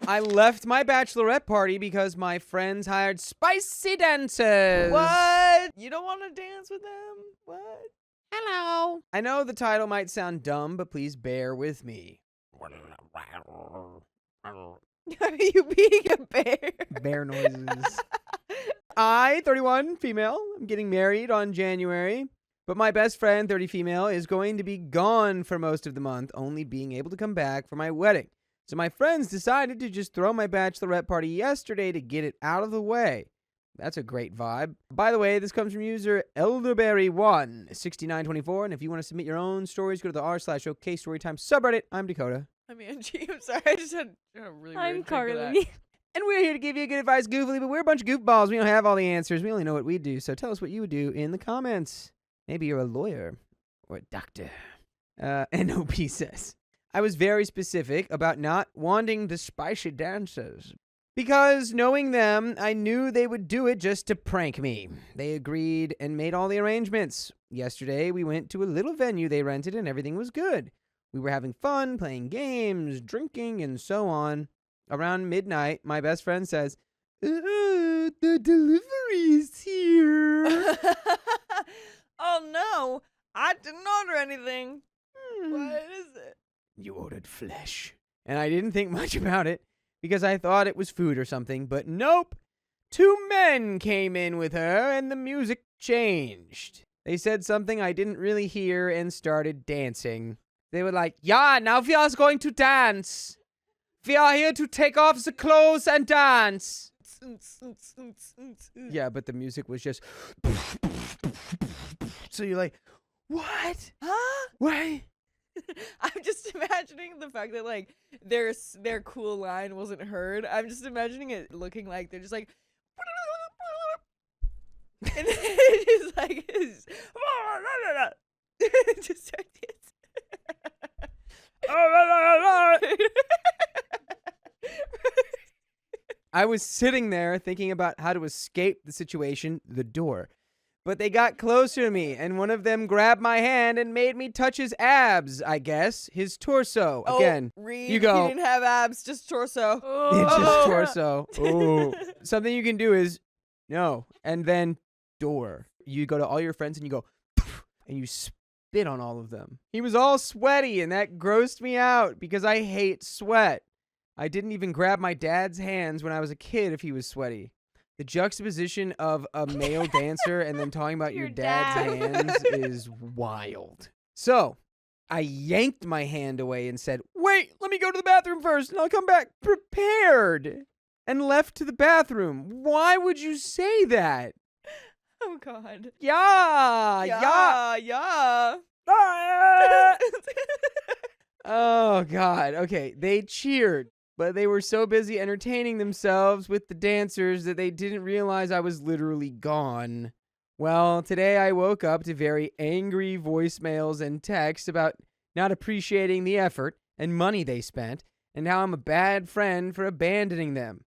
I left my bachelorette party because my friends hired spicy dancers. What? You don't want to dance with them? What? Hello. I know the title might sound dumb, but please bear with me. Are you being a bear? Bear noises. I, 31, female, I'm getting married on January, but my best friend, 30 female, is going to be gone for most of the month, only being able to come back for my wedding. So my friends decided to just throw my bachelorette party yesterday to get it out of the way. That's a great vibe. By the way, this comes from user Elderberry16924, and if you want to submit your own stories, go to the r/OK Storytime subreddit. I'm Dakota. I'm Angie. I'm sorry. I just had a really weird I'm drink of Carly. that. And we're here to give you good advice goofily, but we're a bunch of goofballs. We don't have all the answers. We only know what we do. So tell us what you would do in the comments. Maybe you're a lawyer or a doctor. NOP says, I was very specific about not wanting the spicy dancers. Because knowing them, I knew they would do it just to prank me. They agreed and made all the arrangements. Yesterday, we went to a little venue they rented and everything was good. We were having fun, playing games, drinking, and so on. Around midnight, my best friend says, the delivery is here. Oh no, I didn't order anything. What is it? You ordered flesh. And I didn't think much about it because I thought it was food or something, but nope. 2 men came in with her and the music changed. They said something I didn't really hear and started dancing. They were like, yeah, now we are going to dance. We are here to take off the clothes and dance. Yeah, but the music was just... So you're like, what? Huh? What? I'm just imagining the fact that like their cool line wasn't heard. I'm just imagining it looking like they're just like, and then it just like just start dancing. I was sitting there thinking about how to escape the situation, the door. But they got closer to me, and one of them grabbed my hand and made me touch his abs, I guess. His torso. Again, Reed, you go. He didn't have abs, just torso. It's just torso. Ooh. Something you can do is, no, and then door. You go to all your friends and you go, and you spit on all of them. He was all sweaty, and that grossed me out because I hate sweat. I didn't even grab my dad's hands when I was a kid if he was sweaty. The juxtaposition of a male dancer and then talking about your dad's hands is wild. So, I yanked my hand away and said, wait, let me go to the bathroom first and I'll come back prepared. And left to the bathroom. Why would you say that? Oh God. Yeah. Ah! Oh, God. Okay, they cheered. But they were so busy entertaining themselves with the dancers that they didn't realize I was literally gone. Well, today I woke up to very angry voicemails and texts about not appreciating the effort and money they spent and how I'm a bad friend for abandoning them.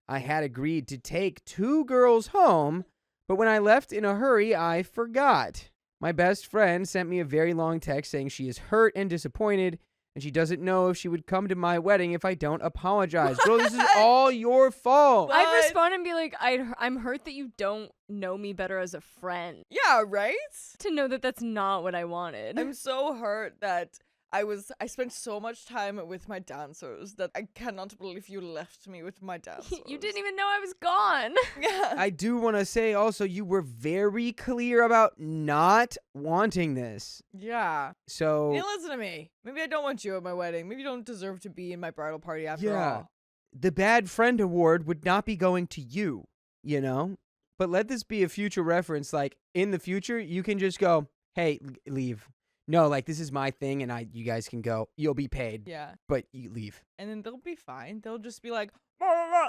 I had agreed to take 2 girls home, but when I left in a hurry, I forgot. My best friend sent me a very long text saying she is hurt and disappointed, and she doesn't know if she would come to my wedding if I don't apologize. Girl, this is all your fault. I'd respond and be like, I'm hurt that you don't know me better as a friend. Yeah, right? To know that that's not what I wanted. I'm so hurt that I spent so much time with my dancers that I cannot believe you left me with my dancers. You didn't even know I was gone. Yeah. I do want to say also you were very clear about not wanting this. Yeah. So You listen to me. Maybe I don't want you at my wedding. Maybe you don't deserve to be in my bridal party after all. The bad friend award would not be going to you, you know? But let this be a future reference. Like, in the future, you can just go, hey, leave. No, like, this is my thing, and you guys can go. You'll be paid. Yeah. But you leave. And then they'll be fine. They'll just be like, blah, blah, blah.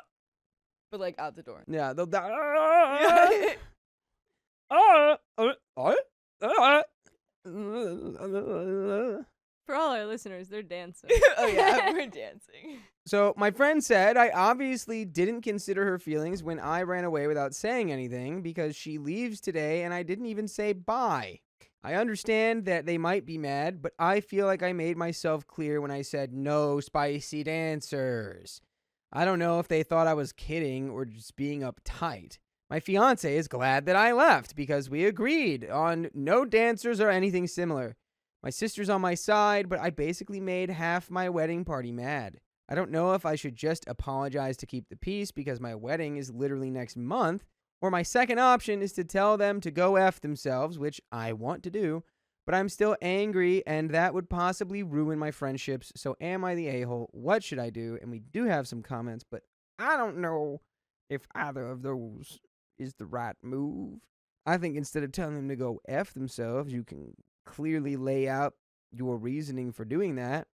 But like out the door. Yeah, they'll die. For all our listeners, they're dancing. Oh yeah, we're dancing. So my friend said I obviously didn't consider her feelings when I ran away without saying anything because she leaves today and I didn't even say bye. I understand that they might be mad, but I feel like I made myself clear when I said no spicy dancers. I don't know if they thought I was kidding or just being uptight. My fiance is glad that I left because we agreed on no dancers or anything similar. My sister's on my side, but I basically made half my wedding party mad. I don't know if I should just apologize to keep the peace because my wedding is literally next month, or my second option is to tell them to go F themselves, which I want to do, but I'm still angry and that would possibly ruin my friendships. So am I the a-hole? What should I do? And we do have some comments, but I don't know if either of those is the right move. I think instead of telling them to go F themselves, you can clearly lay out your reasoning for doing that.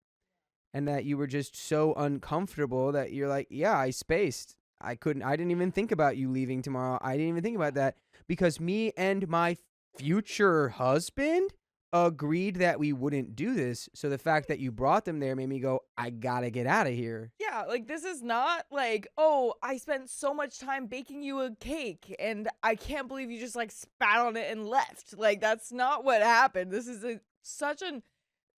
And that you were just so uncomfortable that you're like, yeah, I spaced. I didn't even think about you leaving tomorrow. I didn't even think about that because me and my future husband agreed that we wouldn't do this. So the fact that you brought them there made me go, I gotta get out of here. Yeah, like this is not like, oh, I spent so much time baking you a cake and I can't believe you just like spat on it and left. Like that's not what happened. This is such a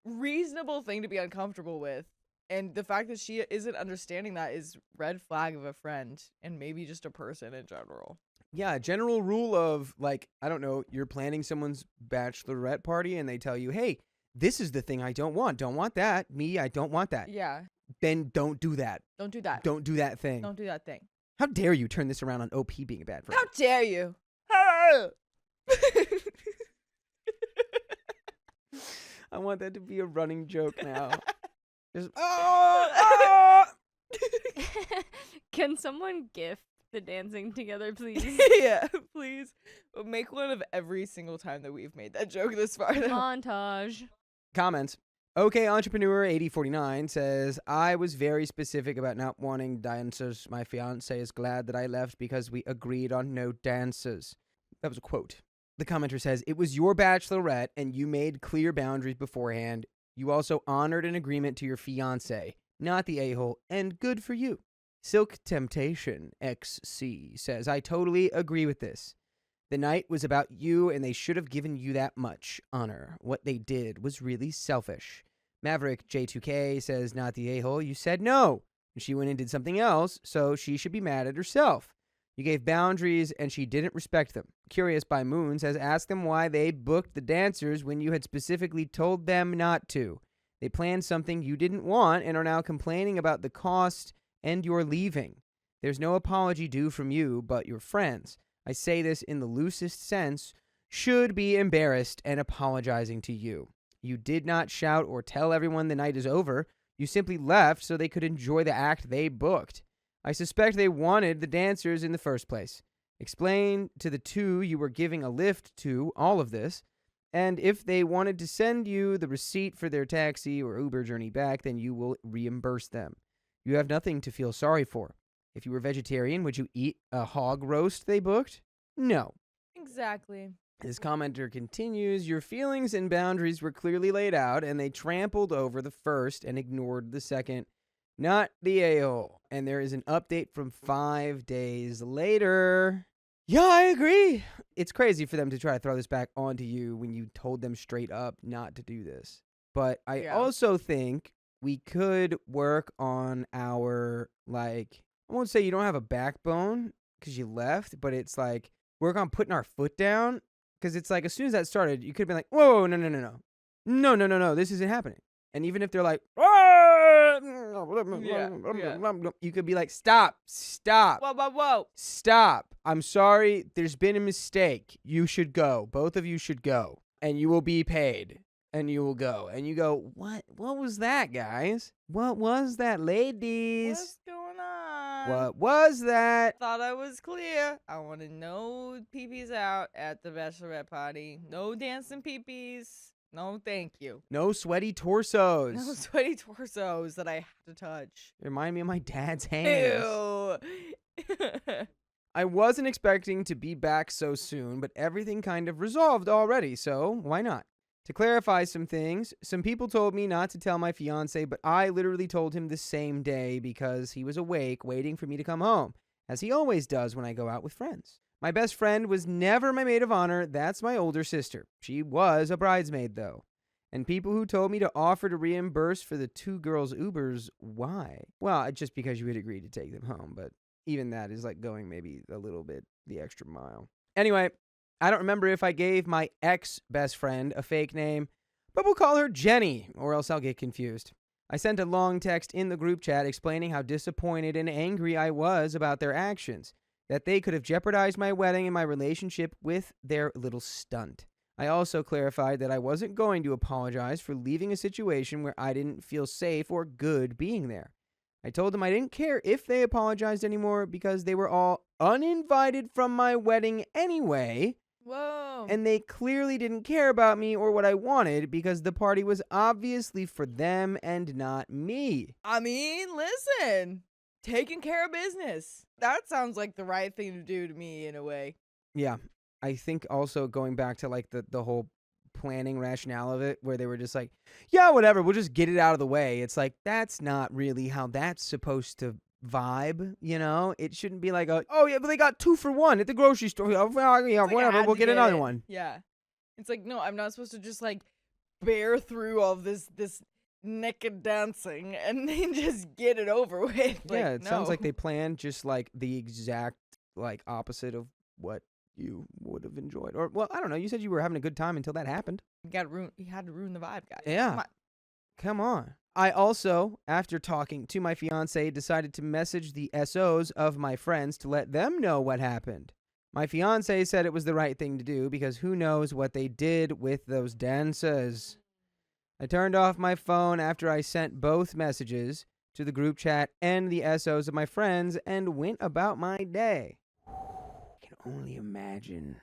reasonable thing to be uncomfortable with. And the fact that she isn't understanding that is red flag of a friend and maybe just a person in general. Yeah, general rule of like, I don't know, you're planning someone's bachelorette party and they tell you, hey, this is the thing I don't want. Don't want that. Me, I don't want that. Yeah. Then don't do that. Don't do that. Don't do that thing. Don't do that thing. How dare you turn this around on OP being a bad friend? How dare you? I want that to be a running joke now. Just, Can someone gift the dancing together, please? Yeah, please. We'll make one of every single time that we've made that joke this far. Montage. Comments. Okay, Entrepreneur 8049 says, I was very specific about not wanting dancers. My fiance is glad that I left because we agreed on no dancers. That was a quote. The commenter says, it was your bachelorette and you made clear boundaries beforehand. You also honored an agreement to your fiance, not the a-hole, and good for you. Silk Temptation XC says, I totally agree with this. The night was about you and they should have given you that much honor. What they did was really selfish. Maverick J2K says, not the a-hole, you said no. She went and did something else, so she should be mad at herself. You gave boundaries and she didn't respect them. Curious by Moon says, ask them why they booked the dancers when you had specifically told them not to. They planned something you didn't want and are now complaining about the cost and you're leaving. There's no apology due from you, but your friends, I say this in the loosest sense, should be embarrassed and apologizing to you. You did not shout or tell everyone the night is over. You simply left so they could enjoy the act they booked. I suspect they wanted the dancers in the first place. Explain to the two you were giving a lift to all of this, and if they wanted to send you the receipt for their taxi or Uber journey back, then you will reimburse them. You have nothing to feel sorry for. If you were vegetarian, would you eat a hog roast they booked? No. Exactly. This commenter continues, your feelings and boundaries were clearly laid out, and they trampled over the first and ignored the second. Not the a-hole. And there is an update from 5 days later. Yeah, I agree. It's crazy for them to try to throw this back onto you when you told them straight up not to do this. But I also think we could work on our, like, I won't say you don't have a backbone because you left, but it's like work on putting our foot down. Because it's like as soon as that started, you could have been like, whoa, no, this isn't happening. And even if they're like, you could be like, stop. Whoa. Stop. I'm sorry. There's been a mistake. You should go. Both of you should go. And you will be paid. And you will go. And you go, what? What was that, guys? What was that, ladies? What's going on? What was that? Thought I was clear. I wanted no peepees out at the bachelorette party. No dancing peepees. No, thank you. No sweaty torsos. No sweaty torsos that I have to touch. Remind me of my dad's hands. Ew. I wasn't expecting to be back so soon, but everything kind of resolved already, so why not? To clarify some things, some people told me not to tell my fiance, but I literally told him the same day because he was awake waiting for me to come home, as he always does when I go out with friends. My best friend was never my maid of honor. That's my older sister. She was a bridesmaid, though. And people who told me to offer to reimburse for the 2 girls' Ubers, why? Well, just because you had agreed to take them home, but even that is like going maybe a little bit the extra mile. Anyway, I don't remember if I gave my ex-best friend a fake name, but we'll call her Jenny, or else I'll get confused. I sent a long text in the group chat explaining how disappointed and angry I was about their actions, that they could have jeopardized my wedding and my relationship with their little stunt. I also clarified that I wasn't going to apologize for leaving a situation where I didn't feel safe or good being there. I told them I didn't care if they apologized anymore because they were all uninvited from my wedding anyway. Whoa. And they clearly didn't care about me or what I wanted because the party was obviously for them and not me. I mean, listen, taking care of business. That sounds like the right thing to do to me in a way. Yeah. I think also going back to like the whole planning rationale of it, where they were just like, yeah, whatever, we'll just get it out of the way. It's like, that's not really how that's supposed to vibe, you know? It shouldn't be like, oh yeah, but they got 2 for 1 at the grocery store. Yeah, It's like I whatever, had we'll to get get another it. one. Yeah. It's like, no, I'm not supposed to just like bear through all this naked dancing and then just get it over with. Like, Yeah, it sounds like no. they planned just like the exact like opposite of what you would have enjoyed. Or, well, I don't know. You said you were having a good time until that happened. You had to ruin the vibe, guys. Yeah. Come on. I also, after talking to my fiance, decided to message the SOs of my friends to let them know what happened. My fiance said it was the right thing to do because who knows what they did with those dancers. I turned off my phone after I sent both messages to the group chat and the SOs of my friends and went about my day. I can only imagine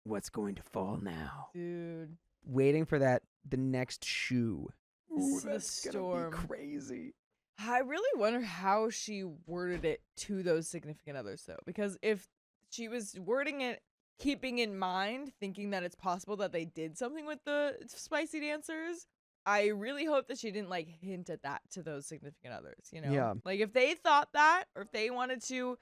what's going to fall now. Dude. Waiting for the next shoe. Ooh, The that's gonna storm. be crazy. I really wonder how she worded it to those significant others, though. Because if she was wording it, keeping in mind, thinking that it's possible that they did something with the spicy dancers, I really hope that she didn't, like, hint at that to those significant others, you know? Yeah. Like, if they thought that, or if they wanted to,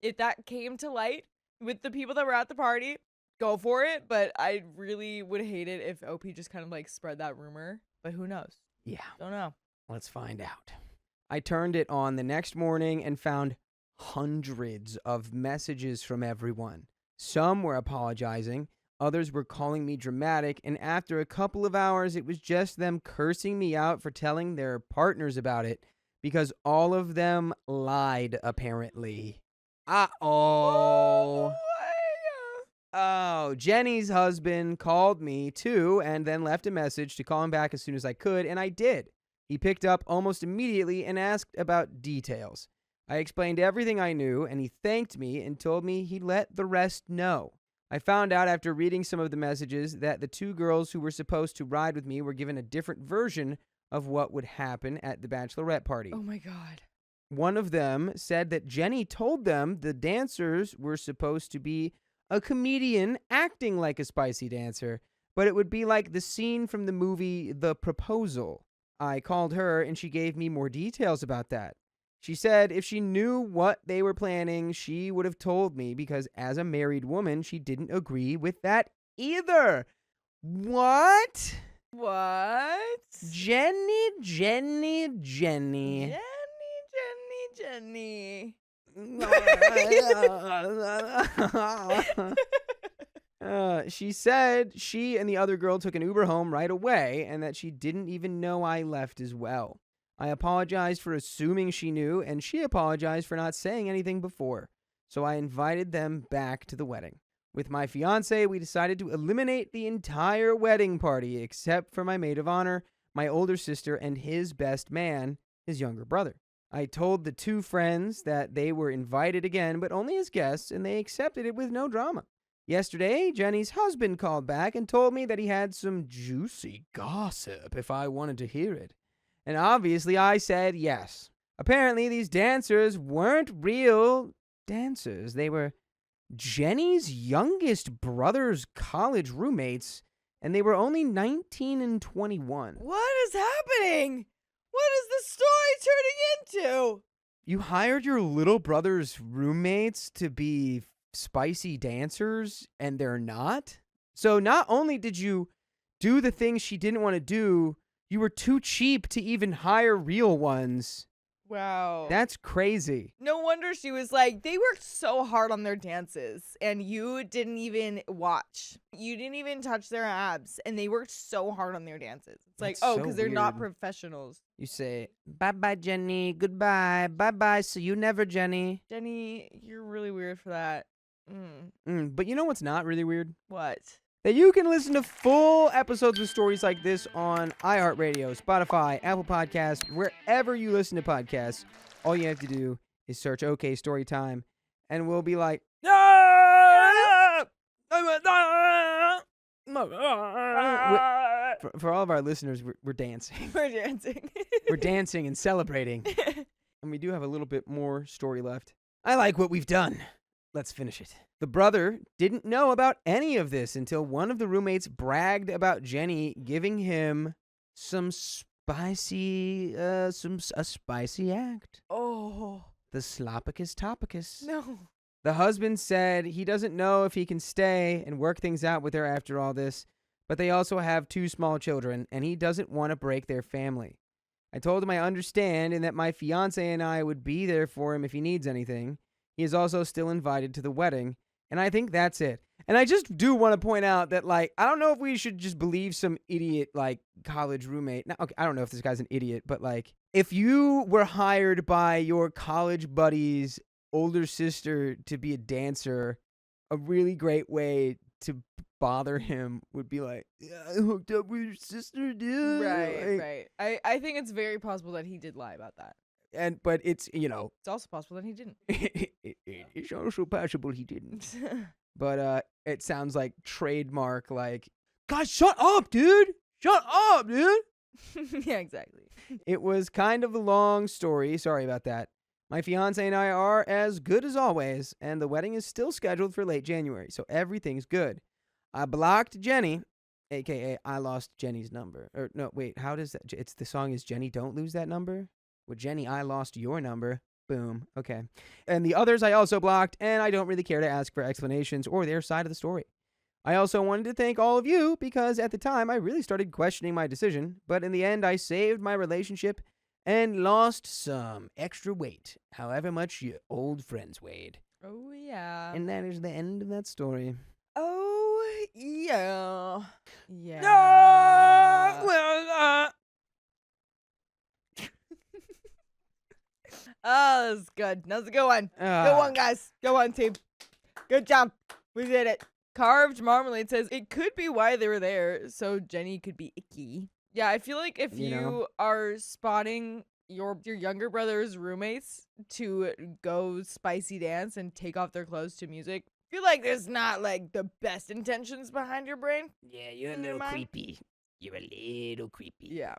if that came to light with the people that were at the party, go for it. But I really would hate it if OP just kind of, like, spread that rumor. But who knows? Yeah. Don't know. Let's find out. I turned it on the next morning and found hundreds of messages from everyone. Some were apologizing, others were calling me dramatic, and after a couple of hours, it was just them cursing me out for telling their partners about it because all of them lied, apparently. Uh-oh. Oh, Jenny's husband called me too and then left a message to call him back as soon as I could, and I did. He picked up almost immediately and asked about details. I explained everything I knew, and he thanked me and told me he'd let the rest know. I found out after reading some of the messages that the 2 girls who were supposed to ride with me were given a different version of what would happen at the bachelorette party. Oh my God. One of them said that Jenny told them the dancers were supposed to be a comedian acting like a spicy dancer, but it would be like the scene from the movie The Proposal. I called her and she gave me more details about that. She said if she knew what they were planning, she would have told me because as a married woman, she didn't agree with that either. What? What? Jenny. Jenny. She said she and the other girl took an Uber home right away and that she didn't even know I left as well. I apologized for assuming she knew, and she apologized for not saying anything before. So I invited them back to the wedding. With my fiance, we decided to eliminate the entire wedding party except for my maid of honor, my older sister, and his best man, his younger brother. I told the 2 friends that they were invited again, but only as guests, and they accepted it with no drama. Yesterday, Jenny's husband called back and told me that he had some juicy gossip if I wanted to hear it. And obviously I said yes. Apparently these dancers weren't real dancers. They were Jenny's youngest brother's college roommates, and they were only 19 and 21. What is happening? What is the story turning into? You hired your little brother's roommates to be spicy dancers, and they're not? So not only did you do the things she didn't want to do. You were too cheap to even hire real ones. Wow. That's crazy. No wonder she was like, they worked so hard on their dances and you didn't even watch. You didn't even touch their abs and they worked so hard on their dances. It's like, That's oh, so because they're not weird. professionals. You say, bye-bye, Jenny. Goodbye. Bye-bye. See you never, Jenny. Jenny, you're really weird for that. But you know what's not really weird? What? That you can listen to full episodes with stories like this on iHeartRadio, Spotify, Apple Podcasts, wherever you listen to podcasts. All you have to do is search OK Storytime, and we'll be like, for all of our listeners, we're dancing. We're dancing. We're dancing and celebrating. And we do have a little bit more story left. I like what we've done. Let's finish it. The brother didn't know about any of this until one of the roommates bragged about Jenny giving him a spicy act. Oh, The sloppicus topicus. no. The husband said he doesn't know if he can stay and work things out with her after all this, but they also have 2 small children, and he doesn't want to break their family. I told him I understand and that my fiance and I would be there for him if he needs anything. He is also still invited to the wedding, and I think that's it. And I just do want to point out that, like, I don't know if we should just believe some idiot, like, college roommate. Now, okay, I don't know if this guy's an idiot, but, like, if you were hired by your college buddy's older sister to be a dancer, a really great way to bother him would be like, yeah, I hooked up with your sister, dude. Right. I think it's very possible that he did lie about that. But it's, you know, It's also possible that he didn't. it's also possible he didn't. But it sounds like trademark, like, guys, shut up, dude. Shut up, dude. Yeah, exactly. It was kind of a long story. Sorry about that. My fiance and I are as good as always, and the wedding is still scheduled for late January, so everything's good. I blocked Jenny, a.k.a. I lost Jenny's number. Or no, wait, how does that? It's the song is Jenny, don't lose that number? With Jenny, I lost your number. Boom. Okay. And the others I also blocked, and I don't really care to ask for explanations or their side of the story. I also wanted to thank all of you because at the time I really started questioning my decision, but in the end I saved my relationship and lost some extra weight, however much your old friends weighed. Oh, yeah. And that is the end of that story. Oh, yeah. Yeah. Oh, that's good. That's a good one. Good one, guys. Good one, team. Good job. We did it. Carved Marmalade says it could be why they were there, so Jenny could be icky. Yeah, I feel like if You you know? are spotting your younger brother's roommates to go spicy dance and take off their clothes to music, I feel like there's not like the best intentions behind your brain. Yeah, you're a In your little mind? creepy. You're a little creepy. Yeah.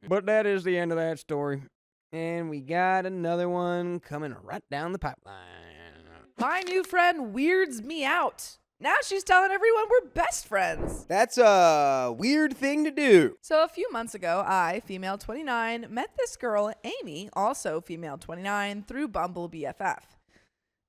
But that is the end of that story. And we got another one coming right down the pipeline. My new friend weirds me out. Now she's telling everyone we're best friends. That's a weird thing to do. So a few months ago, I, female 29, met this girl, Amy, also female 29, through Bumble BFF.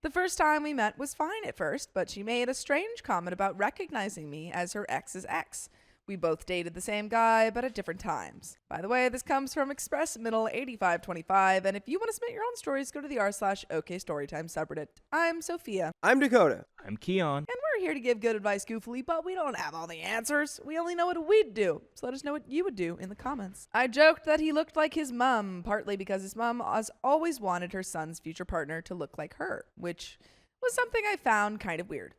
The first time we met was fine at first, but she made a strange comment about recognizing me as her ex's ex. We both dated the same guy, but at different times. By the way, this comes from Express Middle 8525, and if you want to submit your own stories, go to the r/OK Storytime subreddit. I'm Sophia, I'm Dakota. I'm Keon. and we're here to give good advice goofily, but we don't have all the answers. We only know what we'd do, so let us know what you would do in the comments. I joked that he looked like his mom, partly because his mom has always wanted her son's future partner to look like her, which was something I found kind of weird.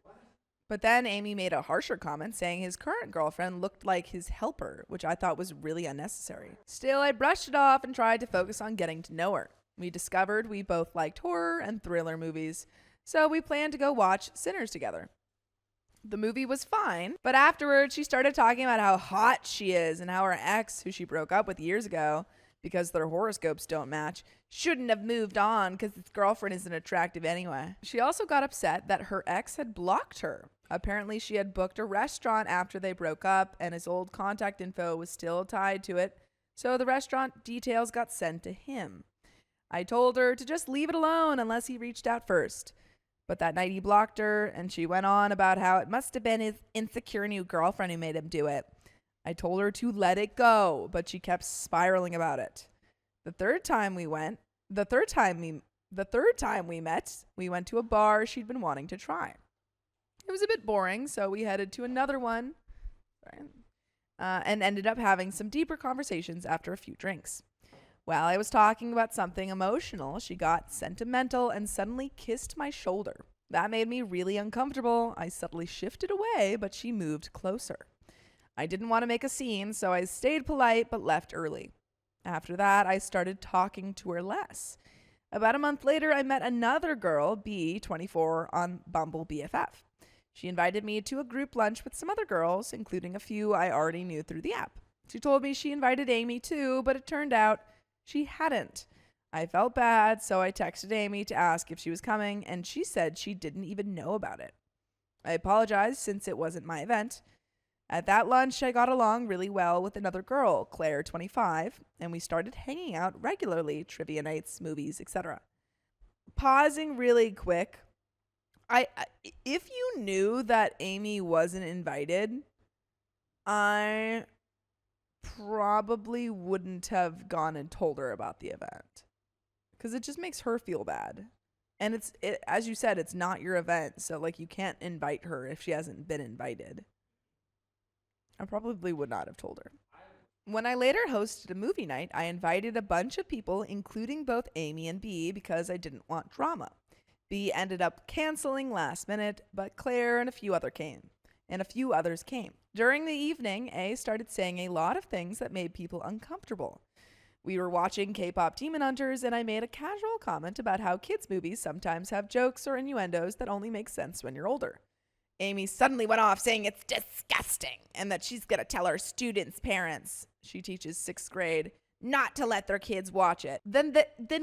But then Amy made a harsher comment saying his current girlfriend looked like his helper, which I thought was really unnecessary. Still, I brushed it off and tried to focus on getting to know her. We discovered we both liked horror and thriller movies, so we planned to go watch Sinners together. The movie was fine, but afterwards she started talking about how hot she is and how her ex, who she broke up with years ago because their horoscopes don't match, shouldn't have moved on because his girlfriend isn't attractive anyway. She also got upset that her ex had blocked her. Apparently she had booked a restaurant after they broke up and his old contact info was still tied to it, so the restaurant details got sent to him. I told her to just leave it alone unless he reached out first. But that night he blocked her, and she went on about how it must have been his insecure new girlfriend who made him do it. I told her to let it go, but she kept spiraling about it. The third time we met, we went to a bar she'd been wanting to try. It was a bit boring, so we headed to another one, and ended up having some deeper conversations after a few drinks. While I was talking about something emotional, she got sentimental and suddenly kissed my shoulder. That made me really uncomfortable. I subtly shifted away, but she moved closer. I didn't want to make a scene, so I stayed polite but left early. After that, I started talking to her less. About a month later, I met another girl, B, 24, on Bumble BFF. She invited me to a group lunch with some other girls, including a few I already knew through the app. She told me she invited Amy too, but it turned out she hadn't. I felt bad, so I texted Amy to ask if she was coming, and she said she didn't even know about it. I apologized since it wasn't my event. At that lunch, I got along really well with another girl, Claire, 25, and we started hanging out regularly, trivia nights, movies, etc. Pausing really quick, if you knew that Amy wasn't invited, I probably wouldn't have gone and told her about the event, because it just makes her feel bad. And as you said, it's not your event, so like you can't invite her if she hasn't been invited. I probably would not have told her. When I later hosted a movie night, I invited a bunch of people, including both Amy and B, because I didn't want drama. B ended up canceling last minute, but Claire and a few others came. During the evening, A started saying a lot of things that made people uncomfortable. We were watching K-pop Demon Hunters, and I made a casual comment about how kids' movies sometimes have jokes or innuendos that only make sense when you're older. Amy suddenly went off saying it's disgusting and that she's going to tell her students' parents, she teaches 6th grade, not to let their kids watch it. Then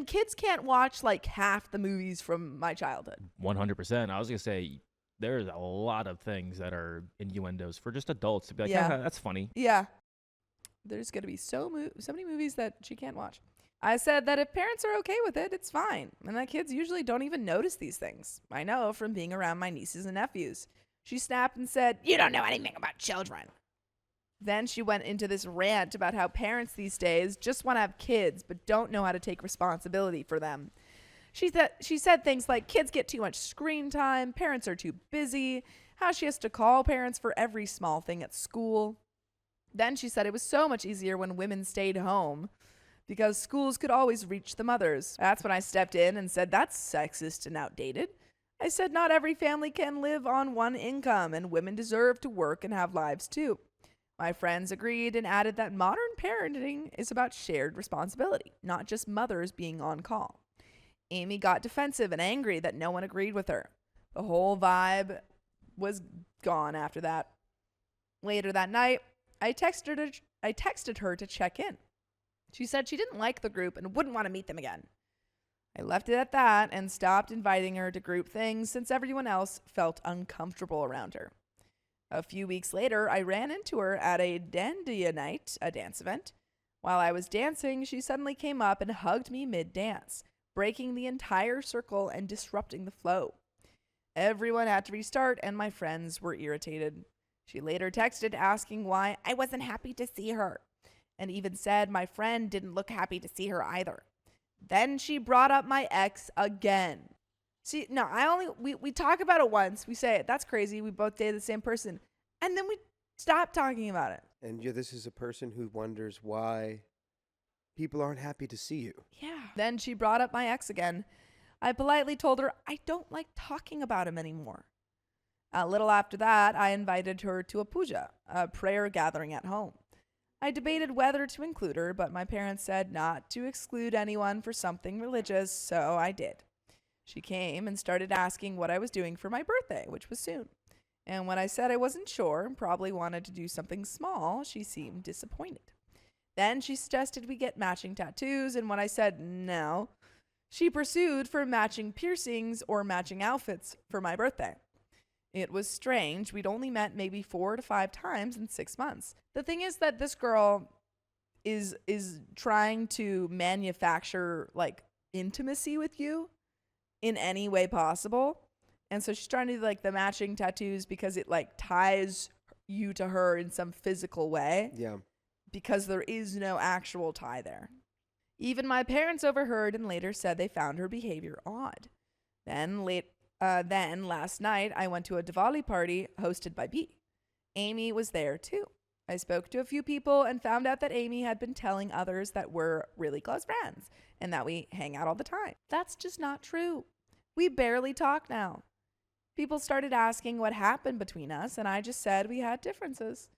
kids can't watch like half the movies from my childhood. 100%. I was going to say, there's a lot of things that are innuendos for just adults to be like, Yeah. that's funny. Yeah. There's going to be so many movies that she can't watch. I said that if parents are okay with it, it's fine, and that kids usually don't even notice these things. I know from being around my nieces and nephews. She snapped and said, "You don't know anything about children." Then she went into this rant about how parents these days just want to have kids but don't know how to take responsibility for them. She said things like kids get too much screen time, parents are too busy, how she has to call parents for every small thing at school. Then she said it was so much easier when women stayed home because schools could always reach the mothers. That's when I stepped in and said that's sexist and outdated. I said not every family can live on one income and women deserve to work and have lives too. My friends agreed and added that modern parenting is about shared responsibility, not just mothers being on call. Amy got defensive and angry that no one agreed with her. The whole vibe was gone after that. Later that night, I texted her to check in. She said she didn't like the group and wouldn't want to meet them again. I left it at that and stopped inviting her to group things since everyone else felt uncomfortable around her. A few weeks later, I ran into her at a dandia night, a dance event. While I was dancing, she suddenly came up and hugged me mid-dance, breaking the entire circle and disrupting the flow. Everyone had to restart, and my friends were irritated. She later texted asking why I wasn't happy to see her, and even said my friend didn't look happy to see her either. Then she brought up my ex again. See, no, we talk about it once. We say, that's crazy. We both dated the same person. And then we stop talking about it. And this is a person who wonders why people aren't happy to see you. Yeah. Then she brought up my ex again. I politely told her I don't like talking about him anymore. A little after that, I invited her to a puja, a prayer gathering at home. I debated whether to include her, but my parents said not to exclude anyone for something religious, so I did. She came and started asking what I was doing for my birthday, which was soon. And when I said I wasn't sure and probably wanted to do something small, she seemed disappointed. Then she suggested we get matching tattoos, and when I said no, she pursued for matching piercings or matching outfits for my birthday. It was strange. We'd only met maybe 4 to 5 times in 6 months. The thing is that this girl is trying to manufacture like intimacy with you in any way possible. And so she's trying to do like the matching tattoos because it like ties you to her in some physical way Yeah. because there is no actual tie there. Even my parents overheard and later said they found her behavior odd. Then last night, I went to a Diwali party hosted by B. Amy was there too. I spoke to a few people and found out that Amy had been telling others that we're really close friends and that we hang out all the time. That's just not true. We barely talk now. People started asking what happened between us, and I just said we had differences.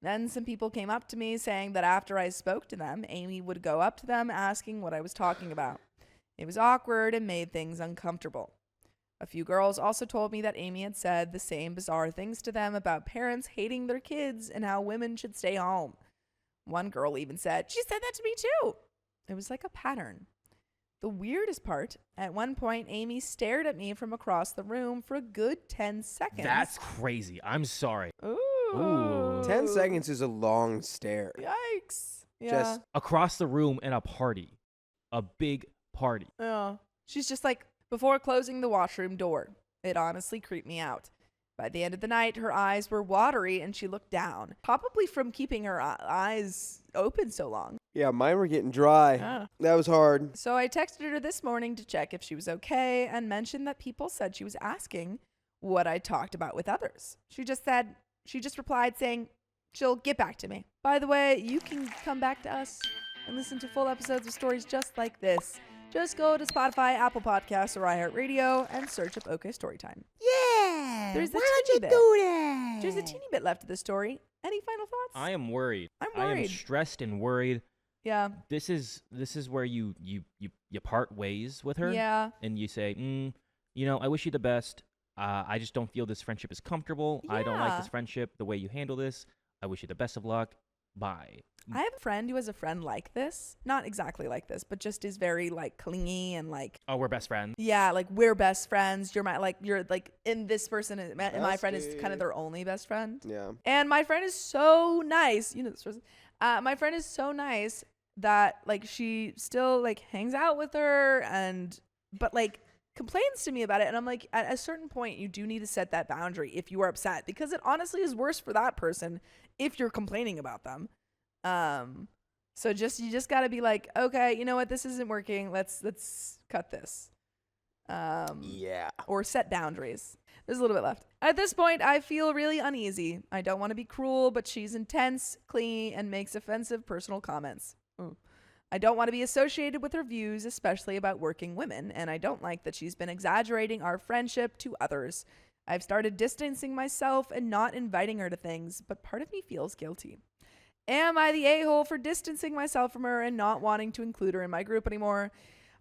Then some people came up to me saying that after I spoke to them, Amy would go up to them asking what I was talking about. It was awkward and made things uncomfortable. A few girls also told me that Amy had said the same bizarre things to them about parents hating their kids and how women should stay home. One girl even said, "She said that to me too." It was like a pattern. The weirdest part, at one point, Amy stared at me from across the room for a good 10 seconds. That's crazy. I'm sorry. Ooh. 10 seconds is a long stare. Yikes. Yeah. Just Across the room in a party. A big party. Yeah. She's just like, before closing the washroom door. It honestly creeped me out. By the end of the night, her eyes were watery and she looked down, probably from keeping her eyes open so long. yeah, mine were getting dry. Yeah. That was hard. So I texted her this morning to check if she was okay and mentioned that people said she was asking what I talked about with others. She just replied saying she'll get back to me. By the way, you can come back to us and listen to full episodes of stories just like this. Just go to Spotify, Apple Podcasts, or iHeartRadio and search up OK Storytime. Yeah. There's a why teeny don't you bit. do that? There's a teeny bit left of the story. Any final thoughts? I am worried. I'm I am worried. stressed and worried. Yeah. This is where you part ways with her. Yeah. And you say, I wish you the best. I just don't feel this friendship is comfortable. I don't like Yeah. this friendship, the way you handle this. I wish you the best of luck. Bye. I have a friend who has a friend like this. Not exactly like this, but just is very like clingy and like, Oh, we're best friends. yeah, like we're best friends. You're like, and this person, and my friend is kind Bestie. of their only best friend. Yeah. And my friend is so nice. You know this person. My friend is so nice that like she still like hangs out with her but like complains to me about it. And I'm like, at a certain point, you do need to set that boundary if you are upset, because it honestly is worse for that person if you're complaining about them. So you just gotta be like, okay, you know what, this isn't working. Let's cut this. Yeah. Or set boundaries. There's a little bit left. At this point, I feel really uneasy. I don't want to be cruel, but she's intense, clingy, and makes offensive personal comments. I don't want to be associated with her views, especially about working women, and I don't like that she's been exaggerating our friendship to others. I've started distancing myself and not inviting her to things, but part of me feels guilty. Am I the a-hole for distancing myself from her and not wanting to include her in my group anymore?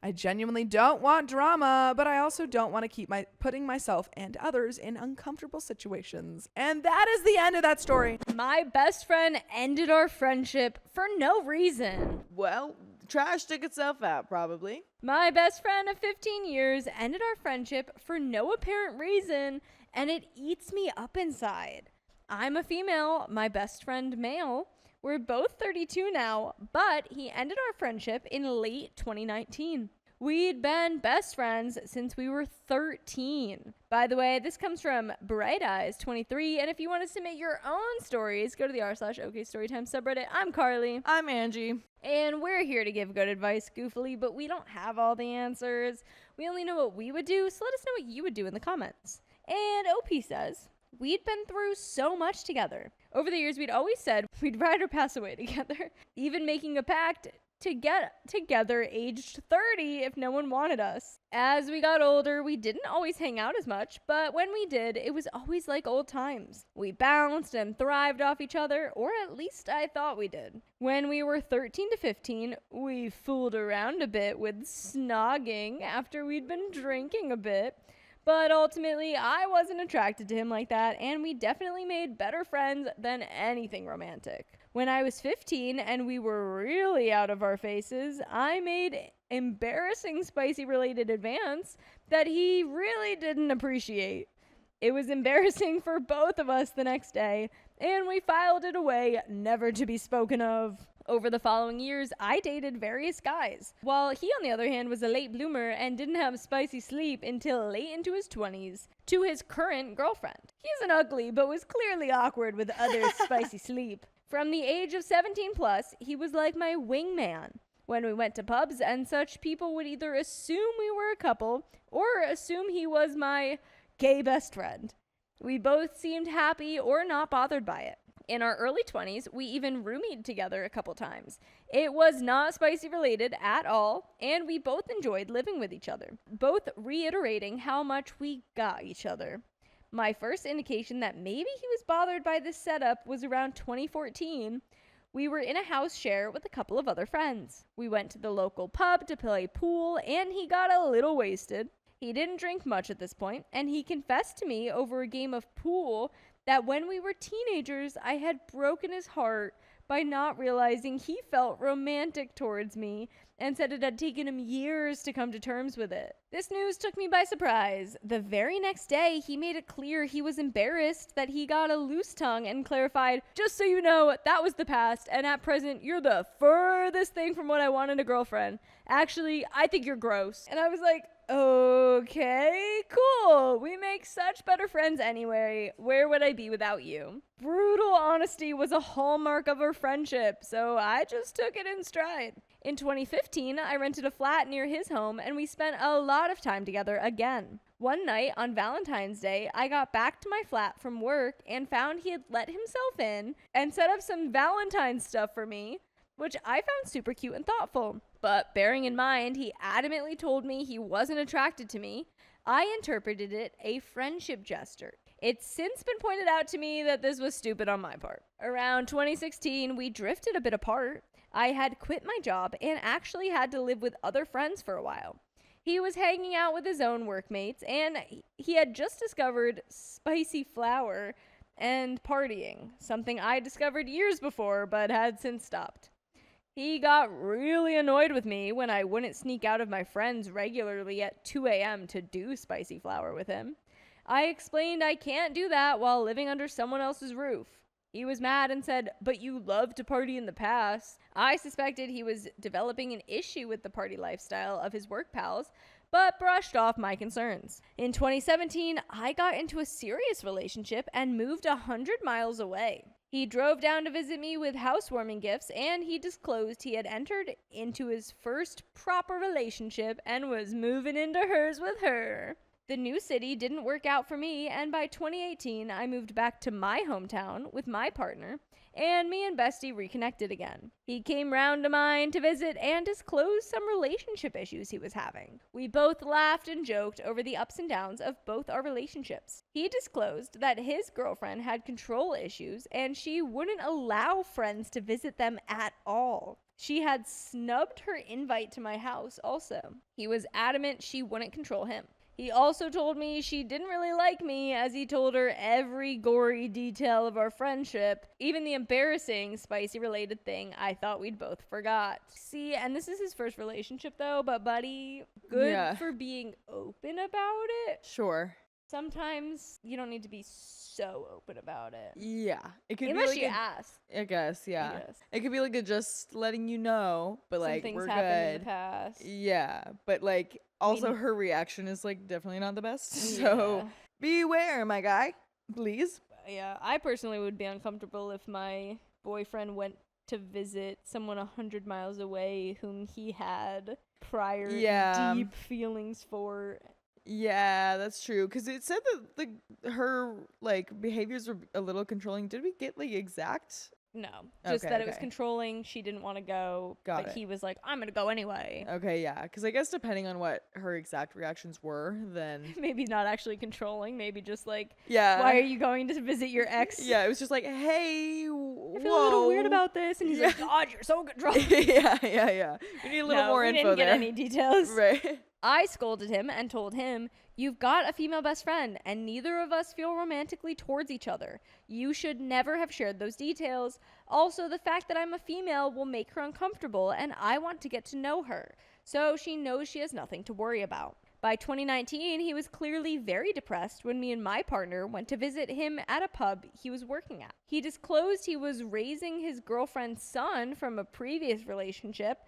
I genuinely don't want drama, but I also don't want to keep putting myself and others in uncomfortable situations. And that is the end of that story. My best friend ended our friendship for no reason. Well, trash took itself out, probably. My best friend of 15 years ended our friendship for no apparent reason, and it eats me up inside. I'm a female, my best friend male. We're both 32 now, but he ended our friendship in late 2019. We'd been best friends since we were 13. By the way, this comes from Bright Eyes 23, and if you want to submit your own stories, go to the r/OK Storytime subreddit. I'm Carly. I'm Angie. And we're here to give good advice goofily, but we don't have all the answers. We only know what we would do, so let us know what you would do in the comments. And OP says, we'd been through so much together. Over the years, we'd always said we'd ride or pass away together, even making a pact to get together aged 30 if no one wanted us. As we got older, we didn't always hang out as much, but when we did, it was always like old times. We bounced and thrived off each other, or at least I thought we did. When we were 13 to 15, we fooled around a bit with snogging after we'd been drinking a bit. But ultimately, I wasn't attracted to him like that, and we definitely made better friends than anything romantic. When I was 15 and we were really out of our faces, I made embarrassing spicy-related advance that he really didn't appreciate. It was embarrassing for both of us the next day, and we filed it away, never to be spoken of. Over the following years, I dated various guys, while he, on the other hand, was a late bloomer and didn't have spicy sleep until late into his 20s, to his current girlfriend. He isn't ugly, but was clearly awkward with others' spicy sleep. From the age of 17 plus, he was like my wingman. When we went to pubs and such, people would either assume we were a couple or assume he was my gay best friend. We both seemed happy or not bothered by it. In our early 20s, we even roomied together a couple times. It was not spicy related at all, and we both enjoyed living with each other, both reiterating how much we got each other. My first indication that maybe he was bothered by this setup was around 2014. We were in a house share with a couple of other friends. We went to the local pub to play pool, and he got a little wasted. He didn't drink much at this point, and he confessed to me over a game of pool that when we were teenagers, I had broken his heart by not realizing he felt romantic towards me, and said it had taken him years to come to terms with it. This news took me by surprise. The very next day, he made it clear he was embarrassed that he got a loose tongue and clarified, "Just so you know, that was the past, and at present, you're the furthest thing from what I want in a girlfriend. Actually, I think you're gross." And I was like, okay, cool. We make such better friends anyway. Where would I be without you? Brutal honesty was a hallmark of our friendship, so I just took it in stride. In 2015, I rented a flat near his home, and we spent a lot of time together again. One night on Valentine's Day, I got back to my flat from work and found he had let himself in and set up some Valentine's stuff for me, which I found super cute and thoughtful. But bearing in mind he adamantly told me he wasn't attracted to me, I interpreted it a friendship gesture. It's since been pointed out to me that this was stupid on my part. Around 2016, we drifted a bit apart. I had quit my job and actually had to live with other friends for a while. He was hanging out with his own workmates, and he had just discovered spicy flower and partying, something I discovered years before but had since stopped. He got really annoyed with me when I wouldn't sneak out of my friends regularly at 2 a.m. to do spicy flower with him. I explained I can't do that while living under someone else's roof. He was mad and said, "But you loved to party in the past." I suspected he was developing an issue with the party lifestyle of his work pals, but brushed off my concerns. In 2017, I got into a serious relationship and moved 100 miles away. He drove down to visit me with housewarming gifts, and he disclosed he had entered into his first proper relationship and was moving into hers with her. The new city didn't work out for me, and by 2018, I moved back to my hometown with my partner, and me and Bestie reconnected again. He came round to mine to visit and disclosed some relationship issues he was having. We both laughed and joked over the ups and downs of both our relationships. He disclosed that his girlfriend had control issues, and she wouldn't allow friends to visit them at all. She had snubbed her invite to my house also. He was adamant she wouldn't control him. He also told me she didn't really like me, as he told her every gory detail of our friendship, even the embarrassing spicy related thing I thought we'd both forgot. See, and this is his first relationship though, but buddy, good for being open about it. Sure. Sometimes you don't need to be so open about it. Yeah. It could Unless be like you ask. I guess, yeah. Yes. It could be like a just letting you know, but Some like things we're happened in good. the past. Yeah, but like also her reaction is like definitely not the best. So beware, my guy, please. Yeah, I personally would be uncomfortable if my boyfriend went to visit someone 100 miles away whom he had prior deep feelings for. Yeah, that's true. Because it said that her like behaviors were a little controlling. Did we get like exact? No, just that it was controlling. She didn't want to go, but he was like, "I'm gonna go anyway." Okay, yeah. Because I guess depending on what her exact reactions were, then maybe not actually controlling. Maybe just like, yeah, why are you going to visit your ex? Yeah, it was just like, hey, I feel a little weird about this, and he's like, "God, you're so controlling." yeah. We need a little more info we didn't there. get any details. Right. I scolded him and told him, "You've got a female best friend, and neither of us feel romantically towards each other. You should never have shared those details. Also, the fact that I'm a female will make her uncomfortable, and I want to get to know her, so she knows she has nothing to worry about." By 2019, he was clearly very depressed when me and my partner went to visit him at a pub he was working at. He disclosed he was raising his girlfriend's son from a previous relationship,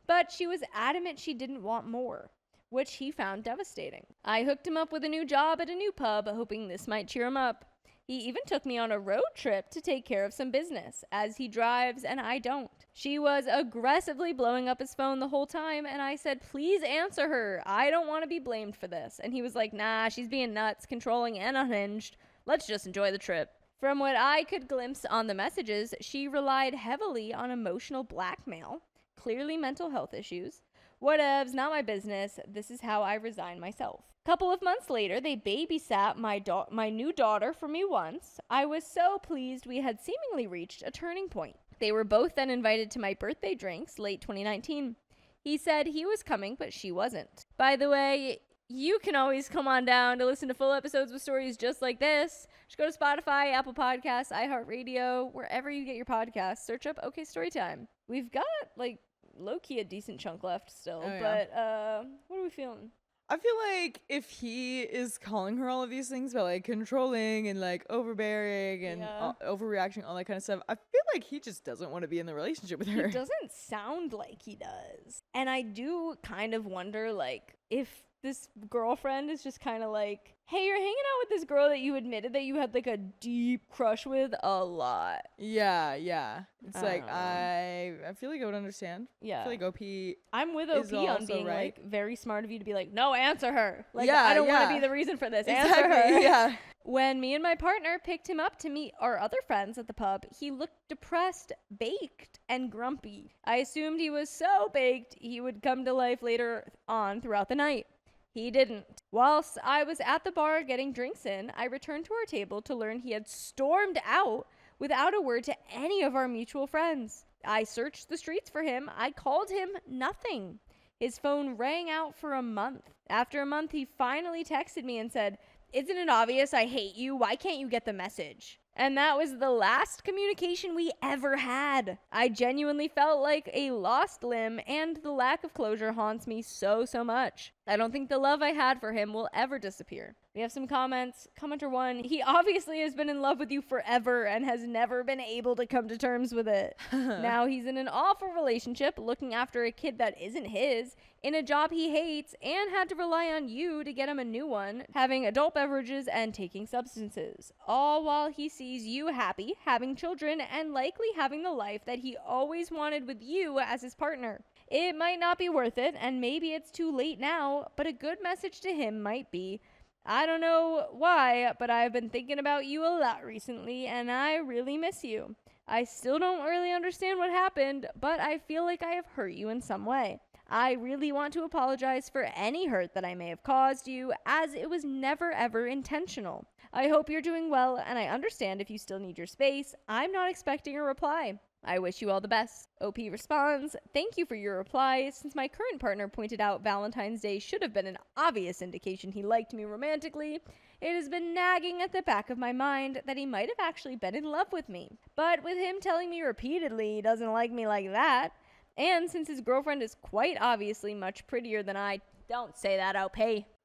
but she was adamant she didn't want more, which he found devastating. I hooked him up with a new job at a new pub, hoping this might cheer him up. He even took me on a road trip to take care of some business, as he drives and I don't. She was aggressively blowing up his phone the whole time, and I said, please answer her. I don't want to be blamed for this. And he was like, nah, she's being nuts, controlling, and unhinged. Let's just enjoy the trip. From what I could glimpse on the messages, she relied heavily on emotional blackmail, clearly mental health issues. Whatevs, not my business. This is how I resign myself. Couple of months later, they babysat my new daughter for me once. I was so pleased we had seemingly reached a turning point. They were both then invited to my birthday drinks, late 2019. He said he was coming, but she wasn't. By the way, you can always come on down to listen to full episodes with stories just like this. Just go to Spotify, Apple Podcasts, iHeartRadio, wherever you get your podcasts. Search up OK Storytime. We've got, like, low-key a decent chunk left still, Oh, yeah. but what are we feeling? I feel like if he is calling her all of these things about like controlling and like overbearing and Yeah. overreacting, all that kind of stuff, I feel like he just doesn't want to be in the relationship with her. He doesn't sound like he does. And I do kind of wonder, like, if this girlfriend is just kind of like, hey, you're hanging out with this girl that you admitted that you had like a deep crush with a lot. Yeah, yeah. It's like know. I feel like I would understand. Yeah. I feel like OP. I'm with is OP on also being right. like very smart of you to be like, no, answer her. Like, Yeah, I don't want to yeah. be the reason for this. Exactly. Answer her. Yeah. When me and my partner picked him up to meet our other friends at the pub, he looked depressed, baked, and grumpy. I assumed he was so baked he would come to life later on throughout the night. He didn't. Whilst I was at the bar getting drinks in, I returned to our table to learn he had stormed out without a word to any of our mutual friends. I searched the streets for him. I called him nothing. His phone rang out for a month. After a month, he finally texted me and said, "Isn't it obvious I hate you? Why can't you get the message?" And that was the last communication we ever had. I genuinely felt like a lost limb, and the lack of closure haunts me so much. I don't think the love I had for him will ever disappear. We have some comments. Commenter 1, he obviously has been in love with you forever and has never been able to come to terms with it. Now he's in an awful relationship, looking after a kid that isn't his, in a job he hates, and had to rely on you to get him a new one, having adult beverages and taking substances. All while he sees you happy, having children, and likely having the life that he always wanted with you as his partner. It might not be worth it, and maybe it's too late now, but a good message to him might be, I don't know why, but I've been thinking about you a lot recently, and I really miss you. I still don't really understand what happened, but I feel like I have hurt you in some way. I really want to apologize for any hurt that I may have caused you, as it was never ever intentional. I hope you're doing well, and I understand if you still need your space. I'm not expecting a reply. I wish you all the best. OP responds, thank you for your reply. Since my current partner pointed out Valentine's Day should have been an obvious indication he liked me romantically, it has been nagging at the back of my mind that he might have actually been in love with me. But with him telling me repeatedly he doesn't like me like that, and since his girlfriend is quite obviously much prettier than I, don't say that, OP.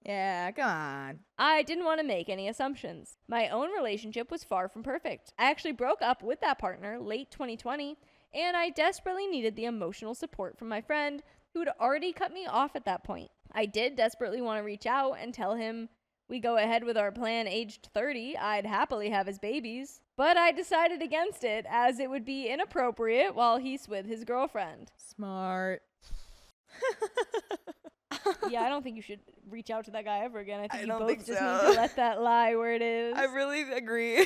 Yeah, come on. I didn't want to make any assumptions. My own relationship was far from perfect. I actually broke up with that partner late 2020, and I desperately needed the emotional support from my friend who'd already cut me off at that point. I did desperately want to reach out and tell him we go ahead with our plan aged 30, I'd happily have his babies. But I decided against it, as it would be inappropriate while he's with his girlfriend. Smart. Yeah, I don't think you should reach out to that guy ever again. I think I you don't both think just so. need to let that lie where it is. I really agree.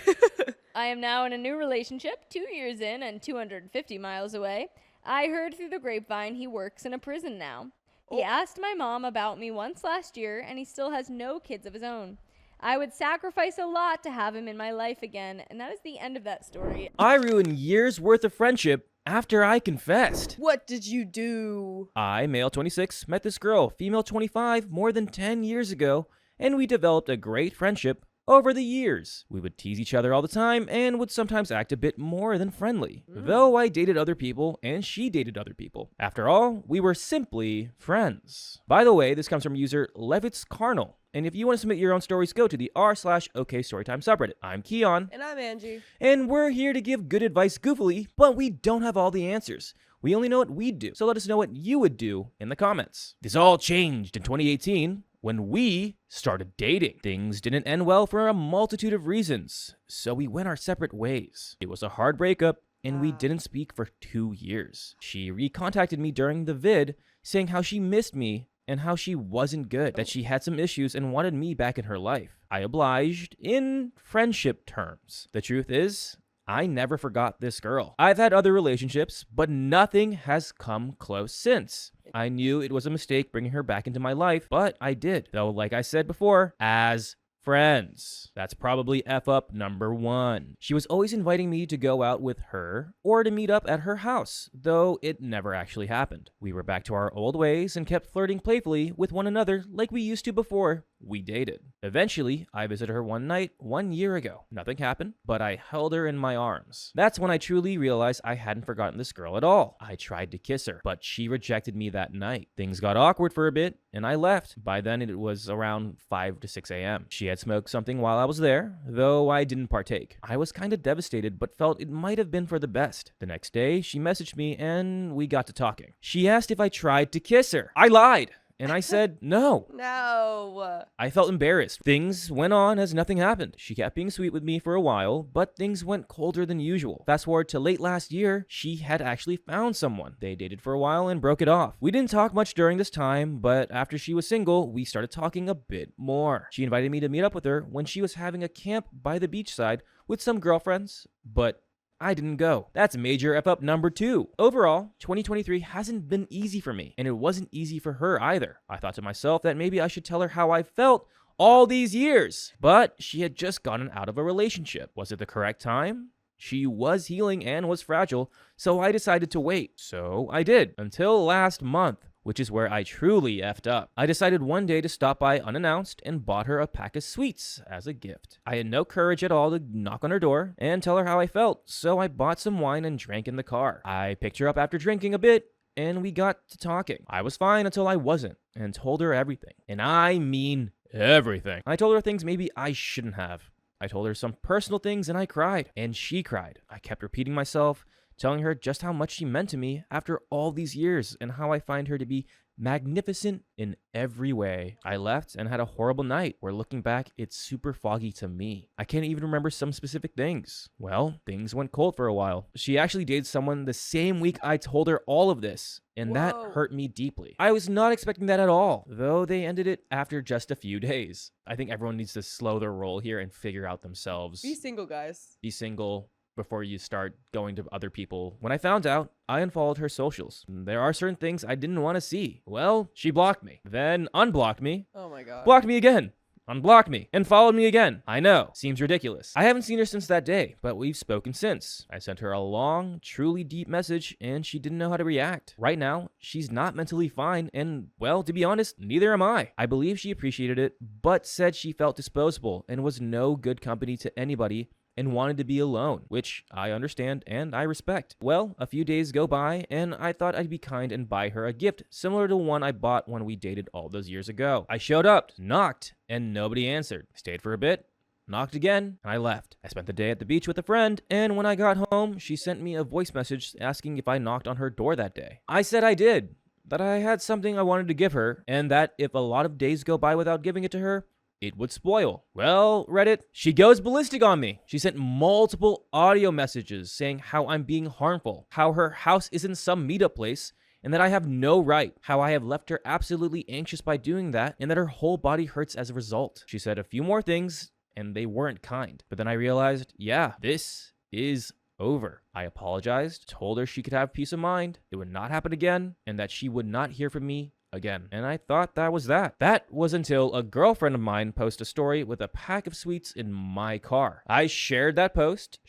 I am now in a new relationship, 2 years in and 250 miles away. I heard through the grapevine he works in a prison now. He asked my mom about me once last year, and he still has no kids of his own. I would sacrifice a lot to have him in my life again, and that is the end of that story. I ruined years worth of friendship after I confessed. What did you do? I, male 26, met this girl, female 25, more than 10 years ago, and we developed a great friendship Over the years, we would tease each other all the time and would sometimes act a bit more than friendly, though I dated other people and she dated other people. After all, we were simply friends. By the way, this comes from user Levitz Carnal. And if you want to submit your own stories, go to the r/OKStorytime subreddit. I'm Keon. And I'm Angie. And we're here to give good advice goofily, but we don't have all the answers. We only know what we'd do. So let us know what you would do in the comments. This all changed in 2018 when we started dating. Things didn't end well for a multitude of reasons, so we went our separate ways. It was a hard breakup, and we didn't speak for 2 years. She recontacted me during the vid, saying how she missed me and how she wasn't good, that she had some issues and wanted me back in her life. I obliged in friendship terms. The truth is, I never forgot this girl. I've had other relationships, but nothing has come close since. I knew it was a mistake bringing her back into my life, but I did. Though, like I said before, as friends. That's probably F up number 1. She was always inviting me to go out with her or to meet up at her house, though it never actually happened. We were back to our old ways and kept flirting playfully with one another like we used to before we dated. Eventually, I visited her one night 1 year ago. Nothing happened, but I held her in my arms. That's when I truly realized I hadn't forgotten this girl at all. I tried to kiss her, but she rejected me that night. Things got awkward for a bit, and I left. By then, it was around 5 to 6 a.m. She had smoked something while I was there, though I didn't partake. I was kind of devastated, but felt it might have been for the best. The next day, she messaged me, and we got to talking. She asked if I tried to kiss her. I lied. And I said, no. No. I felt embarrassed. Things went on as nothing happened. She kept being sweet with me for a while, but things went colder than usual. Fast forward to late last year, she had actually found someone. They dated for a while and broke it off. We didn't talk much during this time, but after she was single, we started talking a bit more. She invited me to meet up with her when she was having a camp by the beachside with some girlfriends, but I didn't go. That's major F up number 2. Overall, 2023 hasn't been easy for me, and it wasn't easy for her either. I thought to myself that maybe I should tell her how I felt all these years, but she had just gotten out of a relationship. Was it the correct time? She was healing and was fragile, so I decided to wait. So I did, until last month, which is where I truly effed up. I decided one day to stop by unannounced and bought her a pack of sweets as a gift. I had no courage at all to knock on her door and tell her how I felt, so I bought some wine and drank in the car. I picked her up after drinking a bit, and we got to talking. I was fine until I wasn't, and told her everything. And I mean everything. I told her things maybe I shouldn't have. I told her some personal things, and I cried, and she cried. I kept repeating myself, telling her just how much she meant to me after all these years and how I find her to be magnificent in every way. I left and had a horrible night where, looking back, it's super foggy to me. I can't even remember some specific things. Well, things went cold for a while. She actually dated someone the same week I told her all of this, and that hurt me deeply. I was not expecting that at all, though they ended it after just a few days. I think everyone needs to slow their roll here and figure out themselves. Be single, guys. Be single before you start going to other people. When I found out, I unfollowed her socials. There are certain things I didn't want to see. Well, she blocked me, then unblocked me, Oh my god. blocked me again, unblocked me, and followed me again. I know, seems ridiculous. I haven't seen her since that day, but we've spoken since. I sent her a long, truly deep message, and she didn't know how to react. Right now, she's not mentally fine, and, well, to be honest, neither am I. I believe she appreciated it, but said she felt disposable and was no good company to anybody and wanted to be alone, which I understand and I respect. Well, a few days go by, and I thought I'd be kind and buy her a gift similar to one I bought when we dated all those years ago. I showed up, knocked, and nobody answered. Stayed for a bit, knocked again, and I left. I spent the day at the beach with a friend, and when I got home, she sent me a voice message asking if I knocked on her door that day. I said I did, that I had something I wanted to give her, and that if a lot of days go by without giving it to her, it would spoil. Well, Reddit, she goes ballistic on me. She sent multiple audio messages saying how I'm being harmful, how her house isn't some meetup place, and that I have no right, how I have left her absolutely anxious by doing that, and that her whole body hurts as a result. She said a few more things, and they weren't kind. But then I realized, yeah, this is over. I apologized, told her she could have peace of mind, it would not happen again, and that she would not hear from me again. And I thought that was that. That was until a girlfriend of mine posted a story with a pack of sweets in my car. I shared that post.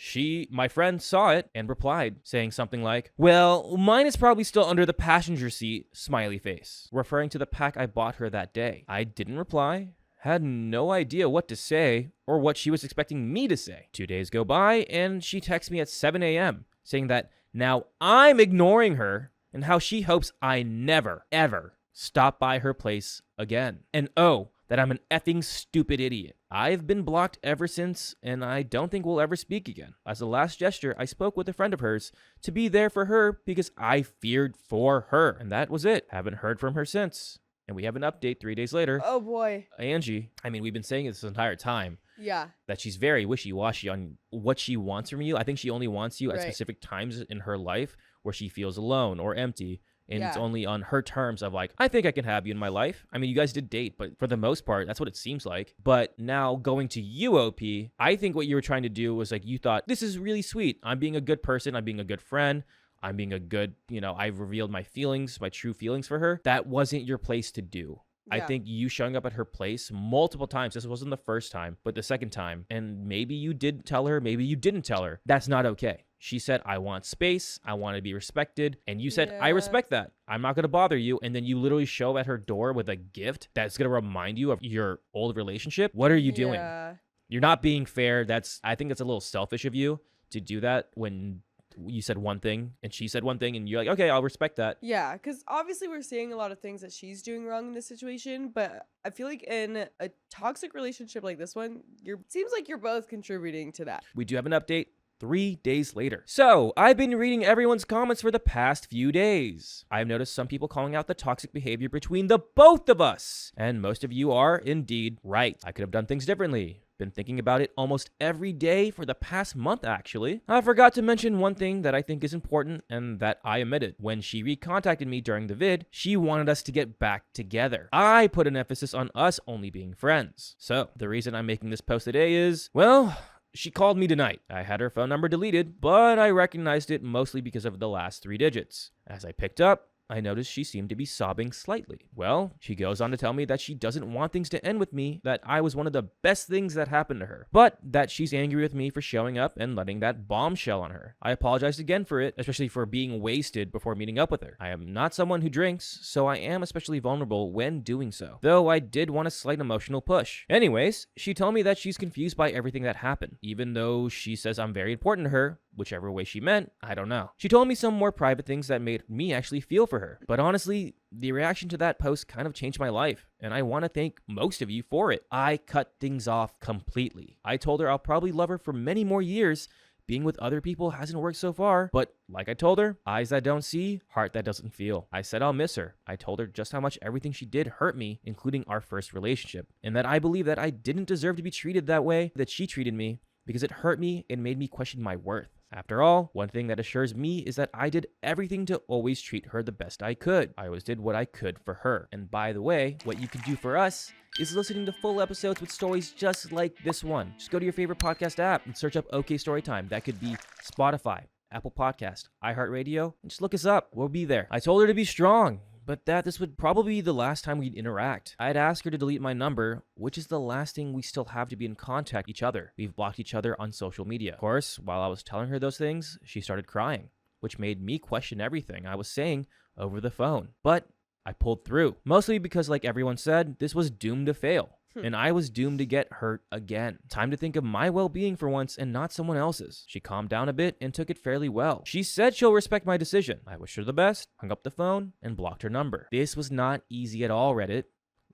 My friend, saw it and replied saying something like, well, mine is probably still under the passenger seat, smiley face, referring to the pack I bought her that day. I didn't reply, had no idea what to say or what she was expecting me to say. 2 days go by, and she texts me at 7 a.m. saying that now I'm ignoring her and how she hopes I never, ever stop by her place again. And oh, that I'm an effing stupid idiot. I've been blocked ever since, and I don't think we'll ever speak again. As a last gesture, I spoke with a friend of hers to be there for her because I feared for her. And that was it. Haven't heard from her since. And we have an update 3 days later. Oh boy. Angie, I mean, we've been saying this entire time Yeah. that she's very wishy-washy on what she wants from you. I think she only wants you at Right. specific times in her life where she feels alone or empty. And it's Yeah. only on her terms of like, I think I can have you in my life. I mean, you guys did date, but for the most part, that's what it seems like. But now going to you, OP, I think what you were trying to do was like, you thought, this is really sweet. I'm being a good person. I'm being a good friend. I'm being a good, I've revealed my feelings, my true feelings for her. That wasn't your place to do. I Yeah. think you showing up at her place multiple times. This wasn't the first time, but the second time. And maybe you did tell her, maybe you didn't tell her. That's not okay. She said, I want space. I want to be respected. And you said, I Yeah. respect that. I'm not going to bother you. And then you literally show up at her door with a gift that's going to remind you of your old relationship. What are you doing? Yeah. You're not being fair. I think that's a little selfish of you to do that when you said one thing and she said one thing and you're like, okay, I'll respect that. Yeah, because obviously we're seeing a lot of things that she's doing wrong in this situation, but I feel like in a toxic relationship like this one, seems like you're both contributing to that. We do have an update 3 days later. So I've been reading everyone's comments for the past few days. I've noticed some people calling out the toxic behavior between the both of us. And most of you are indeed right. I could have done things differently. Been thinking about it almost every day for the past month, actually. I forgot to mention one thing that I think is important and that I omitted. When she recontacted me during the vid, she wanted us to get back together. I put an emphasis on us only being friends. So the reason I'm making this post today is, well, she called me tonight. I had her phone number deleted, but I recognized it mostly because of the last 3 digits. As I picked up, I noticed she seemed to be sobbing slightly. Well, she goes on to tell me that she doesn't want things to end with me, that I was one of the best things that happened to her, but that she's angry with me for showing up and letting that bombshell on her. I apologized again for it, especially for being wasted before meeting up with her. I am not someone who drinks, so I am especially vulnerable when doing so, though I did want a slight emotional push. Anyways, she told me that she's confused by everything that happened, even though she says I'm very important to her. Whichever way she meant, I don't know. She told me some more private things that made me actually feel for her. But honestly, the reaction to that post kind of changed my life, and I want to thank most of you for it. I cut things off completely. I told her I'll probably love her for many more years. Being with other people hasn't worked so far, but like I told her, eyes that don't see, heart that doesn't feel. I said I'll miss her. I told her just how much everything she did hurt me, including our first relationship, and that I believe that I didn't deserve to be treated that way that she treated me because it hurt me and made me question my worth. After all, one thing that assures me is that I did everything to always treat her the best I could. I always did what I could for her. And by the way, what you can do for us is listening to full episodes with stories just like this one. Just go to your favorite podcast app and search up OK Storytime. That could be Spotify, Apple Podcast, iHeartRadio, and just look us up. We'll be there. I told her to be strong, but that this would probably be the last time we'd interact. I'd ask her to delete my number, which is the last thing we still have to be in contact with each other. We've blocked each other on social media. Of course, while I was telling her those things, she started crying, which made me question everything I was saying over the phone. But I pulled through, mostly because, like everyone said, this was doomed to fail. And I was doomed to get hurt again. Time to think of my well-being for once and not someone else's. She calmed down a bit and took it fairly well. She said she'll respect my decision. I wished her the best, hung up the phone, and blocked her number. This was not easy at all, Reddit.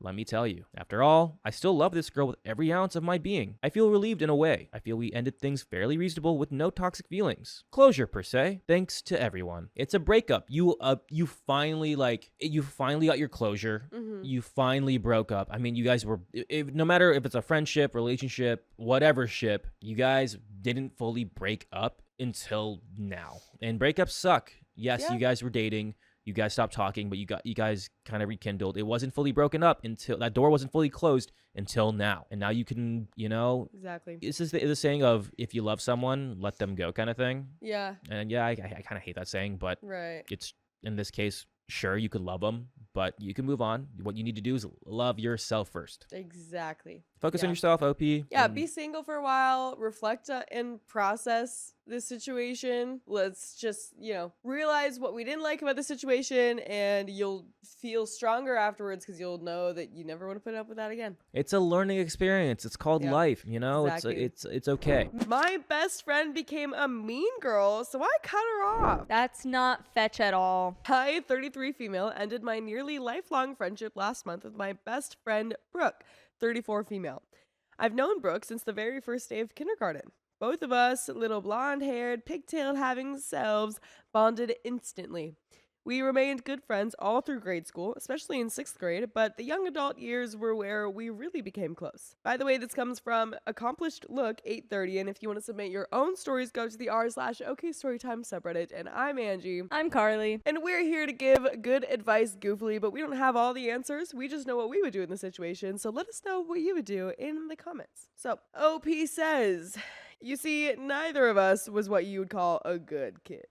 Let me tell you. After all, I still love this girl with every ounce of my being. I feel relieved in a way. I feel we ended things fairly reasonable with no toxic feelings. Closure, per se. Thanks to everyone. It's a breakup. You finally got your closure. Mm-hmm. You finally broke up. I mean, you guys were, no matter if it's a friendship, relationship, whatever ship, you guys didn't fully break up until now. And breakups suck. Yes, Yeah. you guys were dating. You guys stopped talking, but you guys kind of rekindled. It wasn't fully broken up until that door wasn't fully closed until now. And now you can, Exactly. this is the saying of if you love someone, let them go kind of thing. Yeah. And yeah, I kind of hate that saying, but Right. it's in this case, sure, you could love them, but you can move on. What you need to do is love yourself first. Exactly. Focus on Yeah. yourself, OP. Yeah, and be single for a while, reflect and process this situation. Let's just, realize what we didn't like about the situation, and you'll feel stronger afterwards because you'll know that you never want to put up with that again. It's a learning experience. It's called Yeah, life, you know? exactly. It's okay. My best friend became a mean girl, so I cut her off. That's not fetch at all. I, 33 female, ended my nearly lifelong friendship last month with my best friend, Brooke, 34 female. I've known Brooke since the very first day of kindergarten. Both of us, little blonde-haired, pigtail having selves, bonded instantly. We remained good friends all through grade school, especially in 6th grade, but the young adult years were where we really became close. By the way, this comes from Accomplished Look 830, and if you want to submit your own stories, go to the r/OKStorytime subreddit, and I'm Angie. I'm Carly. And we're here to give good advice goofily, but we don't have all the answers. We just know what we would do in the situation, so let us know what you would do in the comments. So, OP says, you see, neither of us was what you would call a good kid.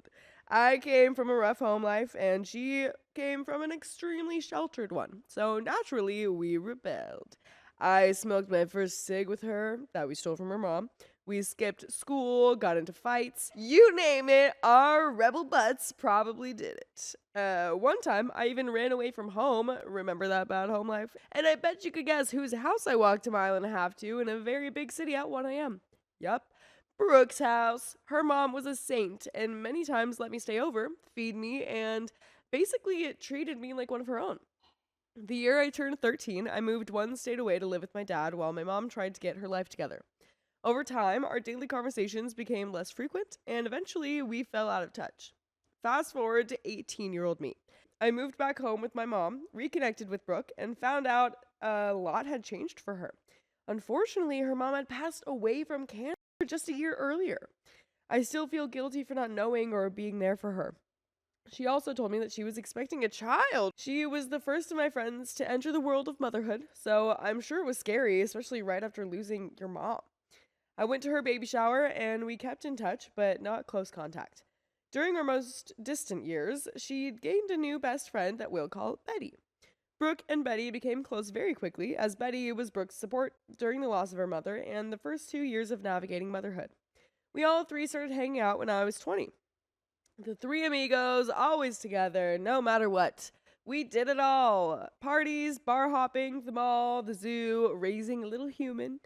I came from a rough home life, and she came from an extremely sheltered one. So naturally, we rebelled. I smoked my first cig with her that we stole from her mom. We skipped school, got into fights. You name it, our rebel butts probably did it. One time, I even ran away from home. Remember that bad home life? And I bet you could guess whose house I walked a mile and a half to in a very big city at 1 a.m. Yup. Brooke's house. Her mom was a saint and many times let me stay over, feed me, and basically it treated me like one of her own. The year I turned 13, I moved one state away to live with my dad while my mom tried to get her life together. Over time, our daily conversations became less frequent, and eventually we fell out of touch. Fast forward to 18-year-old me. I moved back home with my mom, reconnected with Brooke, and found out a lot had changed for her. Unfortunately, her mom had passed away from cancer just a year earlier. I still feel guilty for not knowing or being there for her. She also told me that she was expecting a child. She was the first of my friends to enter the world of motherhood, so I'm sure it was scary, especially right after losing your mom. I went to her baby shower and we kept in touch, but not close contact. During our most distant years, she gained a new best friend that we'll call Betty. Brooke and Betty became close very quickly, as Betty was Brooke's support during the loss of her mother and the first 2 years of navigating motherhood. We all three started hanging out when I was 20. The three amigos, always together, no matter what. We did it all. Parties, bar hopping, the mall, the zoo, raising a little human.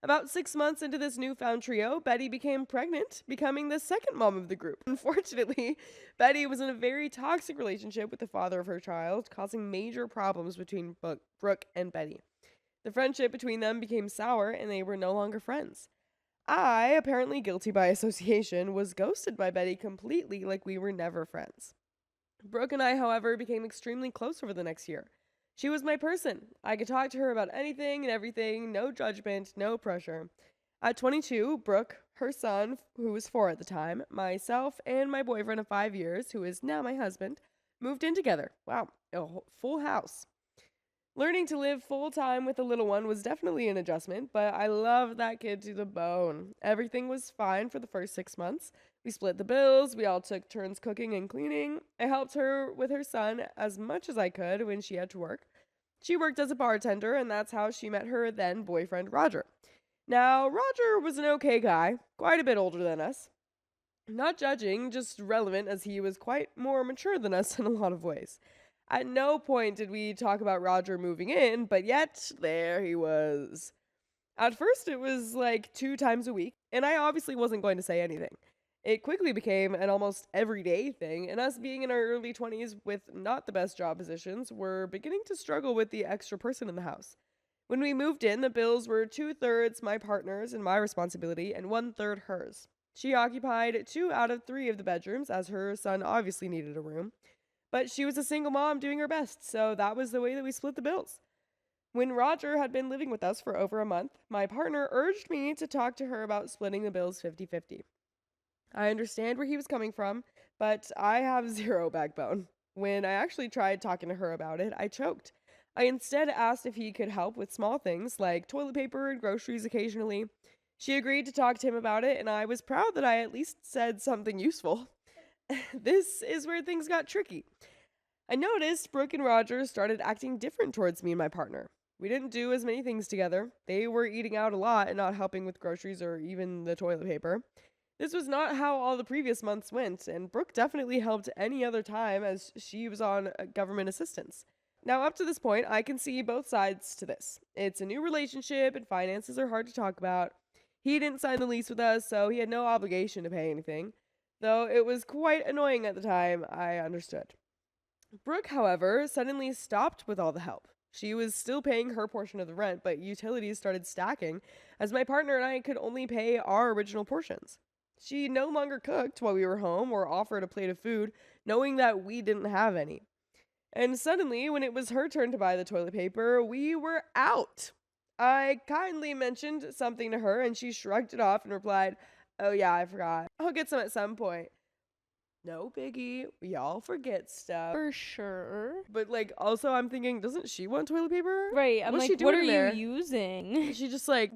About 6 months into this newfound trio, Betty became pregnant, becoming the second mom of the group. Unfortunately, Betty was in a very toxic relationship with the father of her child, causing major problems between Brooke and Betty. The friendship between them became sour, and they were no longer friends. I, apparently guilty by association, was ghosted by Betty completely, like we were never friends. Brooke and I, however, became extremely close over the next year. She was my person. I could talk to her about anything and everything, no judgment, no pressure. At 22, Brooke, her son, who was 4 at the time, myself, and my boyfriend of 5 years, who is now my husband, moved in together. Wow, a full house. Learning to live full-time with a little one was definitely an adjustment, but I loved that kid to the bone. Everything was fine for the first 6 months. We split the bills, we all took turns cooking and cleaning. I helped her with her son as much as I could when she had to work. She worked as a bartender, and that's how she met her then boyfriend, Roger. Now, Roger was an okay guy, quite a bit older than us. Not judging, just relevant, as he was quite more mature than us in a lot of ways. At no point did we talk about Roger moving in, but yet, there he was. At first, it was like 2 times a week, and I obviously wasn't going to say anything. It quickly became an almost everyday thing, and us being in our early 20s with not the best job positions, were beginning to struggle with the extra person in the house. When we moved in, the bills were 2/3 my partner's and my responsibility, and 1/3 hers. She occupied 2 out of 3 of the bedrooms, as her son obviously needed a room. But she was a single mom doing her best, so that was the way that we split the bills. When Roger had been living with us for over a month, my partner urged me to talk to her about splitting the bills 50-50. I understand where he was coming from, but I have 0 backbone. When I actually tried talking to her about it, I choked. I instead asked if he could help with small things like toilet paper and groceries occasionally. She agreed to talk to him about it, and I was proud that I at least said something useful. This is where things got tricky. I noticed Brooke and Roger started acting different towards me and my partner. We didn't do as many things together. They were eating out a lot and not helping with groceries or even the toilet paper. This was not how all the previous months went, and Brooke definitely helped any other time as she was on government assistance. Now, up to this point, I can see both sides to this. It's a new relationship, and finances are hard to talk about. He didn't sign the lease with us, so he had no obligation to pay anything. Though it was quite annoying at the time, I understood. Brooke, however, suddenly stopped with all the help. She was still paying her portion of the rent, but utilities started stacking, as my partner and I could only pay our original portions. She no longer cooked while we were home or offered a plate of food, knowing that we didn't have any. And suddenly, when it was her turn to buy the toilet paper, we were out. I kindly mentioned something to her, and she shrugged it off and replied, "Oh yeah, I forgot. I'll get some at some point." No biggie. We all forget stuff. For sure. But also I'm thinking, doesn't she want toilet paper? Right. I'm What's like, she what doing are in there? you using? She just like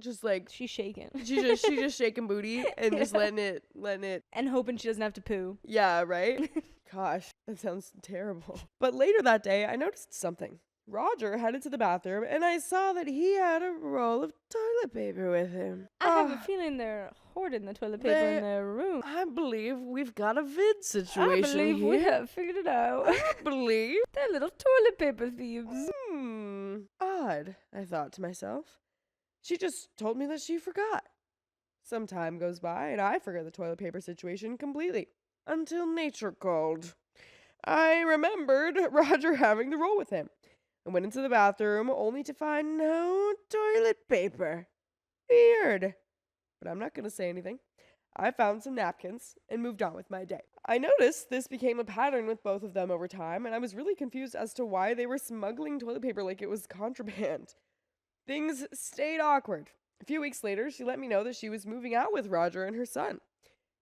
She's shaking. she just shaking booty and just letting it. And hoping she doesn't have to poo. Yeah, right? Gosh, that sounds terrible. But later that day, I noticed something. Roger headed to the bathroom, and I saw that he had a roll of toilet paper with him. I have a feeling they're hoarding the toilet paper in their room. I believe we've got a vid situation I believe here. we have figured it out. I believe. They're little toilet paper thieves. Odd, I thought to myself. She just told me that she forgot. Some time goes by, and I forget the toilet paper situation completely. Until nature called. I remembered Roger having the roll with him. I went into the bathroom only to find no toilet paper. Weird. But I'm not going to say anything. I found some napkins and moved on with my day. I noticed this became a pattern with both of them over time, and I was really confused as to why they were smuggling toilet paper like it was contraband. Things stayed awkward. A few weeks later, she let me know that she was moving out with Roger and her son.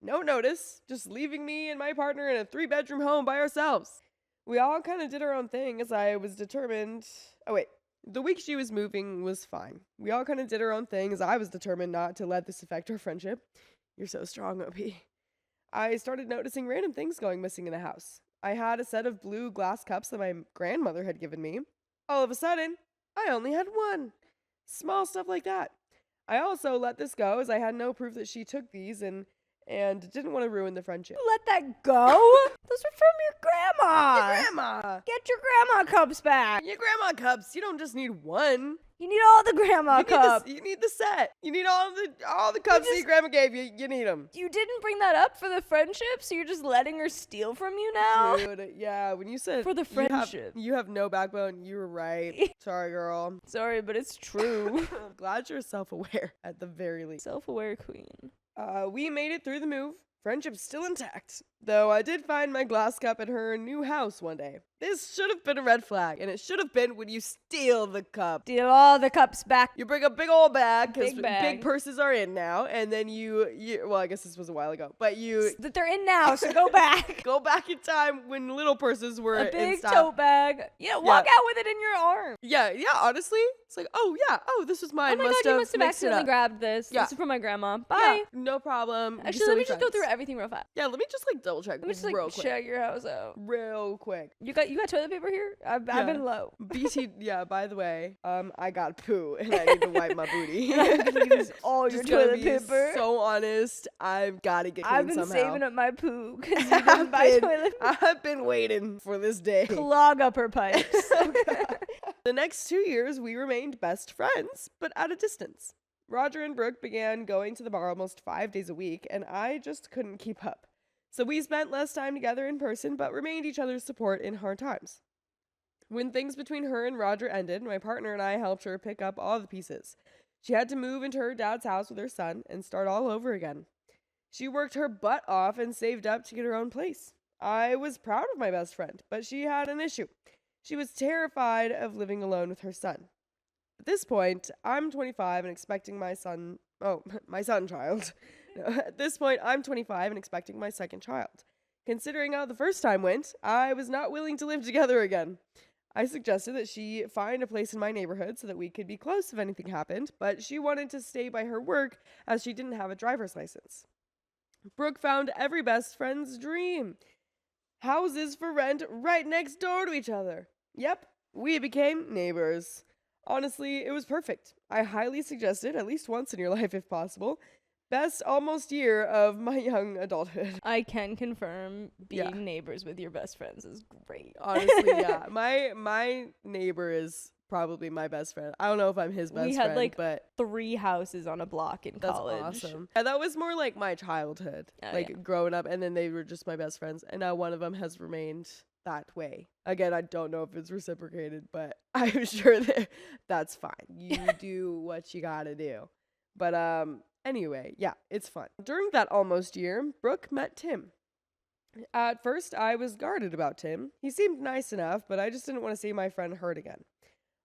No notice, just leaving me and my partner in a 3-bedroom home by ourselves. We all kind of did our own thing as I was determined. Oh, wait. The week she was moving was fine. We all kind of did our own thing as I was determined not to let this affect our friendship. You're so strong, OP. I started noticing random things going missing in the house. I had a set of blue glass cups that my grandmother had given me. All of a sudden, I only had one. Small stuff like that. I also let this go as I had no proof that she took these and didn't want to ruin the friendship. Let that go? Those are from your grandma. Grandma! Get your grandma cups back. Your grandma cups. You don't just need one. You need all the grandma cups. You need the set. You need all the cups that your grandma gave you. You need them. You didn't bring that up for the friendship, so you're just letting her steal from you now? Dude, yeah, when you said For the friendship. you have no backbone, you were right. Sorry, girl. Sorry, but it's true. I'm glad you're self-aware at the very least. Self-aware queen. We made it through the move. Friendship's still intact. Though I did find my glass cup at her new house one day. This should have been a red flag, and it should have been when you steal the cup. Steal all the cups back. You bring a big old bag, because Big bag. big purses are in now, and then well, I guess this was a while ago, but you That they're in now, so go back. go back in time when little purses were A in big style. tote bag. Yeah, walk out with it in your arm. Yeah, honestly, it's like, oh, this was mine. Oh my god, you must have mixed it accidentally up. grabbed this. Yeah. This is from my grandma. Bye. Yeah, no problem. Actually, let me just go through everything real fast. Yeah, let me just double check Let me just real quick. check your house out. Real quick. You got toilet paper here? I've been low. BT, yeah, by the way, I got poo and I need to wipe my booty. I can use all your Just gonna toilet be paper. So honest, I've got to get clean I've been somehow. saving up my poo because you didn't buy toilet paper. I've been waiting for this day. Clog up her pipes. The next 2 years, we remained best friends, but at a distance. Roger and Brooke began going to the bar almost 5 days a week, and I just couldn't keep up. So we spent less time together in person, but remained each other's support in hard times. When things between her and Roger ended, my partner and I helped her pick up all the pieces. She had to move into her dad's house with her son and start all over again. She worked her butt off and saved up to get her own place. I was proud of my best friend, but she had an issue. She was terrified of living alone with her son. At this point, I'm 25 and expecting my son child. At this point, I'm 25 and expecting my second child. Considering how the first time went, I was not willing to live together again. I suggested that she find a place in my neighborhood so that we could be close if anything happened, but she wanted to stay by her work as she didn't have a driver's license. Brooke found every best friend's dream. houses for rent right next door to each other. Yep, we became neighbors. Honestly, it was perfect. I highly suggest it at least once in your life if possible. Best almost year of my young adulthood. I can confirm being Yeah. neighbors with your best friends is great. Honestly, yeah. My neighbor is probably my best friend. I don't know if I'm his best We had, friend, like, but 3 houses on a block in that's college. awesome. And that was more like my childhood, Oh, like yeah. growing up, and then they were just my best friends, and now one of them has remained that way. Again, I don't know if it's reciprocated, but I'm sure that that's fine. You do what you gotta do. But anyway, yeah, it's fun. During that almost year, Brooke met Tim. At first, I was guarded about Tim. He seemed nice enough, but I just didn't want to see my friend hurt again.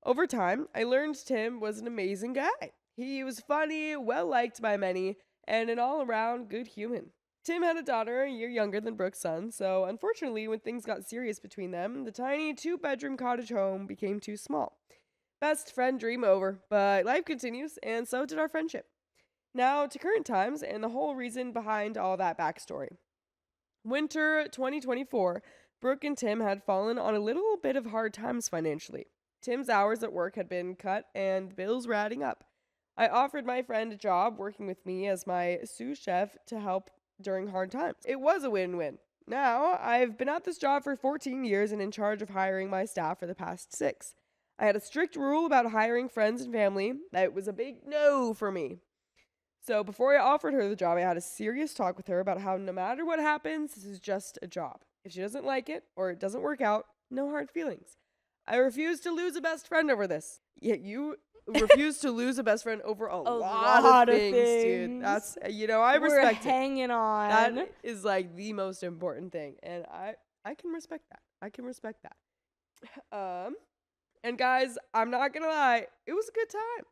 Over time, I learned Tim was an amazing guy. He was funny, well liked by many, and an all around good human. Tim had a daughter a year younger than Brooke's son, so unfortunately, when things got serious between them, the tiny 2-bedroom cottage home became too small. Best friend dream over, but life continues, and so did our friendship. Now to current times and the whole reason behind all that backstory. Winter 2024, Brooke and Tim had fallen on a little bit of hard times financially. Tim's hours at work had been cut and bills were adding up. I offered my friend a job working with me as my sous chef to help during hard times. It was a win-win. Now, I've been at this job for 14 years and in charge of hiring my staff for the past 6. I had a strict rule about hiring friends and family. That was a big no for me. So before I offered her the job, I had a serious talk with her about how no matter what happens, this is just a job. If she doesn't like it or it doesn't work out, no hard feelings. I refuse to lose a best friend over this. Yet you refuse to lose a best friend over a lot of things, dude. That's, I respect We're hanging on. That is like the most important thing. And I can respect that. I can respect that. And guys, I'm not gonna lie, it was a good time.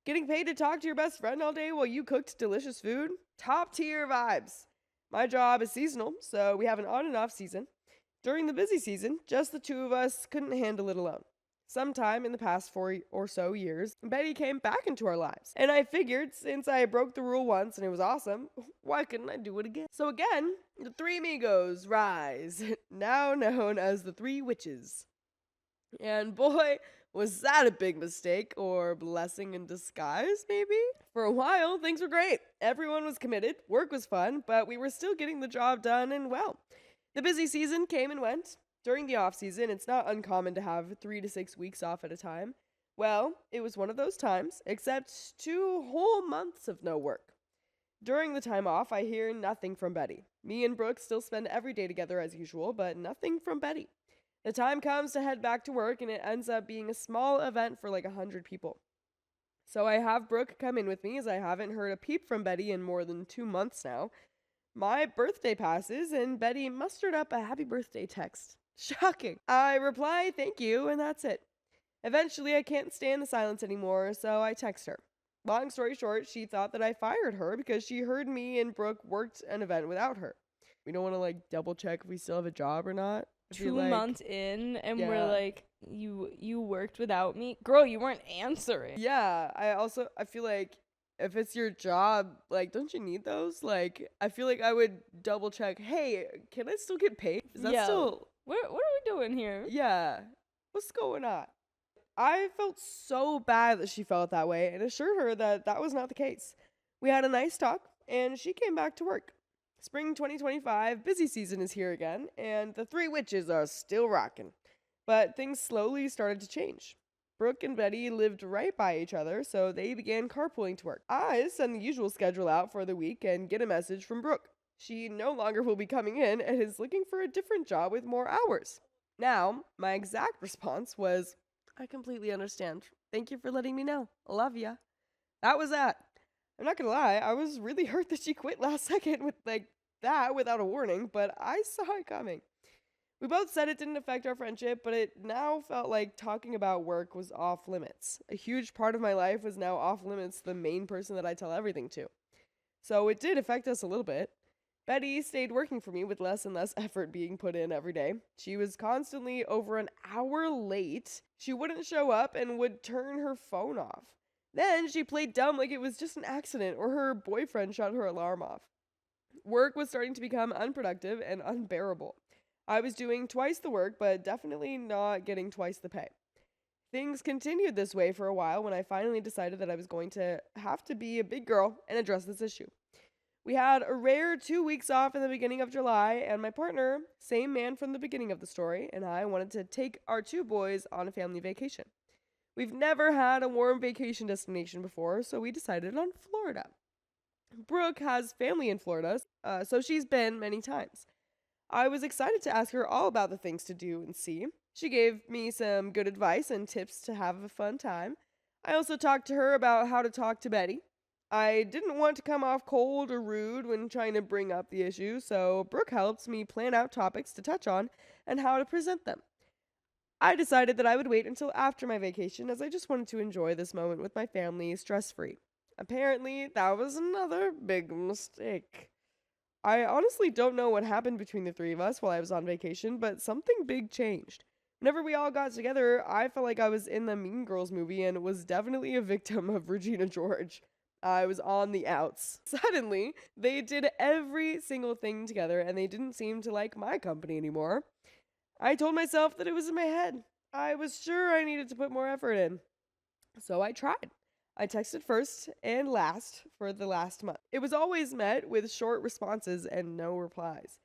Getting paid to talk to your best friend all day while you cooked delicious food? Top tier vibes. My job is seasonal, so we have an on and off season. During the busy season, just the two of us couldn't handle it alone. Sometime in the past 4 or so years, Betty came back into our lives. And I figured, since I broke the rule once and it was awesome, why couldn't I do it again? So again, the 3 amigos rise, now known as the 3 witches. And boy, was that a big mistake or blessing in disguise, maybe? For a while, things were great. Everyone was committed, work was fun, but we were still getting the job done and well. The busy season came and went. During the off season, it's not uncommon to have 3 to 6 weeks off at a time. Well, it was one of those times, except 2 whole months of no work. During the time off, I hear nothing from Betty. Me and Brooke still spend every day together as usual, but nothing from Betty. The time comes to head back to work, and it ends up being a small event for like 100 people. So I have Brooke come in with me, as I haven't heard a peep from Betty in more than 2 months now. My birthday passes, and Betty mustered up a happy birthday text. Shocking. I reply, thank you, and that's it. Eventually, I can't stand the silence anymore, so I text her. Long story short, she thought that I fired her because she heard me and Brooke worked an event without her. We don't want to like double check if we still have a job or not. 2 months in, and Yeah. we're like, you worked without me? Girl, you weren't answering. Yeah, I feel like if it's your job, like, don't you need those? Like, I feel like I would double check, hey, can I still get paid? Is that Yeah. still, What are we doing here? yeah, what's going on? I felt so bad that she felt that way and assured her that that was not the case. We had a nice talk, and she came back to work. Spring 2025, busy season is here again, and the 3 witches are still rocking. But things slowly started to change. Brooke and Betty lived right by each other, so they began carpooling to work. I send the usual schedule out for the week and get a message from Brooke. She no longer will be coming in and is looking for a different job with more hours. Now, my exact response was, I completely understand. Thank you for letting me know. Love ya. That was that. I'm not gonna lie, I was really hurt that she quit last second with like that without a warning, but I saw it coming. We both said it didn't affect our friendship, but it now felt like talking about work was off limits. A huge part of my life was now off limits, the main person that I tell everything to. So it did affect us a little bit. Betty stayed working for me with less and less effort being put in every day. She was constantly over an hour late. She wouldn't show up and would turn her phone off. Then she played dumb like it was just an accident or her boyfriend shut her alarm off. Work was starting to become unproductive and unbearable. I was doing twice the work, but definitely not getting twice the pay. Things continued this way for a while when I finally decided that I was going to have to be a big girl and address this issue. We had a rare 2 weeks off in the beginning of July, and my partner, same man from the beginning of the story, and I wanted to take our 2 boys on a family vacation. We've never had a warm vacation destination before, so we decided on Florida. Brooke has family in Florida, so she's been many times. I was excited to ask her all about the things to do and see. She gave me some good advice and tips to have a fun time. I also talked to her about how to talk to Betty. I didn't want to come off cold or rude when trying to bring up the issue, so Brooke helped me plan out topics to touch on and how to present them. I decided that I would wait until after my vacation as I just wanted to enjoy this moment with my family stress-free. Apparently, that was another big mistake. I honestly don't know what happened between the 3 of us while I was on vacation, but something big changed. Whenever we all got together, I felt like I was in the Mean Girls movie and was definitely a victim of Regina George. I was on the outs. Suddenly, they did every single thing together and they didn't seem to like my company anymore. I told myself that it was in my head. I was sure I needed to put more effort in. So I tried. I texted first and last for the last month. It was always met with short responses and no replies.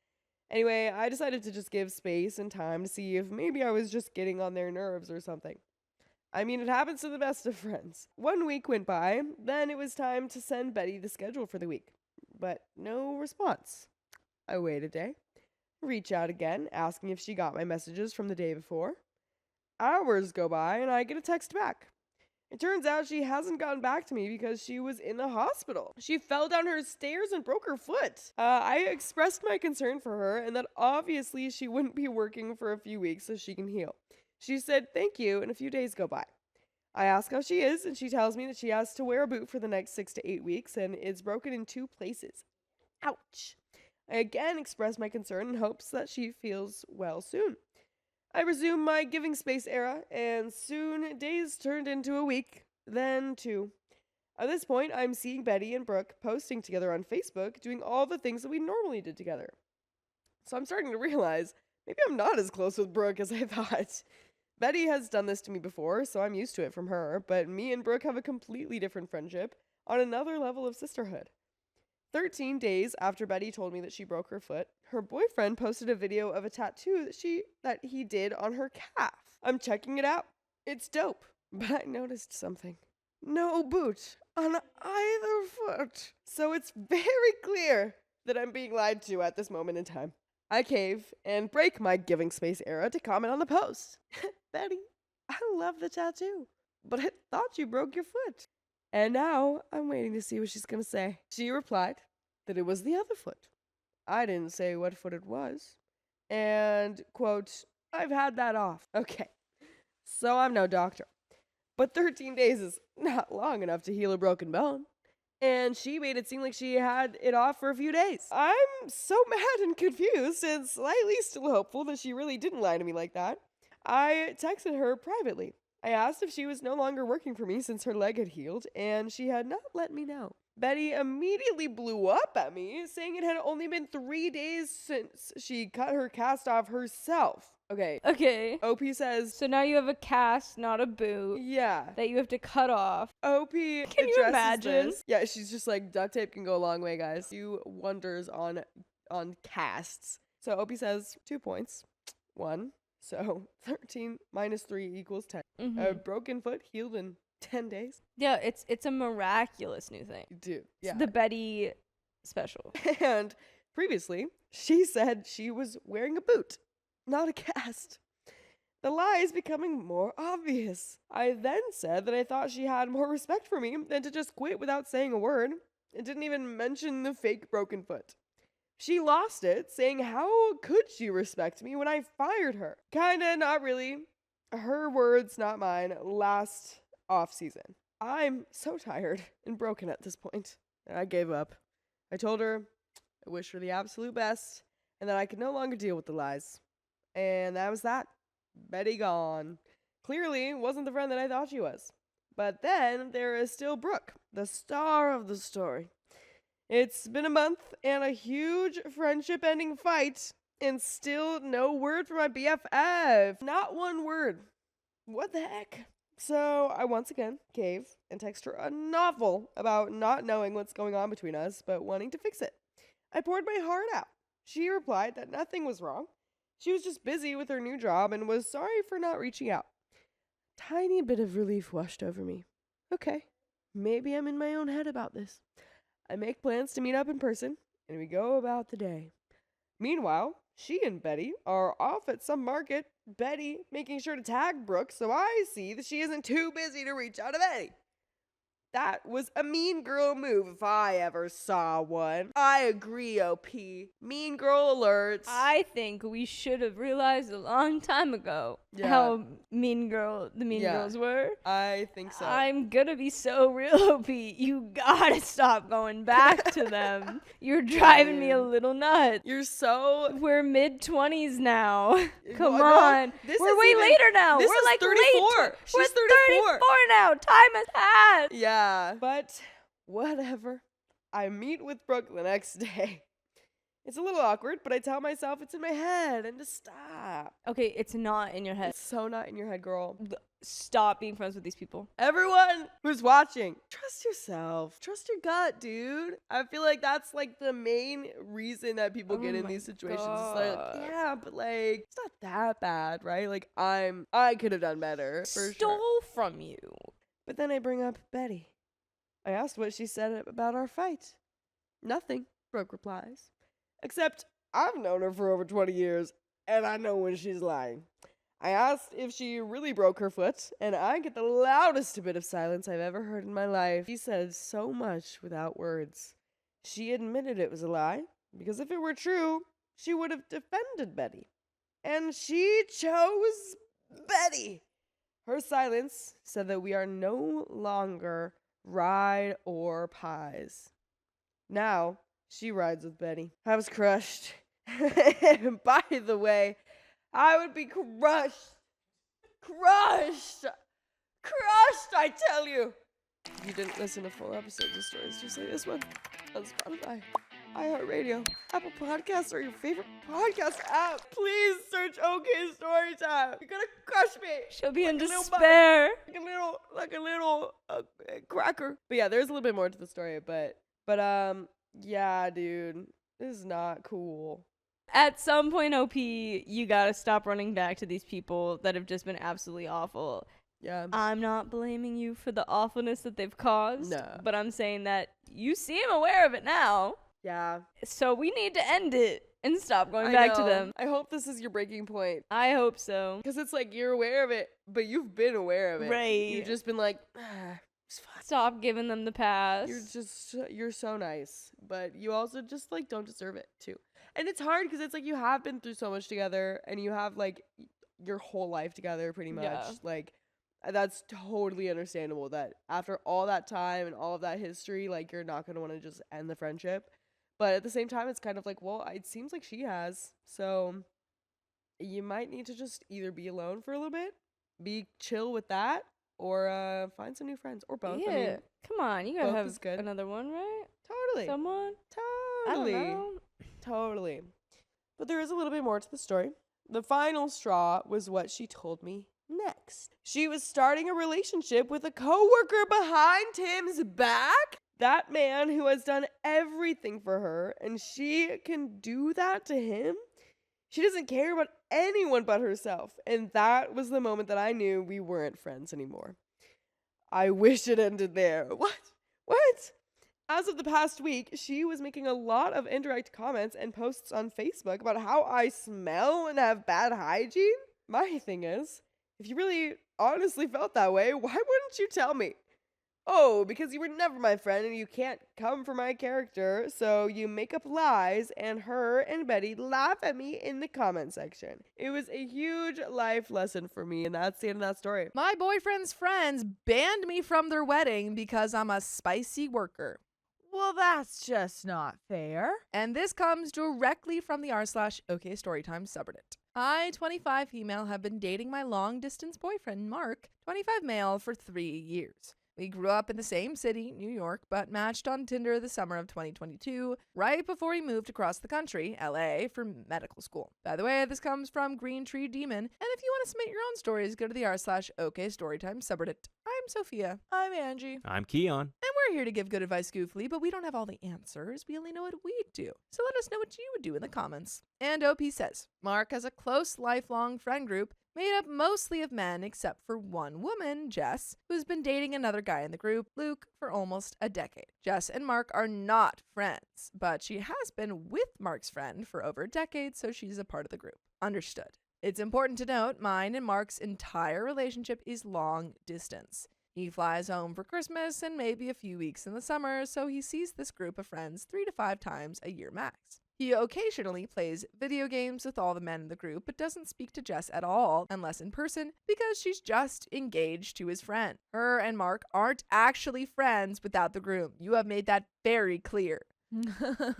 Anyway, I decided to just give space and time to see if maybe I was just getting on their nerves or something. I mean, it happens to the best of friends. 1 week went by, then it was time to send Betty the schedule for the week. But no response. I wait a day, reach out again, asking if she got my messages from the day before. Hours go by and I get a text back. It turns out she hasn't gotten back to me because she was in the hospital. She fell down her stairs and broke her foot. I expressed my concern for her and that obviously she wouldn't be working for a few weeks so she can heal. She said thank you and a few days go by. I ask how she is and she tells me that she has to wear a boot for the next 6 to 8 weeks and it's broken in 2 places. Ouch. I again express my concern in hopes that she feels well soon. I resume my giving space era, and soon days turned into a week, then 2. At this point, I'm seeing Betty and Brooke posting together on Facebook, doing all the things that we normally did together. So I'm starting to realize maybe I'm not as close with Brooke as I thought. Betty has done this to me before, so I'm used to it from her, but me and Brooke have a completely different friendship on another level of sisterhood. 13 days after Betty told me that she broke her foot, her boyfriend posted a video of a tattoo that he did on her calf. I'm checking it out. It's dope, but I noticed something. No boot on either foot. So it's very clear that I'm being lied to at this moment in time. I cave and break my giving space era to comment on the post. Betty, I love the tattoo, but I thought you broke your foot. And now I'm waiting to see what she's going to say. She replied that it was the other foot. I didn't say what foot it was. And, quote, I've had that off. Okay, so I'm no doctor. But 13 days is not long enough to heal a broken bone. And she made it seem like she had it off for a few days. I'm so mad and confused and slightly still hopeful that she really didn't lie to me like that. I texted her privately. I asked if she was no longer working for me since her leg had healed, and she had not let me know. Betty immediately blew up at me, saying it had only been 3 days since she cut her cast off herself. Okay. OP says, So now you have a cast, not a boot, yeah. that you have to cut off. OP Can you addresses imagine? this. Yeah, she's just like, duct tape can go a long way, guys. Do wonders on casts. So OP says 2 points. 1. So 13 minus 3 equals 10. A broken foot healed in 10 days. Yeah, it's a miraculous new thing. Dude, yeah. It's the Betty special. And previously, she said she was wearing a boot, not a cast. The lie is becoming more obvious. I then said that I thought she had more respect for me than to just quit without saying a word, and didn't even mention the fake broken foot. She lost it, saying how could she respect me when I fired her? Kinda, not really. Her words, not mine, last off season. I'm so tired and broken at this point. I gave up. I told her I wish her the absolute best and that I could no longer deal with the lies. And that was that. Betty gone. Clearly wasn't the friend that I thought she was. But then there is still Brooke, the star of the story. It's been a month and a huge friendship-ending fight And still no word from my BFF. Not one word. What the heck? So I once again gave and texted her a novel about not knowing what's going on between us, but wanting to fix it. I poured my heart out. She replied that nothing was wrong. She was just busy with her new job and was sorry for not reaching out. Tiny bit of relief washed over me. Okay, maybe I'm in my own head about this. I make plans to meet up in person, and we go about the day. Meanwhile, she and Betty are off at some market, Betty making sure to tag Brooke so I see that she isn't too busy to reach out to Betty. That was a mean girl move if I ever saw one. I agree, OP. Mean girl alerts. I think we should have realized a long time ago how the mean girls were. I think so. I'm gonna be so real, OP. You gotta stop going back to them. You're driving me a little nuts. You're so... We're mid-20s now. Come No, on. this We're is way even- later now. this We're is like 34. late. She's We're 34 now. Time has passed. Yeah, but whatever. I meet with Brooke the next day. It's a little awkward, but I tell myself it's in my head and to stop. Okay, it's not in your head. It's so not in your head, girl. Stop being friends with these people. Everyone who's watching, trust yourself. Trust your gut, dude. I feel like that's like the main reason that people get in these situations. It's like, yeah, but like, it's not that bad, right? Like, I could have done better. For Stole sure. from you. But then I bring up Betty. I asked what she said about our fight. Nothing, Brooke replies. Except I've known her for over 20 years, and I know when she's lying. I asked if she really broke her foot, and I get the loudest bit of silence I've ever heard in my life. She said so much without words. She admitted it was a lie, because if it were true, she would have defended Betty. And she chose Betty. Her silence said that we are no longer ride or pies. Now, she rides with Betty. I was crushed. By the way, I would be crushed, I tell you. If you didn't listen to full episodes of stories just like this one, on Spotify, iHeartRadio, Apple Podcasts, or your favorite podcast app, please search OK Storytime. You're gonna crush me. She'll be in Like a little despair. like a little cracker. But yeah, there's a little bit more to the story, but yeah, dude, this is not cool. At some point, OP, you gotta stop running back to these people that have just been absolutely awful. Yeah. I'm not blaming you for the awfulness that they've caused. No. But I'm saying that you seem aware of it now. Yeah. So we need to end it and stop going I back to know. them. I hope this is your breaking point. I hope so. Because it's like you're aware of it, but you've been aware of it. Right. You've just been like, it's fine. Stop giving them the pass. You're so nice, but you also just like don't deserve it too. And it's hard because it's like you have been through so much together and you have like your whole life together pretty much. Yeah. Like that's totally understandable that after all that time and all of that history, like you're not going to want to just end the friendship. But at the same time, it's kind of like, well, it seems like she has. So you might need to just either be alone for a little bit, be chill with that, or find some new friends, or both. Yeah. I mean, Come on, you gotta both have is good. another one, right? totally. Someone? Totally. I don't know. Totally. But there is a little bit more to the story. The final straw was what she told me next. She was starting a relationship with a coworker behind Tim's back. That man who has done everything for her, and she can do that to him? She doesn't care about anyone but herself. And that was the moment that I knew we weren't friends anymore. I wish it ended there. What? As of the past week, she was making a lot of indirect comments and posts on Facebook about how I smell and have bad hygiene. My thing is, if you really honestly felt that way, why wouldn't you tell me? Oh, because you were never my friend and you can't come for my character, so you make up lies, and her and Betty laugh at me in the comment section. It was a huge life lesson for me, and that's the end of that story. My boyfriend's friends banned me from their wedding because I'm a spicy worker. Well, that's just not fair. And this comes directly from the r/OK Storytime subreddit. I, 25 female, have been dating my long-distance boyfriend, Mark, 25 male, for 3 years. We grew up in the same city, New York, but matched on Tinder the summer of 2022, right before he moved across the country, LA, for medical school. By the way, this comes from Green Tree Demon, and if you want to submit your own stories, go to the r/OKStorytime subreddit. I'm Sophia. I'm Angie. I'm Keon. And we're here to give good advice goofily, but we don't have all the answers. We only know what we'd do. So let us know what you would do in the comments. And OP says, Mark has a close, lifelong friend group made up mostly of men except for one woman, Jess, who's been dating another guy in the group, Luke, for almost a decade. Jess and Mark are not friends, but she has been with Mark's friend for over a decade, so she's a part of the group. Understood. It's important to note mine and Mark's entire relationship is long distance. He flies home for Christmas and maybe a few weeks in the summer, so he sees this group of friends 3 to 5 times a year max. He occasionally plays video games with all the men in the group, but doesn't speak to Jess at all, unless in person, because she's just engaged to his friend. Her and Mark aren't actually friends without the groom. You have made that very clear.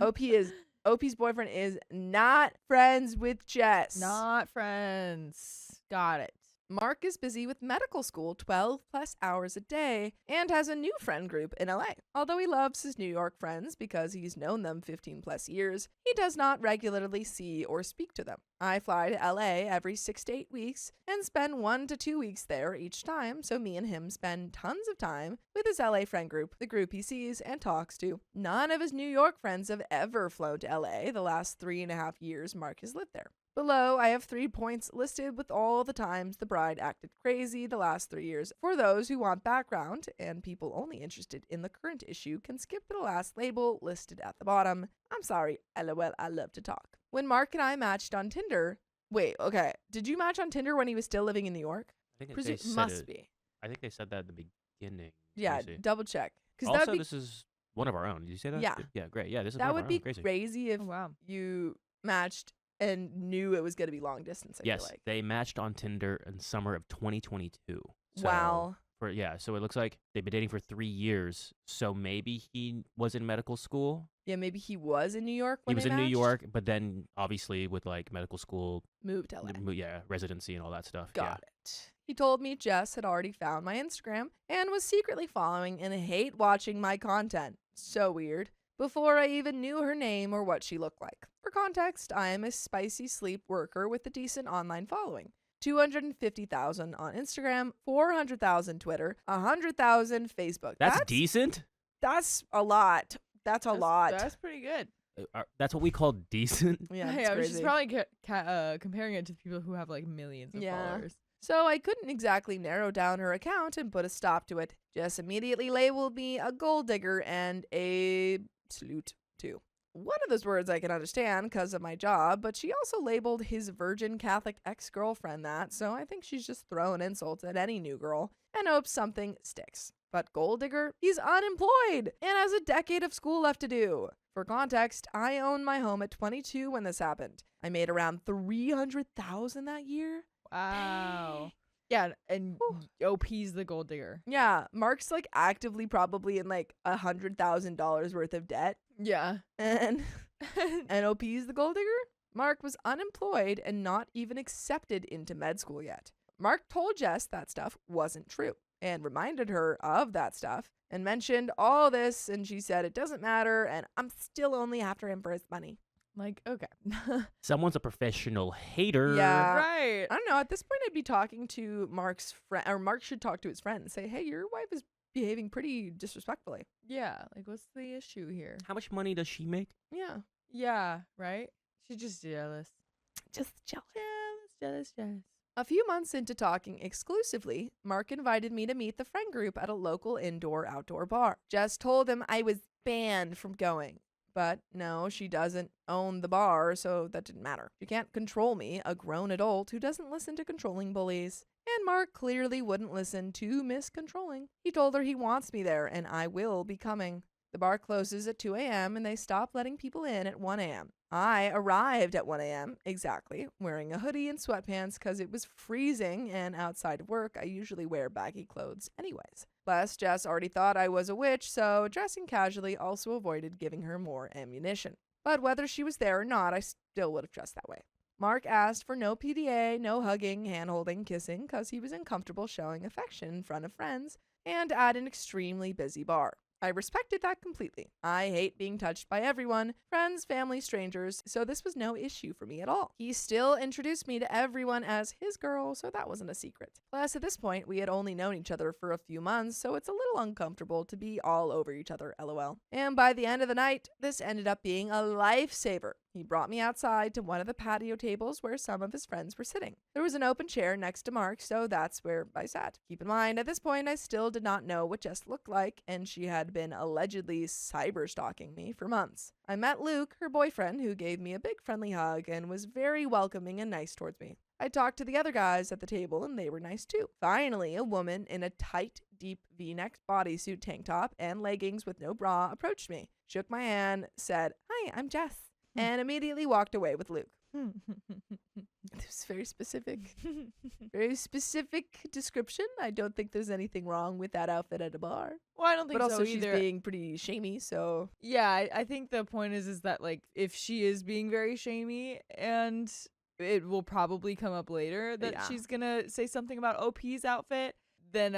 OP's boyfriend is not friends with Jess. Not friends. Got it. Mark is busy with medical school 12 plus hours a day and has a new friend group in LA. Although he loves his New York friends because he's known them 15 plus years, he does not regularly see or speak to them. I fly to LA every 6 to 8 weeks and spend 1 to 2 weeks there each time, so me and him spend tons of time with his LA friend group, the group he sees and talks to. None of his New York friends have ever flown to LA the last 3.5 years Mark has lived there. Below, I have 3 points listed with all the times the bride acted crazy the last 3 years. For those who want background, and people only interested in the current issue can skip to the last label listed at the bottom. I'm sorry, LOL, I love to talk. When Mark and I matched on Tinder... Wait, okay. Did you match on Tinder when he was still living in New York? I think they said Must it. be. I think they said that at the beginning. Yeah, Let me see. double check. Also, this is one of our own. Did you say that? Yeah. Yeah, great. Yeah, this is that one would of our be own. Crazy. crazy if Oh, wow. you matched and knew it was going to be long distance, I Yes, feel like. they matched on Tinder in summer of 2022. So Wow. So it looks like they've been dating for 3 years. So maybe he was in medical school. Yeah, maybe he was in New York He when was they in New matched. York, but then obviously with like medical school, Moved to LA. residency and all that stuff. Got it. He told me Jess had already found my Instagram and was secretly following and hate watching my content. So weird. Before I even knew her name or what she looked like. For context, I am a spicy sleep worker with a decent online following. 250,000 on Instagram, 400,000 Twitter, 100,000 Facebook. That's decent? That's a lot. That's a lot. That's pretty good. That's what we call decent? Yeah, I it's was just crazy. probably comparing it to people who have like millions of followers. So I couldn't exactly narrow down her account and put a stop to it. Jess immediately labeled me a gold digger and a salute too. One of those words I can understand because of my job, but she also labeled his virgin Catholic ex-girlfriend that, so I think she's just throwing insults at any new girl and hopes something sticks. But gold digger, he's unemployed and has a decade of school left to do. For context, I owned my home at 22 when this happened. I made around $300,000 that year. Wow. Yeah, and OP's the gold digger. Yeah, Mark's like actively probably in like $100,000 worth of debt. Yeah. And OP's the gold digger? Mark was unemployed and not even accepted into med school yet. Mark told Jess that stuff wasn't true and reminded her of that stuff and mentioned all this, and she said it doesn't matter and I'm still only after him for his money. Like, okay. Someone's a professional hater. Yeah. Right. I don't know. At this point, I'd be talking to Mark's friend, or Mark should talk to his friend and say, hey, your wife is behaving pretty disrespectfully. Yeah. Like, what's the issue here? How much money does she make? Yeah. Yeah. Right? She's just jealous. Just jealous. Jealous. A few months into talking exclusively, Mark invited me to meet the friend group at a local indoor-outdoor bar. Jess told him I was banned from going. But no, she doesn't own the bar, so that didn't matter. She can't control me, a grown adult who doesn't listen to controlling bullies. And Mark clearly wouldn't listen to Miss Controlling. He told her he wants me there, and I will be coming. The bar closes at 2 a.m., and they stop letting people in at 1 a.m. I arrived at 1 a.m., exactly, wearing a hoodie and sweatpants because it was freezing, and outside of work, I usually wear baggy clothes anyways. Plus, Jess already thought I was a witch, so dressing casually also avoided giving her more ammunition. But whether she was there or not, I still would have dressed that way. Mark asked for no PDA, no hugging, hand-holding, kissing, because he was uncomfortable showing affection in front of friends, and at an extremely busy bar. I respected that completely. I hate being touched by everyone, friends, family, strangers, so this was no issue for me at all. He still introduced me to everyone as his girl, so that wasn't a secret. Plus, at this point, we had only known each other for a few months, so it's a little uncomfortable to be all over each other, lol. And by the end of the night, this ended up being a lifesaver. He brought me outside to one of the patio tables where some of his friends were sitting. There was an open chair next to Mark, so that's where I sat. Keep in mind, at this point, I still did not know what Jess looked like, and she had been allegedly cyber-stalking me for months. I met Luke, her boyfriend, who gave me a big friendly hug and was very welcoming and nice towards me. I talked to the other guys at the table, and they were nice too. Finally, a woman in a tight, deep V-neck bodysuit tank top and leggings with no bra approached me, shook my hand, said, "Hi, I'm Jess," and immediately walked away with Luke. It was very specific. Very specific description. I don't think there's anything wrong with that outfit at a bar. Well, I don't think But also so she's either. being pretty shamey, so Yeah, I think the point is that like if she is being very shamey, and it will probably come up later that Yeah. she's gonna say something about OP's outfit, then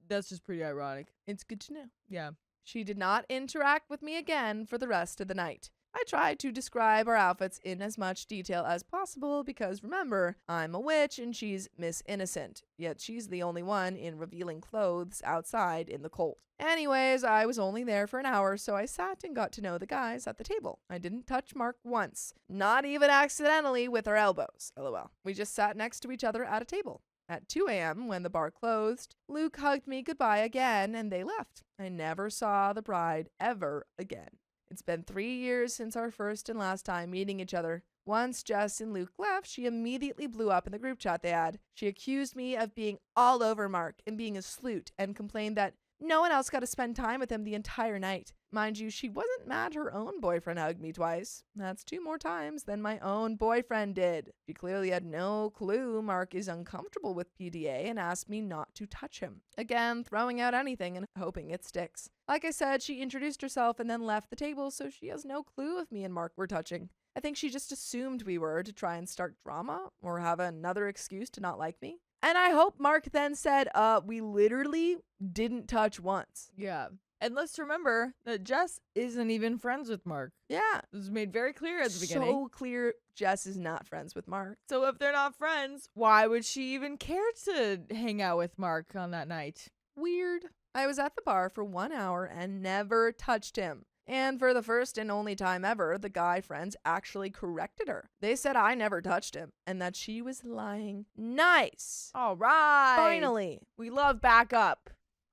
that's just pretty ironic. it's good to know. Yeah. She did not interact with me again for the rest of the night. I tried to describe our outfits in as much detail as possible because remember, I'm a witch and she's Miss Innocent, yet she's the only one in revealing clothes outside in the cold. Anyways, I was only there for an hour, so I sat and got to know the guys at the table. I didn't touch Mark once, not even accidentally with our elbows, lol. We just sat next to each other at a table. At 2 a.m., when the bar closed, Luke hugged me goodbye again and they left. I never saw the bride ever again. It's been 3 years since our first and last time meeting each other. Once Jess and Luke left, she immediately blew up in the group chat they had. She accused me of being all over Mark and being a sleut and complained that no one else got to spend time with him the entire night. Mind you, she wasn't mad her own boyfriend hugged me twice. That's 2 more times than my own boyfriend did. She clearly had no clue Mark is uncomfortable with PDA and asked me not to touch him. Again, throwing out anything and hoping it sticks. Like I said, she introduced herself and then left the table, so she has no clue if me and Mark were touching. I think she just assumed we were to try and start drama or have another excuse to not like me. And I hope Mark then said, we literally didn't touch once. Yeah. And let's remember that Jess isn't even friends with Mark. Yeah. This was made very clear at the beginning. So clear Jess is not friends with Mark. So if they're not friends, why would she even care to hang out with Mark on that night? Weird. I was at the bar for 1 hour and never touched him. And for the first and only time ever, the guy friends actually corrected her. They said I never touched him and that she was lying. Nice. All right. Finally. We love backup.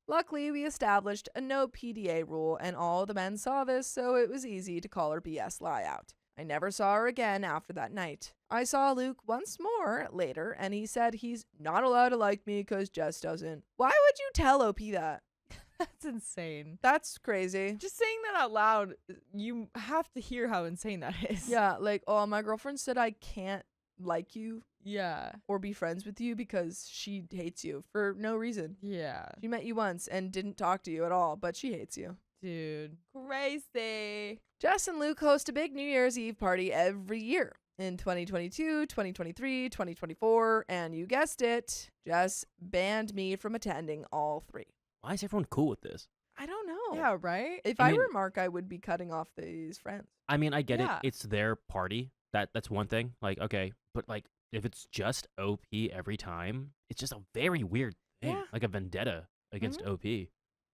Luckily, we established a no PDA rule and all the men saw this, so it was easy to call her BS lie out. I never saw her again after that night. I saw Luke once more later and he said he's not allowed to like me because Jess doesn't. Why would you tell OP that? That's insane. That's crazy. Just saying that out loud, you have to hear how insane that is. Yeah, like, oh, my girlfriend said I can't like you Yeah. or be friends with you because she hates you for no reason. Yeah. She met you once and didn't talk to you at all, but she hates you. Dude. Crazy. Jess and Luke host a big New Year's Eve party every year. In 2022, 2023, 2024, and you guessed it, Jess banned me from attending all 3. Why is everyone cool with this? I don't know. Yeah, right? If I I mean- were Mark, I would be cutting off these friends. I mean, I get Yeah. it. It's their party. That's one thing. Like, okay, but like if it's just OP every time, it's just a very weird thing. Yeah. Like a vendetta against OP.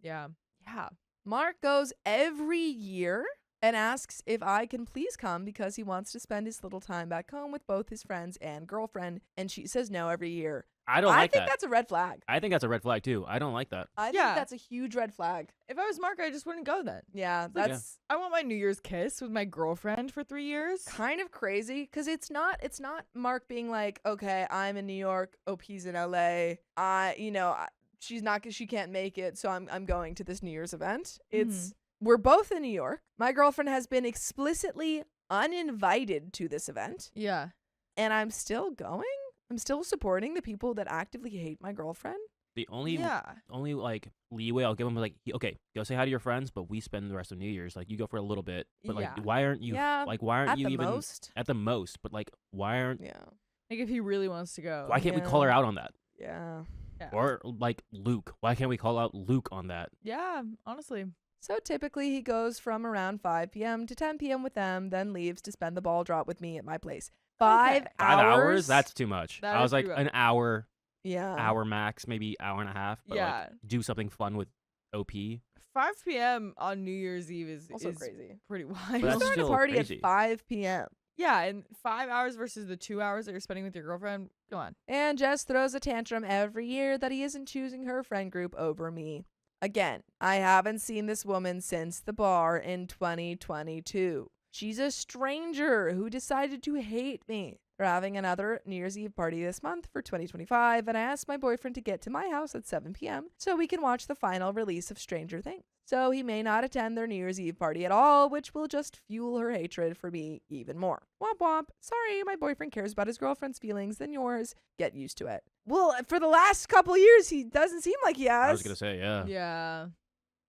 Yeah. Yeah. Mark goes every year and asks if I can please come because he wants to spend his little time back home with both his friends and girlfriend, and she says no every year. I don't I like think that. that's a red flag. I think that's a red flag too. I don't like that. I Yeah. think that's a huge red flag. If I was Mark, I just wouldn't go then. Yeah, Yeah. that's I want my New Year's kiss with my girlfriend for 3 years. kind of crazy because it's not Mark being like, okay, I'm in New York, OP's in LA. She can't make it, so I'm going to this New Year's event. It's we're both in New York. My girlfriend has been explicitly uninvited to this event, Yeah. and I'm still going. I'm still supporting the people that actively hate my girlfriend. The only like leeway I'll give him is like, okay, go say hi to your friends, but we spend the rest of New Year's. Like you go for a little bit, but like Yeah. why aren't you Yeah, why aren't At you the even most. at the most? But like why aren't Yeah. Like if he really wants to go. why can't we call her Yeah. out on that? Yeah. Yeah. Or like Luke. Why can't we call out Luke on that? Yeah, honestly. So typically he goes from around 5 p.m. to 10 p.m. with them, then leaves to spend the ball drop with me at my place. 5 Okay. 5 hours? hours? That's too much. That I is was like too much. an hour, yeah. hour max, maybe hour and a half. But Yeah. like do something fun with OP. 5 p.m. on New Year's Eve is Also is crazy. pretty wild. But You're that's starting a still party crazy. at 5 p.m. Yeah, and 5 hours versus the 2 hours that you're spending with your girlfriend. Go on. And Jess throws a tantrum every year that he isn't choosing her friend group over me. Again, I haven't seen this woman since the bar in 2022. She's a stranger who decided to hate me. We're having another New Year's Eve party this month for 2025, and I asked my boyfriend to get to my house at 7 p.m. so we can watch the final release of Stranger Things. So he may not attend their New Year's Eve party at all, which will just fuel her hatred for me even more. Womp womp. Sorry, my boyfriend cares about his girlfriend's feelings than yours. Get used to it. Well, for the last couple years, he doesn't seem like he has. I was gonna say, yeah. Yeah.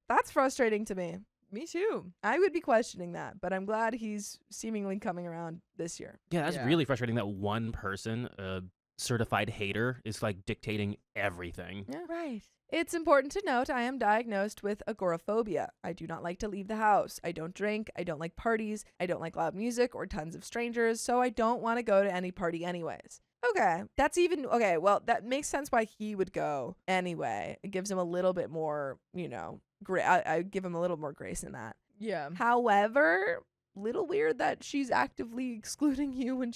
That's frustrating to me. Me too. I would be questioning that, but I'm glad he's seemingly coming around this year. Yeah, that's Yeah. really frustrating that one person, a certified hater, is like dictating everything. Yeah. Right. It's important to note I am diagnosed with agoraphobia. I do not like to leave the house. I don't drink. I don't like parties. I don't like loud music or tons of strangers, so I don't want to go to any party anyways. Okay, that's even okay. Well, that makes sense why he would go anyway. It gives him a little bit more, I give him a little more grace in that. Yeah. However, little weird that she's actively excluding you when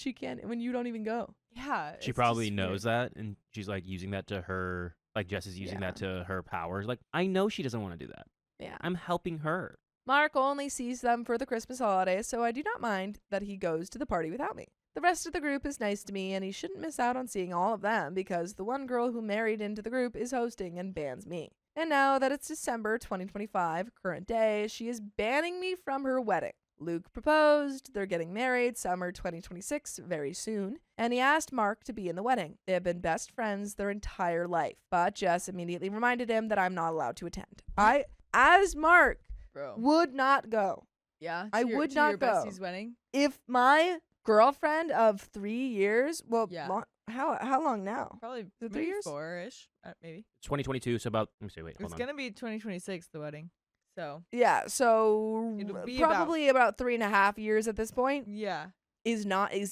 you don't even go. Yeah. She it's probably just knows weird. that, and she's like using that to her. Like Jess is using Yeah. that to her powers. Like I know she doesn't want to do that. Yeah. I'm helping her. Mark only sees them for the Christmas holiday, so I do not mind that he goes to the party without me. The rest of the group is nice to me, and he shouldn't miss out on seeing all of them because the one girl who married into the group is hosting and bans me. And now that it's December 2025, current day, she is banning me from her wedding. Luke proposed, they're getting married summer 2026 very soon, and he asked Mark to be in the wedding. They have been best friends their entire life, but Jess immediately reminded him that I'm not allowed to attend. I, as Mark, Bro. would not go. Yeah. I to your- would to not your go. bestie's wedding. If my girlfriend of 3 years, well, Yeah. how long now? Probably it 3 maybe years? 4-ish. Maybe. 2022, so about. Let me see. Wait, hold It's on. gonna be 2026 the wedding. So Yeah, so It'll be probably about 3.5 years at this point. yeah. Is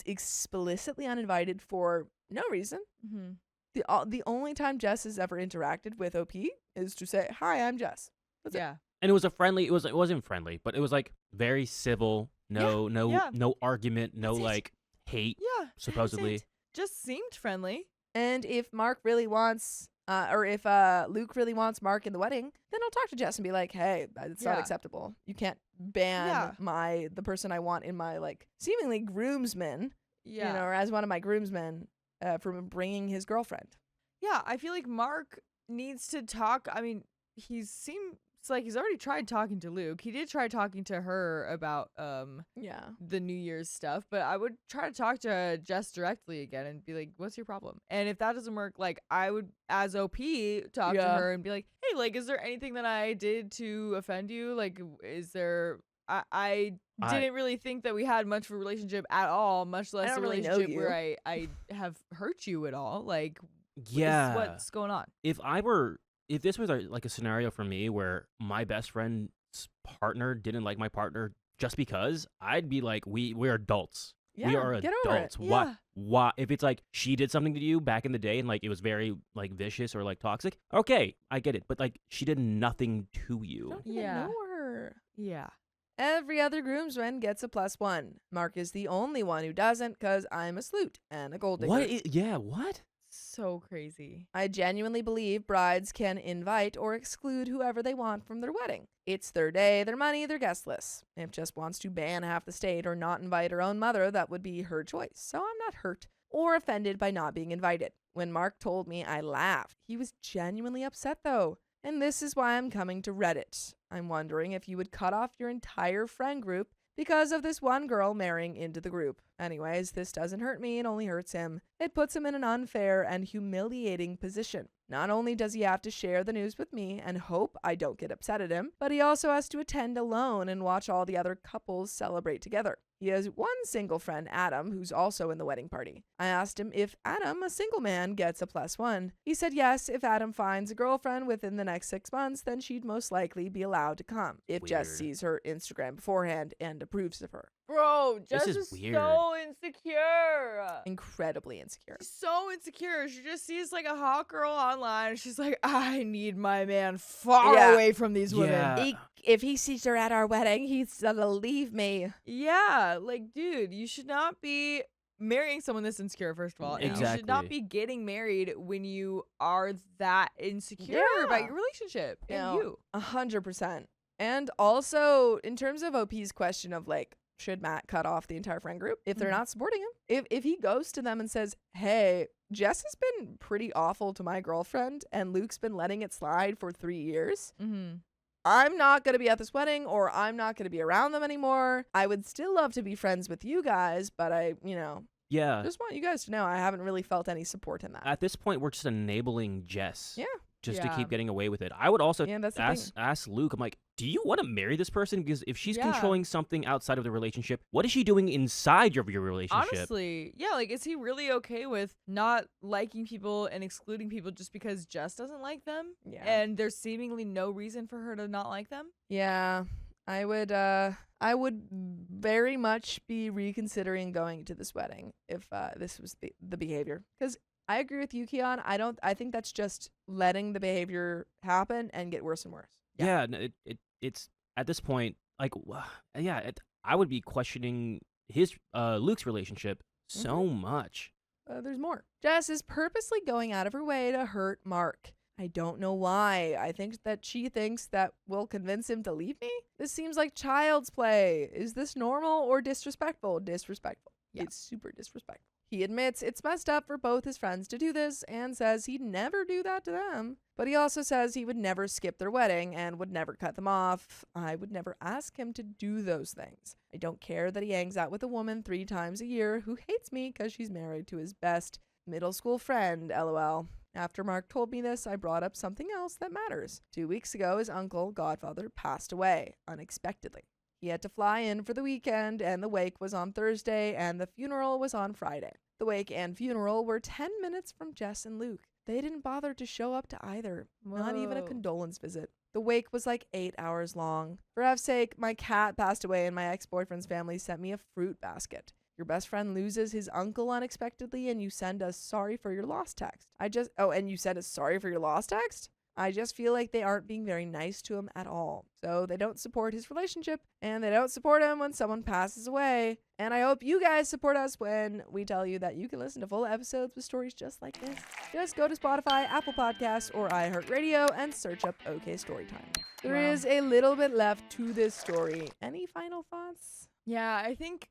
explicitly uninvited for no reason. Mm-hmm. The only time Jess has ever interacted with OP is to say, "Hi, I'm Jess." That's it. Yeah. And it was a friendly. It wasn't friendly, but it was like very civil. No, yeah. no argument. No That's it. like hate. Yeah. that's Supposedly. it. Just seemed friendly. And if Mark really wants, or if Luke really wants Mark in the wedding, then I'll talk to Jess and be like, "Hey, it's not Yeah. acceptable. You can't ban Yeah. the person I want in my like seemingly groomsman, Yeah. or as one of my groomsmen, from bringing his girlfriend." Yeah, I feel like Mark needs to talk. I mean, it's like he's already tried talking to Luke. He did try talking to her about Yeah. the New Year's stuff, but I would try to talk to Jess directly again and be like, "What's your problem?" And if that doesn't work, like I would, as OP, talk to Yeah. her and be like, "Hey, like, is there anything that I did to offend you? Like, is there?" I didn't really think that we had much of a relationship at all, much less a don't really know relationship where you. I have hurt you at all. Like, Yeah. what's going on? If this was like a scenario for me where my best friend's partner didn't like my partner just because, I'd be like, we're adults. We Yeah, are get over it. adults. Yeah. Why? If it's like she did something to you back in the day and like it was very like vicious or like toxic, okay, I get it. But like she did nothing to you. Don't even Yeah. know her. Yeah. Every other groomsman gets a +1. Mark is the only one who doesn't because I'm a sloot and a gold digger. What? So crazy. I genuinely believe brides can invite or exclude whoever they want from their wedding. It's their day, their money, their guest list. If Jess wants to ban half the state or not invite her own mother, that would be her choice. So I'm not hurt or offended by not being invited. When Mark told me, I laughed. He was genuinely upset though. And this is why I'm coming to Reddit. I'm wondering if you would cut off your entire friend group because of this one girl marrying into the group. Anyways, this doesn't hurt me, it only hurts him. It puts him in an unfair and humiliating position. Not only does he have to share the news with me and hope I don't get upset at him, but he also has to attend alone and watch all the other couples celebrate together. He has one single friend, Adam, who's also in the wedding party. I asked him if Adam, a single man, gets a +1. He said yes, if Adam finds a girlfriend within the next 6 months, then she'd most likely be allowed to come, if Jess Weird. sees her Instagram beforehand and approves of her. Bro, This Jess is is weird. so insecure. Incredibly insecure. She's so insecure. She just sees like a hot girl online. And she's like, I need my man far Yeah. away from these women. Yeah. If he sees her at our wedding, he's gonna leave me. Yeah, like, dude, you should not be marrying someone this insecure, first of all. And you should not Exactly. be getting married when you are that insecure about Yeah. your relationship and No. you. 100%. And also, in terms of OP's question of like, should Matt cut off the entire friend group if they're Mhm. not supporting him? If he goes to them and says, hey, Jess has been pretty awful to my girlfriend and Luke's been letting it slide for 3 years, Mm-hmm. I'm not going to be at this wedding or I'm not going to be around them anymore. I would still love to be friends with you guys, but I Yeah. just want you guys to know I haven't really felt any support in that. At this point, we're just enabling Jess. Yeah. Just to Yeah. keep getting away with it. I would also Yeah, that's the ask Luke, I'm like, do you want to marry this person? Because if she's Yeah. controlling something outside of the relationship, what is she doing inside of your relationship? Honestly, yeah, like, is he really okay with not liking people and excluding people just because Jess doesn't like them? Yeah. And there's seemingly no reason for her to not like them? Yeah, I would very much be reconsidering going to this wedding if this was the behavior. Because I agree with you, Keon. I think that's just letting the behavior happen and get worse and worse. Yeah, it's at this point, like, I would be questioning his Luke's relationship so much. There's more. Jess is purposely going out of her way to hurt Mark. I don't know why. I think that she thinks that will convince him to leave me. This seems like child's play. Is this normal or disrespectful? Disrespectful. Yeah. It's super disrespectful. He admits it's messed up for both his friends to do this and says he'd never do that to them. But he also says he would never skip their wedding and would never cut them off. I would never ask him to do those things. I don't care that he hangs out with a woman 3 times a year who hates me because she's married to his best middle school friend, LOL. After Mark told me this, I brought up something else that matters. 2 weeks ago, his uncle, godfather, passed away unexpectedly. He had to fly in for the weekend, and the wake was on Thursday, and the funeral was on Friday. The wake and funeral were 10 minutes from Jess and Luke. They didn't bother to show up to either, not even a Whoa. condolence visit. The wake was like 8 hours long. For F's sake, my cat passed away, and my ex-boyfriend's family sent me a fruit basket. Your best friend loses his uncle unexpectedly, and you send us sorry for your lost text. And you send us sorry for your lost text? I just feel like they aren't being very nice to him at all. So they don't support his relationship, and they don't support him when someone passes away. And I hope you guys support us when we tell you that you can listen to full episodes with stories just like this. Just go to Spotify, Apple Podcasts, or iHeartRadio and search up OK Storytime. There Wow. is a little bit left to this story. Any final thoughts? Yeah, I think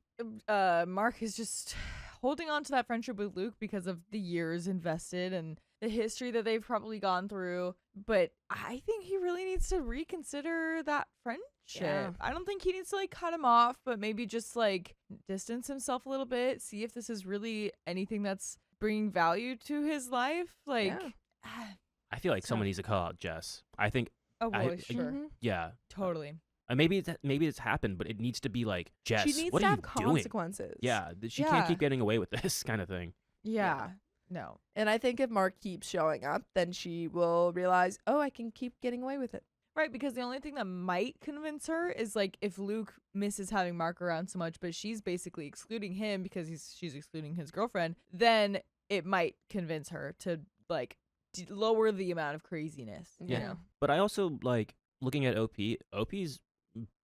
Mark is just holding on to that friendship with Luke because of the years invested and the history that they've probably gone through. But I think he really needs to reconsider that friendship. Yeah. I don't think he needs to like cut him off, but maybe just like distance himself a little bit, see if this is really anything that's bringing value to his life. Like, I feel like So- someone needs to call out Jess. I think, oh I- boy, sure. Mhm. yeah. Totally. Maybe it's happened, but it needs to be like, Jess, She needs what to are have you doing? consequences. Yeah, she Yeah. can't keep getting away with this kind of thing. Yeah. No. And I think if Mark keeps showing up, then she will realize, oh, I can keep getting away with it. Right, because the only thing that might convince her is like if Luke misses having Mark around so much, but she's basically excluding him because she's excluding his girlfriend, then it might convince her to like lower the amount of craziness. You Yeah. know? But I also like looking at OP's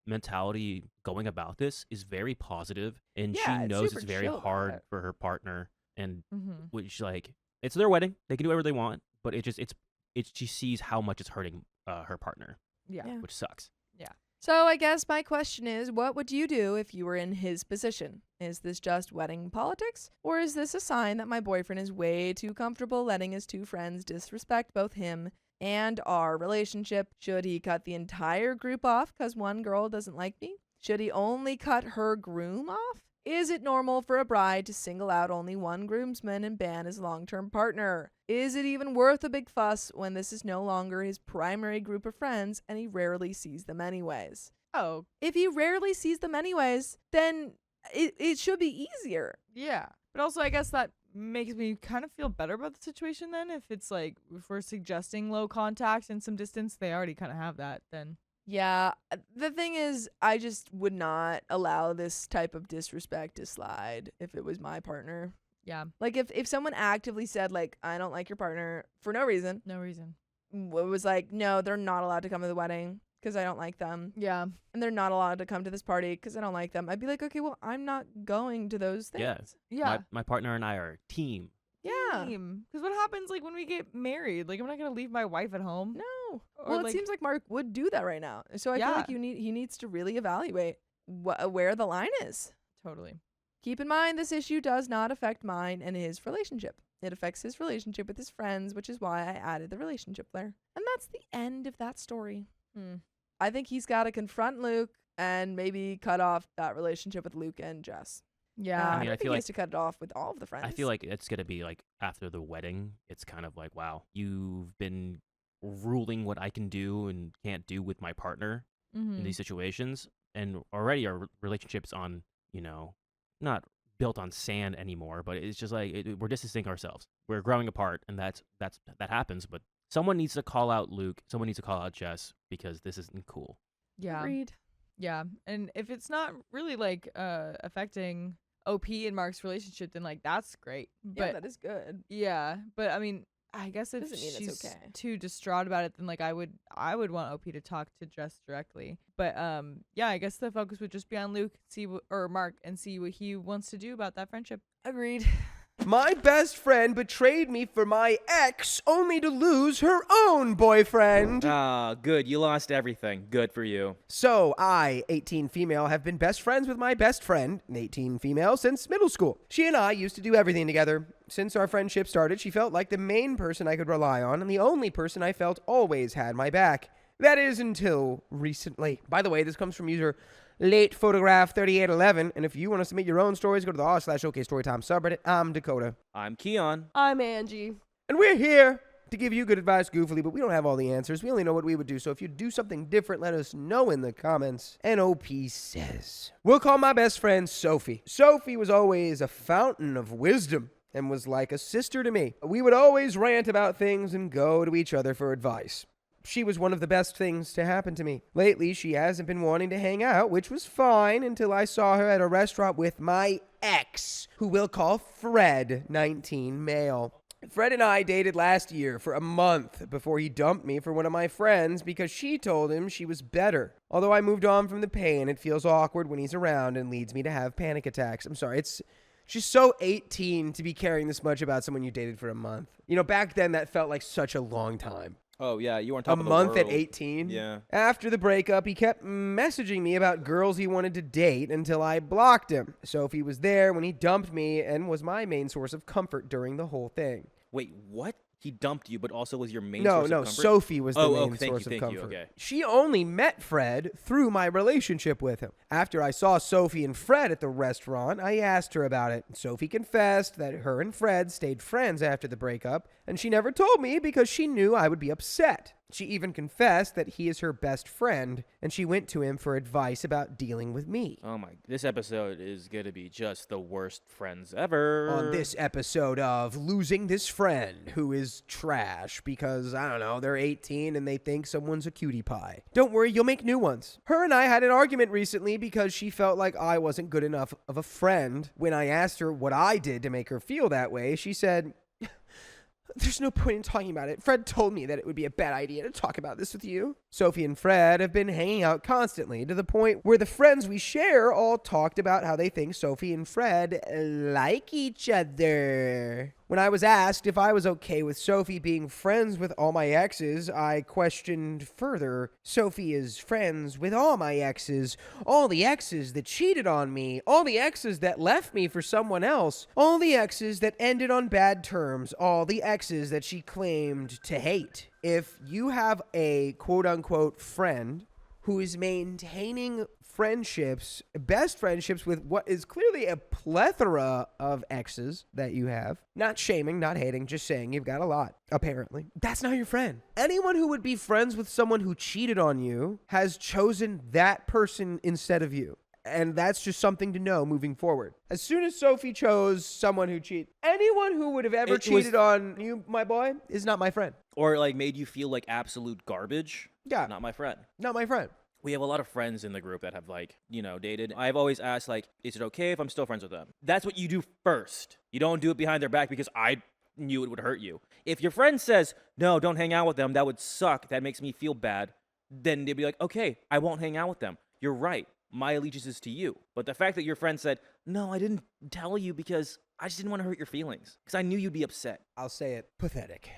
mentality going about this is very positive, and Yeah, she it's knows super it's very chill about hard it. for her partner, and Mm-hmm. which like it's their wedding, they can do whatever they want, but she sees how much it's hurting her partner, Yeah. Yeah. which sucks. So I guess my question is, what would you do if you were in his position? Is this just wedding politics? Or is this a sign that my boyfriend is way too comfortable letting his 2 friends disrespect both him and our relationship? Should he cut the entire group off because one girl doesn't like me? Should he only cut her groom off? Is it normal for a bride to single out only one groomsman and ban his long-term partner? Is it even worth a big fuss when this is no longer his primary group of friends and he rarely sees them anyways? Oh, If he rarely sees them anyways, then it should be easier. yeah. But also, I guess that makes me kind of feel better about the situation then. If it's like, if we're suggesting low contact and some distance, they already kind of have that then. Yeah, the thing is, I just would not allow this type of disrespect to slide if it was my partner. Yeah, Like, if someone actively said, like, I don't like your partner for no reason, no reason. was like, no, they're not allowed to come to the wedding because I don't like them. Yeah. And they're not allowed to come to this party because I don't like them. I'd be like, okay, well, I'm not going to those things. Yeah. Yeah. My partner and I are a team. Yeah. Because what happens like when we get married? Like, I'm not gonna leave my wife at home. No. Or, Well, it like- seems like Mark would do that right now. So I feel like Yeah. he needs to really evaluate where the line is. Totally. Keep in mind, this issue does not affect mine and his relationship. It affects his relationship with his friends, which is why I added the relationship there. And that's the end of that story. I think he's got to confront Luke and maybe cut off that relationship with Luke and Jess. Yeah. I mean, I think feel he like- has to cut it off with all of the friends. I feel like it's gonna be like after the wedding. It's kind of like, wow, you've been ruling what I can do and can't do with my partner Mm-hmm. in these situations, and already our relationship's on, not built on sand anymore, but it's just like we're distancing ourselves. We're growing apart, and that happens. But someone needs to call out Luke. Someone needs to call out Jess because this isn't cool. Yeah. Agreed. Yeah. And if it's not really like affecting OP and Mark's relationship, then like that's great. Yeah, But that is good. yeah, but I mean, I guess if Doesn't mean it's she's okay. too distraught about it, then like I would want OP to talk to Jess directly. But yeah, I guess the focus would just be on Luke, or Mark, and see what he wants to do about that friendship. Agreed. My best friend betrayed me for my ex only to lose her own boyfriend. Ah, good. You lost everything. Good for you. So, I, 18 female, have been best friends with my best friend, 18 female, since middle school. She and I used to do everything together. Since our friendship started, she felt like the main person I could rely on and the only person I felt always had my back. That is until recently. By the way, this comes from user Late Photograph 3811, and if you want to submit your own stories, go to the r/OK Storytime subreddit. I'm Dakota. I'm Keon. I'm Angie. And we're here to give you good advice goofily, but we don't have all the answers. We only know what we would do. So if you do something different, let us know in the comments. NOP says, we'll call my best friend Sophie. Sophie was always a fountain of wisdom and was like a sister to me. We would always rant about things and go to each other for advice. She was one of the best things to happen to me. Lately, she hasn't been wanting to hang out, which was fine until I saw her at a restaurant with my ex, who we'll call Fred, 19 male. Fred and I dated last year for a month before he dumped me for one of my friends because she told him she was better. Although I moved on from the pain, it feels awkward when he's around and leads me to have panic attacks. I'm sorry, she's so 18 to be caring this much about someone you dated for a month. Back then that felt like such a long time. Oh, yeah. You weren't A month at 18? Yeah. After the breakup, he kept messaging me about girls he wanted to date until I blocked him. Sophie was there when he dumped me and was my main source of comfort during the whole thing. Wait, what? He dumped you, but also was your main No, source of comfort? Sophie was the main thank source you, of thank you, comfort. okay. She only met Fred through my relationship with him. After I saw Sophie and Fred at the restaurant, I asked her about it. Sophie confessed that her and Fred stayed friends after the breakup, and she never told me because she knew I would be upset. She even confessed that he is her best friend, and she went to him for advice about dealing with me. Oh my, this episode is gonna be just the worst friends ever. On this episode of Losing This Friend, who is trash because, I don't know, they're 18 and they think someone's a cutie pie. Don't worry, you'll make new ones. Her and I had an argument recently because she felt like I wasn't good enough of a friend. When I asked her what I did to make her feel that way, she said, there's no point in talking about it. Fred told me that it would be a bad idea to talk about this with you. Sophie and Fred have been hanging out constantly to the point where the friends we share all talked about how they think Sophie and Fred like each other. When I was asked if I was okay with Sophie being friends with all my exes, I questioned further. Sophie is friends with all my exes, all the exes that cheated on me, all the exes that left me for someone else, all the exes that ended on bad terms, all the exes that she claimed to hate. If you have a quote-unquote friend who is maintaining friendships, best friendships with what is clearly a plethora of exes that you have. Not shaming, not hating, just saying you've got a lot, apparently. That's not your friend. Anyone who would be friends with someone who cheated on you has chosen that person instead of you. And that's just something to know moving forward. As soon as Sophie chose someone who cheated, anyone who would have ever cheated on you, my boy, is not my friend. Or like made you feel like absolute garbage. Yeah. Not my friend. Not my friend. We have a lot of friends in the group that have like, dated. I've always asked like, is it okay if I'm still friends with them? That's what you do first. You don't do it behind their back because I knew it would hurt you. If your friend says, no, don't hang out with them, that would suck, that makes me feel bad, then they'd be like, okay, I won't hang out with them. You're right. My allegiance is to you. But the fact that your friend said, no, I didn't tell you because I just didn't want to hurt your feelings. Because I knew you'd be upset. I'll say it. Pathetic.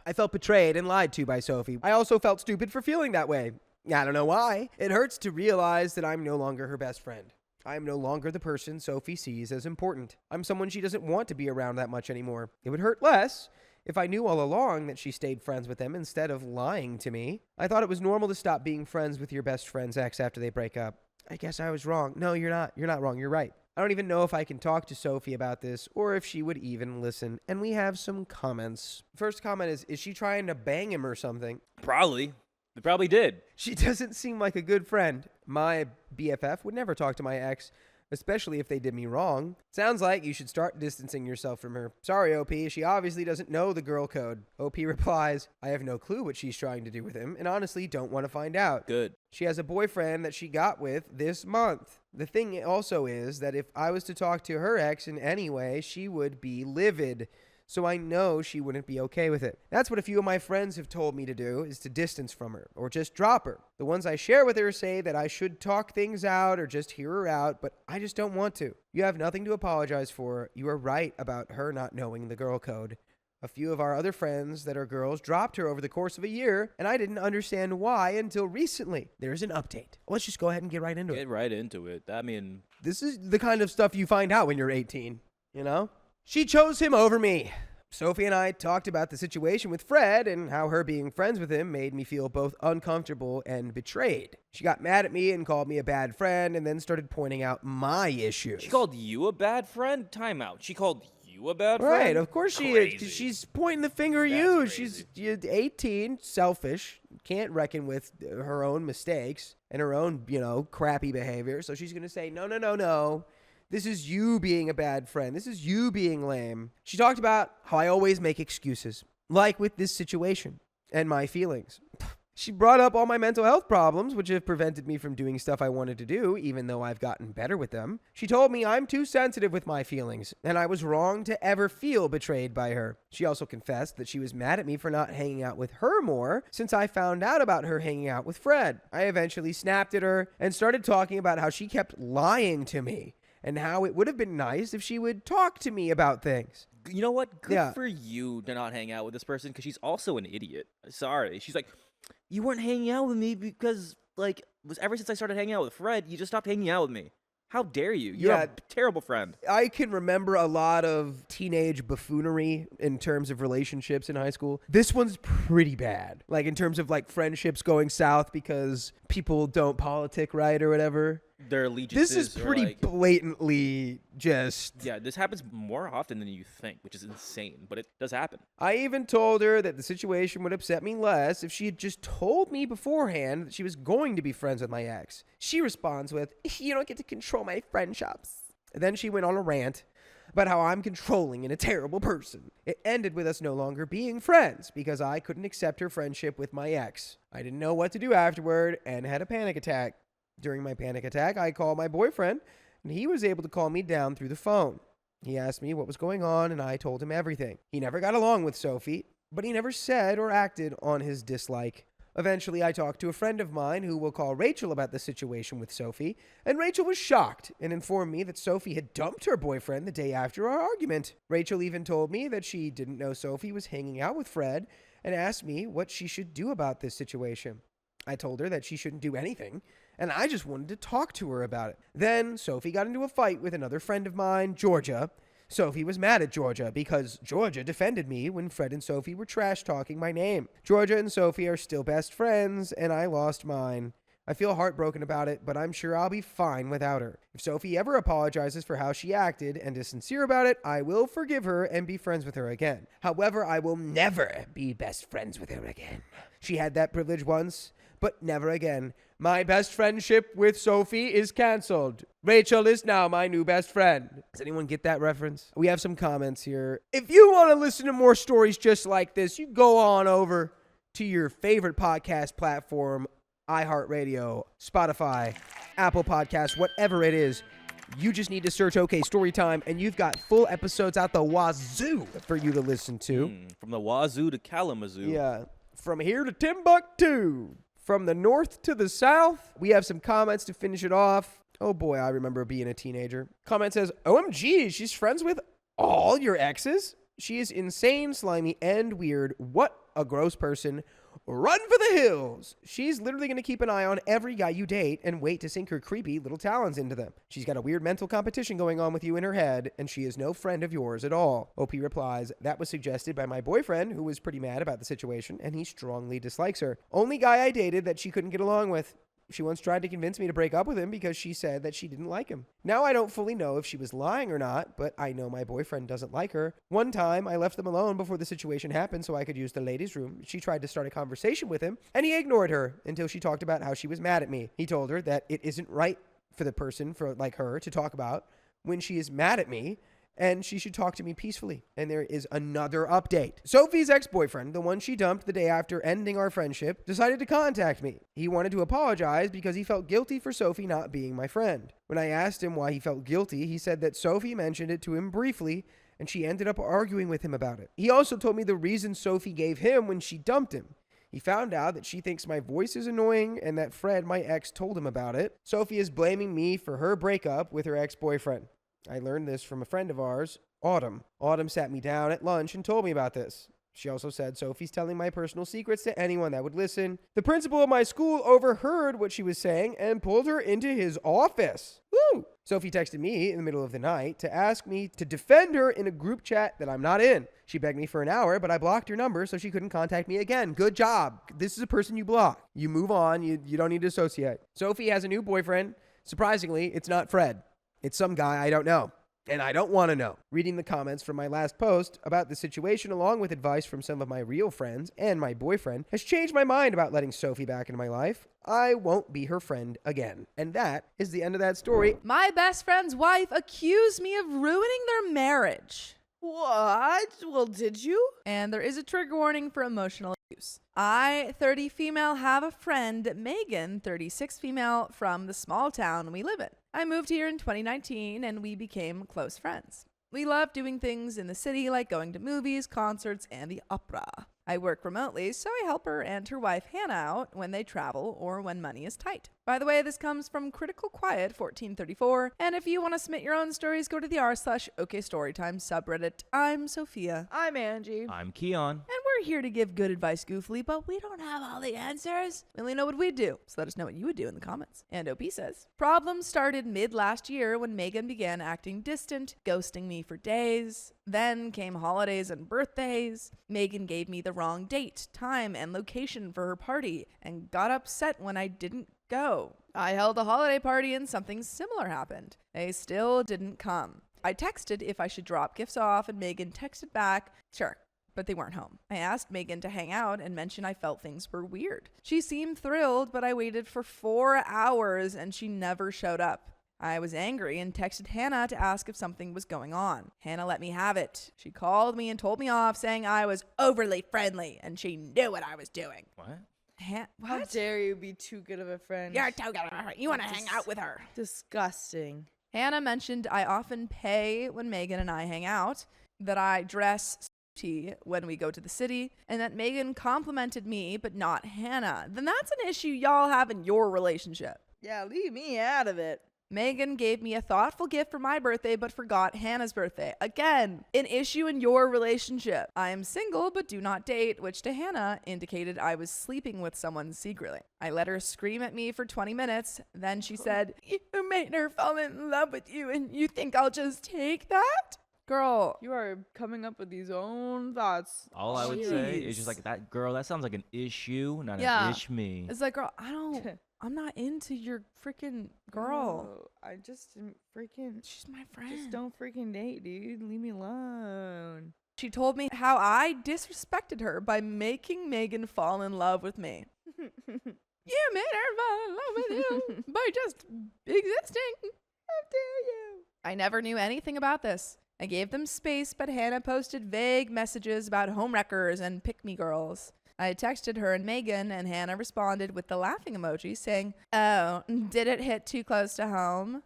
I felt betrayed and lied to by Sophie. I also felt stupid for feeling that way. I don't know why. It hurts to realize that I'm no longer her best friend. I am no longer the person Sophie sees as important. I'm someone she doesn't want to be around that much anymore. It would hurt less if I knew all along that she stayed friends with them instead of lying to me. I thought it was normal to stop being friends with your best friend's ex after they break up. I guess I was wrong. No, you're not. You're not wrong. You're right. I don't even know if I can talk to Sophie about this or if she would even listen. And we have some comments. First comment is she trying to bang him or something? Probably. They probably did. She doesn't seem like a good friend. My BFF would never talk to my ex, especially if they did me wrong. Sounds like you should start distancing yourself from her. Sorry, OP, she obviously doesn't know the girl code. OP replies, I have no clue what she's trying to do with him and honestly don't want to find out. Good. She has a boyfriend that she got with this month. The thing also is that if I was to talk to her ex in any way, she would be livid. So I know she wouldn't be okay with it. That's what a few of my friends have told me to do, is to distance from her or just drop her. The ones I share with her say that I should talk things out or just hear her out, but I just don't want to. You have nothing to apologize for. You are right about her not knowing the girl code. A few of our other friends that are girls dropped her over the course of a year, and I didn't understand why until recently. There's an update. Let's just go ahead and get right into it. Get right into it. I mean, this is the kind of stuff you find out when you're 18, you know? She chose him over me. Sophie and I talked about the situation with Fred and how her being friends with him made me feel both uncomfortable and betrayed. She got mad at me and called me a bad friend and then started pointing out my issues. she called you a bad friend? Time out. She called you a bad friend? Right, of course she is. Crazy. She's pointing the finger at That's you. crazy. She's 18, selfish, can't reckon with her own mistakes and her own, crappy behavior. So she's going to say, no. This is you being a bad friend. This is you being lame. She talked about how I always make excuses, like with this situation and my feelings. She brought up all my mental health problems, which have prevented me from doing stuff I wanted to do, even though I've gotten better with them. She told me I'm too sensitive with my feelings, and I was wrong to ever feel betrayed by her. She also confessed that she was mad at me for not hanging out with her more since I found out about her hanging out with Fred. I eventually snapped at her and started talking about how she kept lying to me and how it would have been nice if she would talk to me about things. You know what? Good Yeah. for you to not hang out with this person because she's also an idiot. Sorry. She's like, you weren't hanging out with me because, ever since I started hanging out with Fred, you just stopped hanging out with me. How dare you? You're Yeah. a terrible friend. I can remember a lot of teenage buffoonery in terms of relationships in high school. This one's pretty bad. Like in terms of friendships going south because people don't politic right or whatever. Their allegiances This is are pretty blatantly just... Yeah, this happens more often than you think, which is insane, but it does happen. I even told her that the situation would upset me less if she had just told me beforehand that she was going to be friends with my ex. She responds with, you don't get to control my friendships. And then she went on a rant about how I'm controlling and a terrible person. It ended with us no longer being friends because I couldn't accept her friendship with my ex. I didn't know what to do afterward and had a panic attack. During my panic attack, I called my boyfriend, and he was able to calm me down through the phone. He asked me what was going on, and I told him everything. He never got along with Sophie, but he never said or acted on his dislike. Eventually, I talked to a friend of mine who will call Rachel about the situation with Sophie, and Rachel was shocked and informed me that Sophie had dumped her boyfriend the day after our argument. Rachel even told me that she didn't know Sophie was hanging out with Fred and asked me what she should do about this situation. I told her that she shouldn't do anything, and I just wanted to talk to her about it. Then Sophie got into a fight with another friend of mine, Georgia. Sophie was mad at Georgia because Georgia defended me when Fred and Sophie were trash-talking my name. Georgia and Sophie are still best friends, and I lost mine. I feel heartbroken about it, but I'm sure I'll be fine without her. If Sophie ever apologizes for how she acted and is sincere about it, I will forgive her and be friends with her again. However, I will never be best friends with her again. She had that privilege once, but never again. My best friendship with Sophie is canceled. Rachel is now my new best friend. Does anyone get that reference? We have some comments here. If you want to listen to more stories just like this, you go on over to your favorite podcast platform, iHeartRadio, Spotify, Apple Podcasts, whatever it is. You just need to search OK Storytime, and you've got full episodes out the wazoo for you to listen to. From the wazoo to Kalamazoo. Yeah. From here to Timbuktu. From the north to the south. We have some comments to finish it off. Oh boy, I remember being a teenager. Comment says, OMG, she's friends with all your exes? She is insane, slimy, and weird. What a gross person. Run for the hills. She's literally going to keep an eye on every guy you date and wait to sink her creepy little talons into them. She's got a weird mental competition going on with you in her head, and she is no friend of yours at all. OP replies, that was suggested by my boyfriend, who was pretty mad about the situation, and he strongly dislikes her. Only guy I dated that she couldn't get along with. She once tried to convince me to break up with him because she said that she didn't like him. Now I don't fully know if she was lying or not, but I know my boyfriend doesn't like her. One time, I left them alone before the situation happened so I could use the ladies' room. She tried to start a conversation with him, and he ignored her until she talked about how she was mad at me. He told her that it isn't right for the person like her to talk about when she is mad at me, and she should talk to me peacefully. And there is another update. Sophie's ex-boyfriend, the one she dumped the day after ending our friendship, decided to contact me. He wanted to apologize because he felt guilty for Sophie not being my friend. When I asked him why he felt guilty, he said that Sophie mentioned it to him briefly, and she ended up arguing with him about it. He also told me the reason Sophie gave him when she dumped him. He found out that she thinks my voice is annoying and that Fred, my ex, told him about it. Sophie is blaming me for her breakup with her ex-boyfriend. I learned this from a friend of ours, Autumn. Autumn sat me down at lunch and told me about this. She also said Sophie's telling my personal secrets to anyone that would listen. The principal of my school overheard what she was saying and pulled her into his office. Woo! Sophie texted me in the middle of the night to ask me to defend her in a group chat that I'm not in. She begged me for an hour, but I blocked her number so she couldn't contact me again. Good job. This is a person you block. You move on. You don't need to associate. Sophie has a new boyfriend. Surprisingly, it's not Fred. It's some guy I don't know, and I don't want to know. Reading the comments from my last post about the situation along with advice from some of my real friends and my boyfriend has changed my mind about letting Sophie back into my life. I won't be her friend again. And that is the end of that story. My best friend's wife accused me of ruining their marriage. What? Well, did you? And there is a trigger warning for emotional abuse. I, 30 female, have a friend, Megan, 36 female, from the small town we live in. I moved here in 2019 and we became close friends. We love doing things in the city like going to movies, concerts, and the opera. I work remotely, so I help her and her wife Hannah out when they travel or when money is tight. By the way, this comes from Critical Quiet 1434, and if you want to submit your own stories, go to the r/OKStorytime subreddit. I'm Sophia. I'm Angie. I'm Keon. And we're here to give good advice goofily, but we don't have all the answers. We only know what we'd do, so let us know what you would do in the comments. And OP says, problems started mid last year when Megan began acting distant, ghosting me for days. Then came holidays and birthdays. Megan gave me the wrong date, time, and location for her party and got upset when I didn't go. I held a holiday party and something similar happened. They still didn't come. I texted if I should drop gifts off and Megan texted back, sure, but they weren't home. I asked Megan to hang out and mention I felt things were weird. She seemed thrilled, but I waited for 4 hours and she never showed up. I was angry and texted Hannah to ask if something was going on. Hannah let me have it. She called me and told me off, saying I was overly friendly and she knew what I was doing. What? How dare you be too good of a friend? You're too good of a friend. You want to hang out with her. Disgusting. Hannah mentioned I often pay when Megan and I hang out, that I dress tea when we go to the city, and that Megan complimented me but not Hannah. Then that's an issue y'all have in your relationship. Yeah, leave me out of it. Megan gave me a thoughtful gift for my birthday but forgot Hannah's birthday. Again, an issue in your relationship. I am single but do not date, which to Hannah indicated I was sleeping with someone secretly. I let her scream at me for 20 minutes. Then she said, you made her fall in love with you and you think I'll just take that? Girl, You are coming up with these own thoughts. All I would say is just Jeez. like, that girl, that sounds like an issue, not Yeah. an ish me. it's like, girl, I'm not into your freaking girl. Oh, I just am freaking. She's my friend. Just don't freaking date, dude. Leave me alone. She told me how I disrespected her by making Megan fall in love with me. You made her fall in love with you by just existing. How dare you? I never knew anything about this. I gave them space, but Hannah posted vague messages about homewreckers and pick-me girls. I texted her and Megan, and Hannah responded with the laughing emoji saying, "Oh, did it hit too close to home?"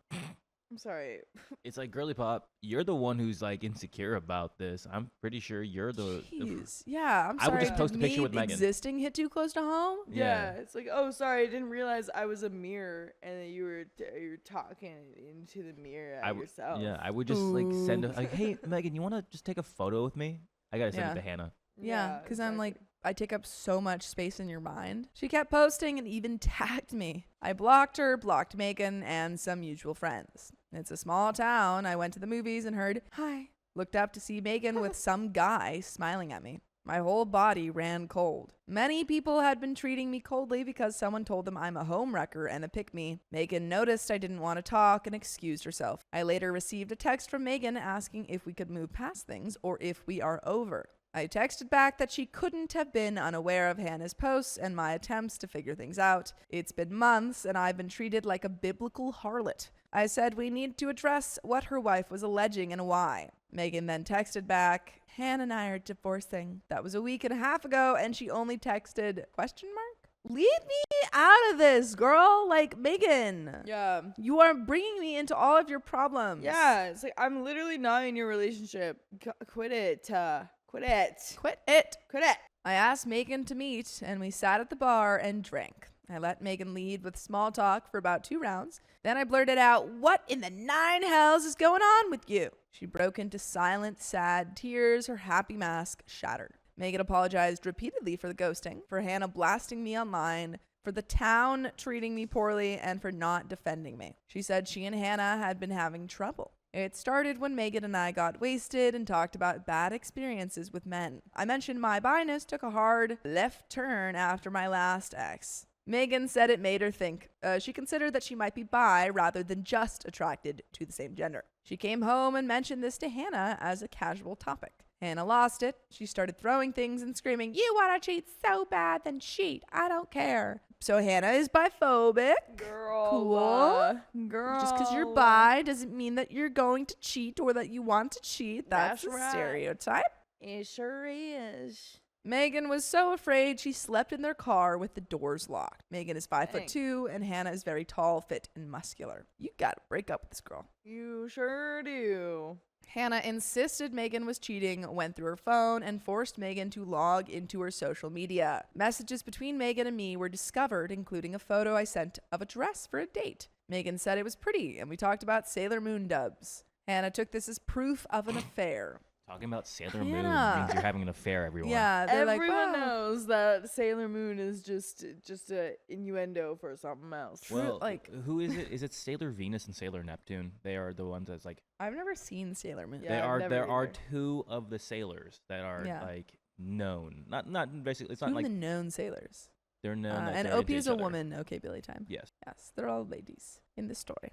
I'm sorry. It's like, girly pop, you're the one who's like insecure about this. I'm pretty sure you're the. Jeez. Yeah, I'm I sorry. would just post a did picture me with Megan. existing hit too close to home? Yeah. It's like, oh, sorry, I didn't realize I was a mirror, and then you were talking into the mirror at yourself. Yeah, I would just like send a, Ooh. like, hey Megan, you want to just take a photo with me? I gotta send Yeah. it to Hannah. Yeah, because I'm like, exactly. I take up so much space in your mind. She kept posting and even tagged me. I blocked her, blocked Megan, and some mutual friends. It's a small town. I went to the movies and heard, hi. Looked up to see Megan with some guy smiling at me. My whole body ran cold. Many people had been treating me coldly because someone told them I'm a homewrecker and a pick-me. Megan noticed I didn't want to talk and excused herself. I later received a text from Megan asking if we could move past things or if we are over. I texted back that she couldn't have been unaware of Hannah's posts and my attempts to figure things out. It's been months and I've been treated like a biblical harlot. I said we need to address what her wife was alleging and why. Megan then texted back, Hannah and I are divorcing. That was a week and a half ago and she only texted ? Leave me out of this, girl. Like, Megan. Yeah. You are bringing me into all of your problems. Yeah. It's like, I'm literally not in your relationship. Quit it. Quit it. Quit it. Quit it. I asked Megan to meet, and we sat at the bar and drank. I let Megan lead with small talk for about 2 rounds. Then I blurted out, what in the 9 hells is going on with you? She broke into silent, sad tears, her happy mask shattered. Megan apologized repeatedly for the ghosting, for Hannah blasting me online, for the town treating me poorly, and for not defending me. She said she and Hannah had been having trouble. It started when Megan and I got wasted and talked about bad experiences with men. I mentioned my bi-ness took a hard left turn after my last ex. Megan said it made her think. She considered that she might be bi rather than just attracted to the same gender. She came home and mentioned this to Hannah as a casual topic. Hannah lost it. She started throwing things and screaming, you want to cheat so bad, then cheat. I don't care. So Hannah is biphobic. Girl. Cool. Girl. Just because you're bi doesn't mean that you're going to cheat or that you want to cheat. That's That's a right. stereotype. It sure is. Megan was so afraid she slept in their car with the doors locked. Megan is 5'2" Dang. and Hannah is very tall, fit, and muscular. You gotta break up with this girl. You sure do. Hannah insisted Megan was cheating, went through her phone, and forced Megan to log into her social media. Messages between Megan and me were discovered, including a photo I sent of a dress for a date. Megan said it was pretty, and we talked about Sailor Moon dubs. Hannah took this as proof of an affair. Talking about Sailor Moon Hannah. means you're having an affair, everyone. Yeah, they're Everyone like, wow. knows that Sailor Moon is just a innuendo for something else. Well, like- who is it? Is it Sailor Venus and Sailor Neptune? They are the ones that's like I've never seen Sailor Moon. Yeah, they I've are. never There are either. 2 of the sailors that are Yeah. like known. Not basically. It's Who not are like the known sailors? they're known. that And they're Opie into is each a other. woman. Okay, Billy time. Yes. Yes, they're all ladies in this story.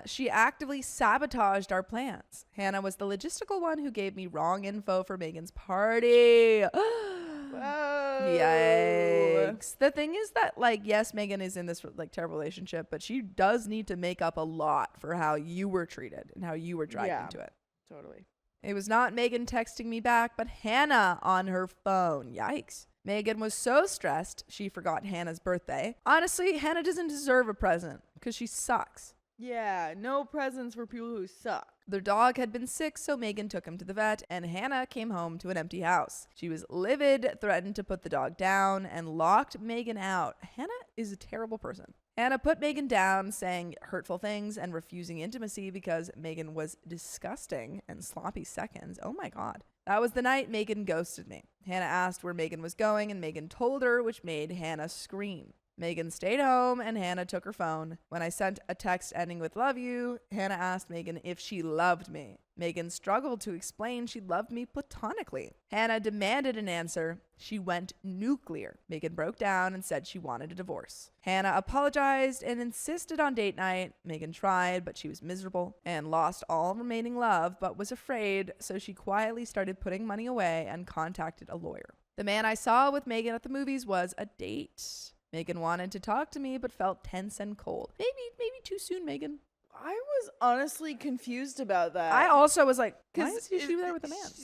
She actively sabotaged our plans. Hannah was the logistical one who gave me wrong info for Megan's party. Whoa. Yikes. The thing is that, like, yes, Megan is in this like terrible relationship, but she does need to make up a lot for how you were treated and how you were dragged Yeah. into it. Totally. It was not Megan texting me back, but Hannah on her phone. Yikes. Megan was so stressed, she forgot Hannah's birthday. Honestly, Hannah doesn't deserve a present because she sucks. Yeah, no presents for people who suck. Their dog had been sick, so Megan took him to the vet, and Hannah came home to an empty house. She was livid, threatened to put the dog down, and locked Megan out. Hannah is a terrible person. Hannah put Megan down, saying hurtful things and refusing intimacy because Megan was disgusting and sloppy seconds. Oh my God. That was the night Megan ghosted me. Hannah asked where Megan was going, and Megan told her, which made Hannah scream. Megan stayed home and Hannah took her phone. When I sent a text ending with love you, Hannah asked Megan if she loved me. Megan struggled to explain she loved me platonically. Hannah demanded an answer. She went nuclear. Megan broke down and said she wanted a divorce. Hannah apologized and insisted on date night. Megan tried, but she was miserable and lost all remaining love, but was afraid, so she quietly started putting money away and contacted a lawyer. The man I saw with Megan at the movies was a date. Megan wanted to talk to me, but felt tense and cold. Maybe too soon, Megan. I was honestly confused about that. I also was like, why 'Cause is she there with a man? She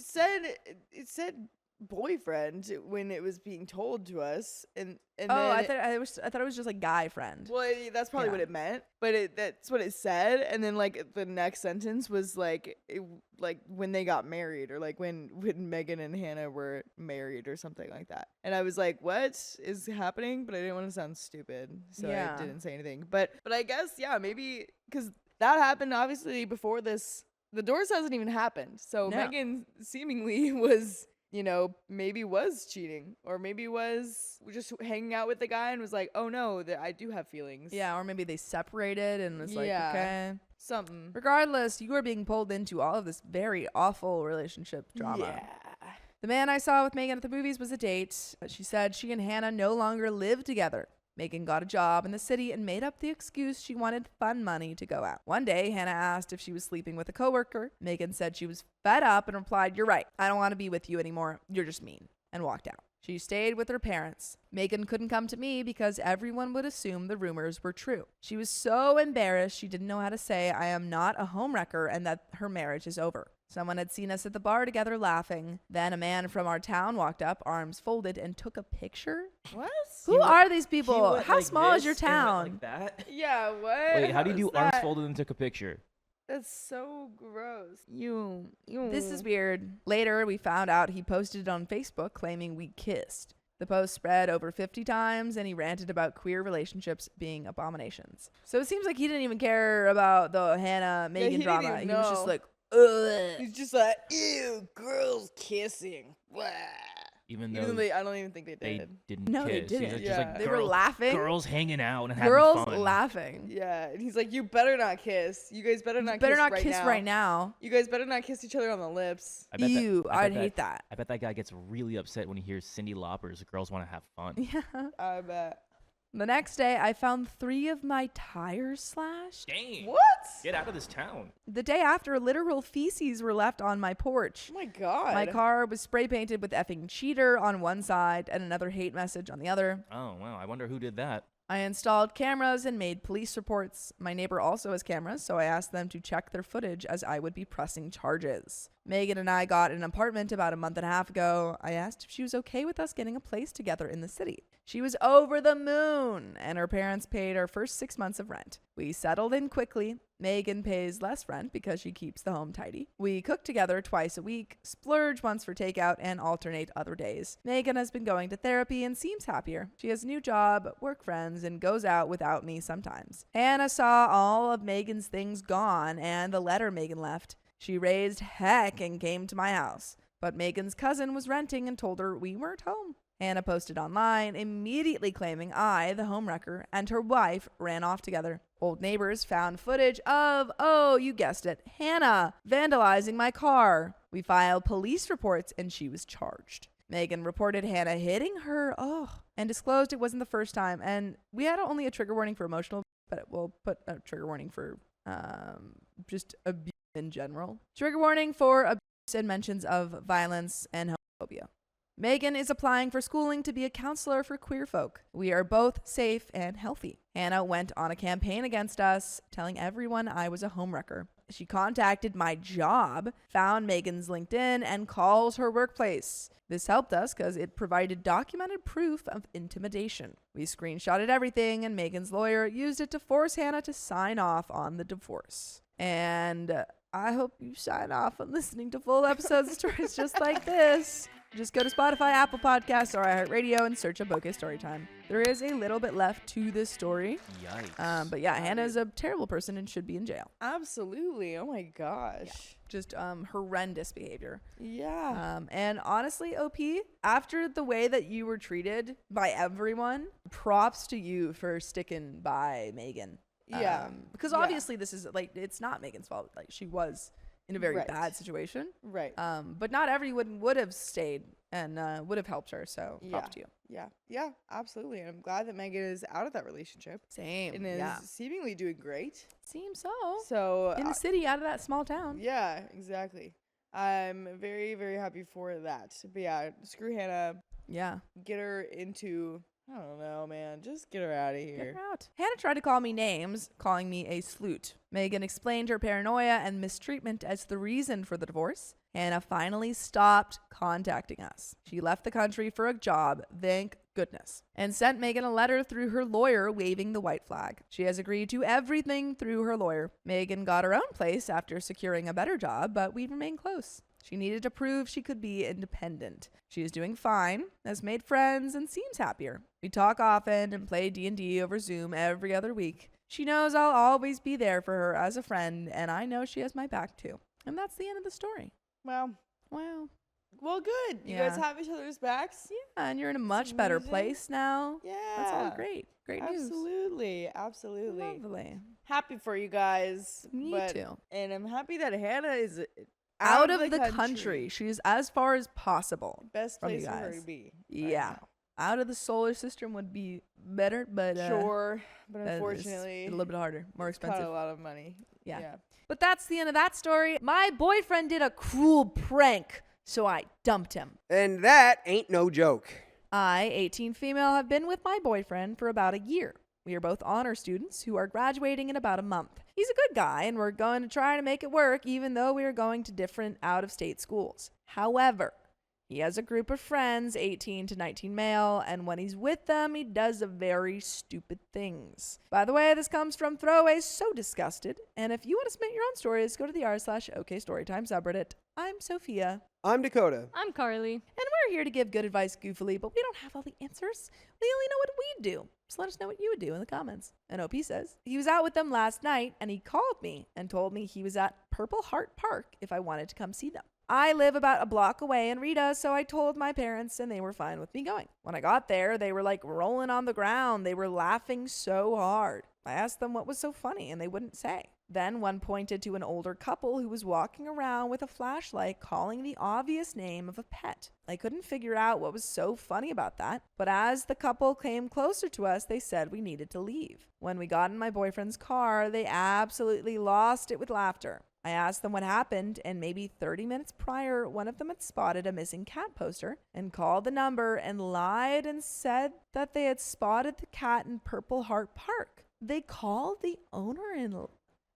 said boyfriend when it was being told to us, and Oh, then I thought it was just like guy friend. well, that's probably what Yeah. it meant, but that's what it said. And then like the next sentence was like like when they got married, or like when Megan and Hannah were married or something like that. And I was like, what is happening? But I didn't want to sound stupid, so Yeah. I didn't say anything. But I guess maybe because that happened obviously before this. The divorce hasn't even happened, so No. Megan seemingly was, maybe was cheating, or maybe was just hanging out with the guy and was like, oh no, I do have feelings. Yeah, or maybe they separated and was like, Yeah. okay. Something. Regardless, you are being pulled into all of this very awful relationship drama. The man I saw with Megan at the movies was a date. She said she and Hannah no longer live together. Megan got a job in the city and made up the excuse she wanted fun money to go out. One day, Hannah asked if she was sleeping with a coworker. Megan said she was fed up and replied, "You're right. I don't want to be with you anymore. You're just mean," and walked out. She stayed with her parents. Megan couldn't come to me because everyone would assume the rumors were true. She was so embarrassed she didn't know how to say I am not a homewrecker and that her marriage is over. Someone had seen us at the bar together laughing. Then a man from our town walked up, arms folded, and took a picture. What? Who are these people? How small is your town? Like that? Yeah, what? Wait, how do you do was arms that? folded and took a picture? That's so gross. This is weird. Later, we found out he posted it on Facebook claiming we kissed. The post spread over 50 times, and he ranted about queer relationships being abominations. So it seems like he didn't even care about the Hannah-Megan he didn't drama. even He was just know. like, ugh. He's just like, ew, girls kissing. Blah. Even Even though though I don't even think they they did. didn't No, they kiss. didn't. It's Yeah. just like They were laughing. girls hanging out and Girls having fun. laughing. Yeah, and he's like, you better not kiss. You guys better not Better kiss not right kiss now. right now. You guys better not kiss each other on the lips. I bet Ew, I I'd bet hate that. I bet that guy gets really upset when he hears Cyndi Lauper's "Girls Want to Have Fun." Yeah. I bet. The next day, I found 3 of my tires slashed. Dang! What? Get out of this town. The day after, literal feces were left on my porch. Oh my god. My car was spray painted with effing cheater on one side and another hate message on the other. Oh wow! I wonder who did that. I installed cameras and made police reports. My neighbor also has cameras, so I asked them to check their footage as I would be pressing charges. Megan and I got an apartment about a month and a half ago. I asked if she was okay with us getting a place together in the city. She was over the moon, and her parents paid our first 6 months of rent. We settled in quickly. Megan pays less rent because she keeps the home tidy. We cook together twice a week, splurge once for takeout, and alternate other days. Megan has been going to therapy and seems happier. She has a new job, work friends, and goes out without me sometimes. Hannah saw all of Megan's things gone and the letter Megan left. She raised heck and came to my house. But Megan's cousin was renting and told her we weren't home. Hannah posted online, immediately claiming I, the homewrecker, and her wife ran off together. Old neighbors found footage of, oh, you guessed it, Hannah vandalizing my car. We filed police reports and she was charged. Megan reported Hannah hitting her, and disclosed it wasn't the first time. And we had only a trigger warning for emotional, but we'll put a trigger warning for just abuse in general. Trigger warning for abuse and mentions of violence and homophobia. Megan is applying for schooling to be a counselor for queer folk. We are both safe and healthy. Hannah went on a campaign against us, telling everyone I was a homewrecker. She contacted my job, found Megan's LinkedIn, and calls her workplace. This helped us because it provided documented proof of intimidation. We screenshotted everything, and Megan's lawyer used it to force Hannah to sign off on the divorce. And I hope you sign off on listening to full episodes of stories just like this. Just go to Spotify, Apple Podcasts, or iHeartRadio and search up OK Storytime. There is a little bit left to this story. Yikes. But yeah, Hannah is a terrible person and should be in jail. Absolutely. Oh my gosh. Just horrendous behavior. Yeah. And honestly, OP, after the way that you were treated by everyone, props to you for sticking by Megan. Yeah. Because Yeah. obviously this is like, it's not Megan's fault. Like, she was in a very Right. bad situation. Right. But not everyone would have stayed and would have helped her. So props to you. Yeah. Yeah. Absolutely. And I'm glad that Megan is out of that relationship Same. and is Yeah. seemingly doing great. Seems so. So In the city, out of that small town. yeah, exactly. I'm very, very happy for that. But yeah, screw Hannah. Yeah. Get her into, I don't know, man. Just get her out of Get here. her out. Hannah tried to call me names, calling me a sleut. Megan explained her paranoia and mistreatment as the reason for the divorce. Hannah finally stopped contacting us. She left the country for a job, thank goodness, and sent Megan a letter through her lawyer waving the white flag. She has agreed to everything through her lawyer. Megan got her own place after securing a better job, but we remain close. She needed to prove she could be independent. She is doing fine, has made friends, and seems happier. We talk often and play D&D over Zoom every other week. She knows I'll always be there for her as a friend, and I know she has my back too. And that's the end of the story. Well, Wow. well, good. You Yeah. guys have each other's backs. Yeah, and you're in a much better amazing. place now. Yeah. That's all great. Great news. Absolutely. Absolutely. Lovely. Happy for you guys. Me but, too. And I'm happy that Hannah is Out of the country. She's as far as possible. Best from you place for her guys. to be. Yeah. Out of the solar system would be better, but Sure. But that is unfortunately, a little bit harder, more it's expensive. a lot of money. Yeah. But that's the end of that story. My boyfriend did a cruel prank, so I dumped him. And that ain't no joke. I, 18 female, have been with my boyfriend for about a year. We are both honor students who are graduating in about a month. He's a good guy, and we're going to try to make it work, even though we are going to different out-of-state schools. However, he has a group of friends, 18 to 19 male, and when he's with them, he does very stupid things. By the way, this comes from Throwaways So Disgusted, and if you want to submit your own stories, go to the r/OK Storytime subreddit. I'm Sophia. I'm Dakota. I'm Carly. And we're here to give good advice goofily, but we don't have all the answers. We only know what we do. So let us know what you would do in the comments. And OP says, he was out with them last night, and he called me and told me he was at Purple Heart Park if I wanted to come see them. I live about a block away in Rita, so I told my parents, and they were fine with me going. When I got there, they were like rolling on the ground. They were laughing so hard. I asked them what was so funny, and they wouldn't say. Then one pointed to an older couple who was walking around with a flashlight calling the obvious name of a pet. I couldn't figure out what was so funny about that, but as the couple came closer to us, they said we needed to leave. When we got in my boyfriend's car, they absolutely lost it with laughter. I asked them what happened, and maybe 30 minutes prior, one of them had spotted a missing cat poster and called the number and lied and said that they had spotted the cat in Purple Heart Park. They called the owner and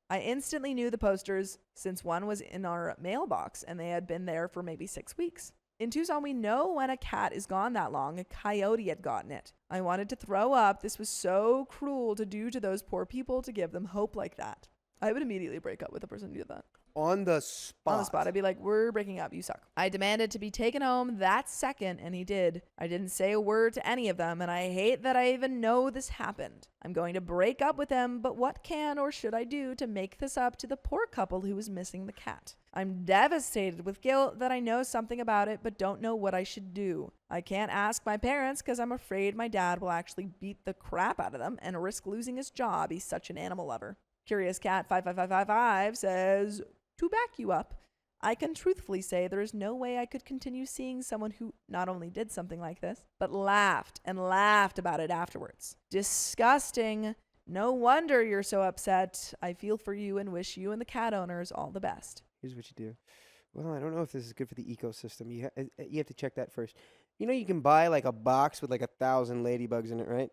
I instantly knew the posters since one was in our mailbox and they had been there for maybe 6 weeks. In Tucson, we know when a cat is gone that long, a coyote had gotten it. I wanted to throw up. This was so cruel to do to those poor people to give them hope like that. I would immediately break up with the person who did that. On the spot. On the spot. I'd be like, we're breaking up. You suck. I demanded to be taken home that second, and he did. I didn't say a word to any of them, and I hate that I even know this happened. I'm going to break up with them, but what can or should I do to make this up to the poor couple who was missing the cat? I'm devastated with guilt that I know something about it, but don't know what I should do. I can't ask my parents because I'm afraid my dad will actually beat the crap out of them and risk losing his job. He's such an animal lover. Curious Cat 55555 says, to back you up, I can truthfully say there is no way I could continue seeing someone who not only did something like this, but laughed and laughed about it afterwards. Disgusting. No wonder you're so upset. I feel for you and wish you and the cat owners all the best. Here's what you do. Well, I don't know if this is good for the ecosystem. You have to check that first. You know, you can buy like a box with like 1,000 ladybugs in it, right?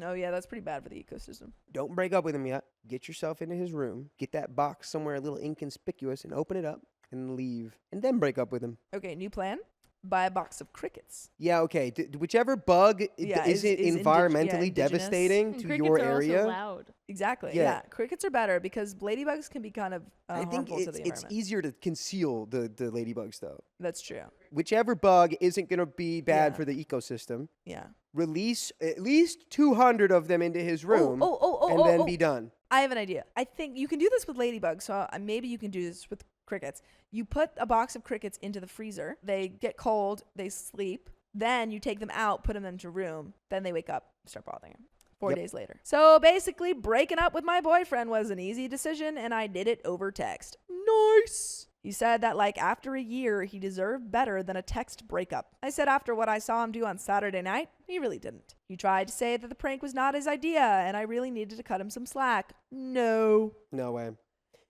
Oh yeah, that's pretty bad for the ecosystem. Don't break up with him yet. Get yourself into his room. Get that box somewhere a little inconspicuous and open it up and leave. And then break up with him. Okay, new plan. by a box of crickets. Yeah, okay. Whichever bug Yeah, is environmentally indigenous. devastating And to crickets your are also area. loud. Exactly. Yeah. Yeah. Crickets are better because ladybugs can be kind of I think harmful to the it's environment. easier to conceal the ladybugs, though. That's true. Whichever bug isn't going to be bad Yeah. for the ecosystem, Yeah. release at least 200 of them into his room and then be done. I have an idea. I think you can do this with ladybugs, so maybe you can do this with crickets. You put a box of crickets into the freezer. They get cold. They sleep. Then you take them out, put them into a room. Then they wake up, start bothering him. 4 Yep. days later. So basically, breaking up with my boyfriend was an easy decision, and I did it over text. Nice. He said that like after a year, he deserved better than a text breakup. I said after what I saw him do on Saturday night, he really didn't. He tried to say that the prank was not his idea, and I really needed to cut him some slack. No. No way.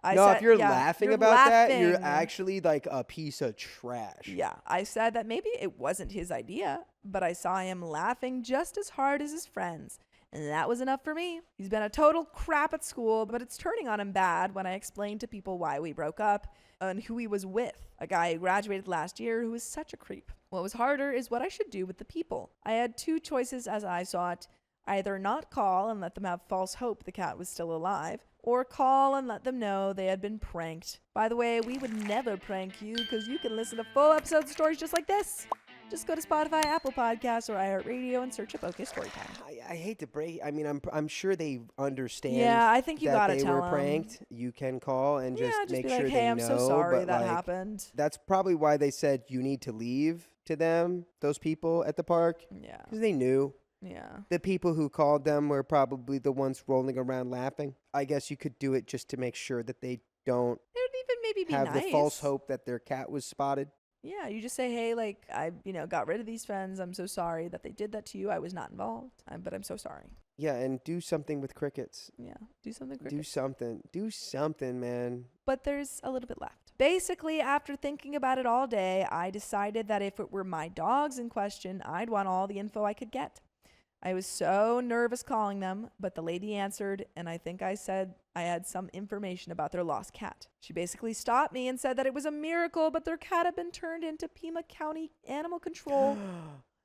I No, said, if you're yeah, laughing you're about that, you're laughing. actually like a piece of trash. Yeah, I said that maybe it wasn't his idea, but I saw him laughing just as hard as his friends, and that was enough for me. He's been a total crap at school, but it's turning on him bad when I explained to people why we broke up and who he was with. A guy who graduated last year who was such a creep. What was harder is what I should do with the people. I had two choices as I saw it. Either not call and let them have false hope the cat was still alive, or call and let them know they had been pranked. By the way, we would never prank you because you can listen to full episodes of stories just like this. Just go to Spotify, Apple Podcasts, or iHeartRadio and search up OK Storytime. I hate to break. I mean, I'm sure they understand. Yeah, I think you that gotta they tell were 'em. pranked. You can call and Yeah, just just make be sure like, they hey, I'm know. so sorry but, that like, happened. That's probably why they said you need to leave to them. Those people at the park, Yeah, because they knew. yeah. The people who called them were probably the ones rolling around laughing. I guess you could do it just to make sure that they don't It would even maybe be have nice. the false hope that their cat was spotted. Yeah, you just say, hey, like, I, got rid of these friends. I'm so sorry that they did that to you. I was not involved, but I'm so sorry. Yeah, and do something with crickets. Yeah, do something quick. Do something. Do something, man. But there's a little bit left. Basically, after thinking about it all day, I decided that if it were my dogs in question, I'd want all the info I could get. I was so nervous calling them, but the lady answered, and I think I said I had some information about their lost cat. She basically stopped me and said that it was a miracle, but their cat had been turned into Pima County Animal Control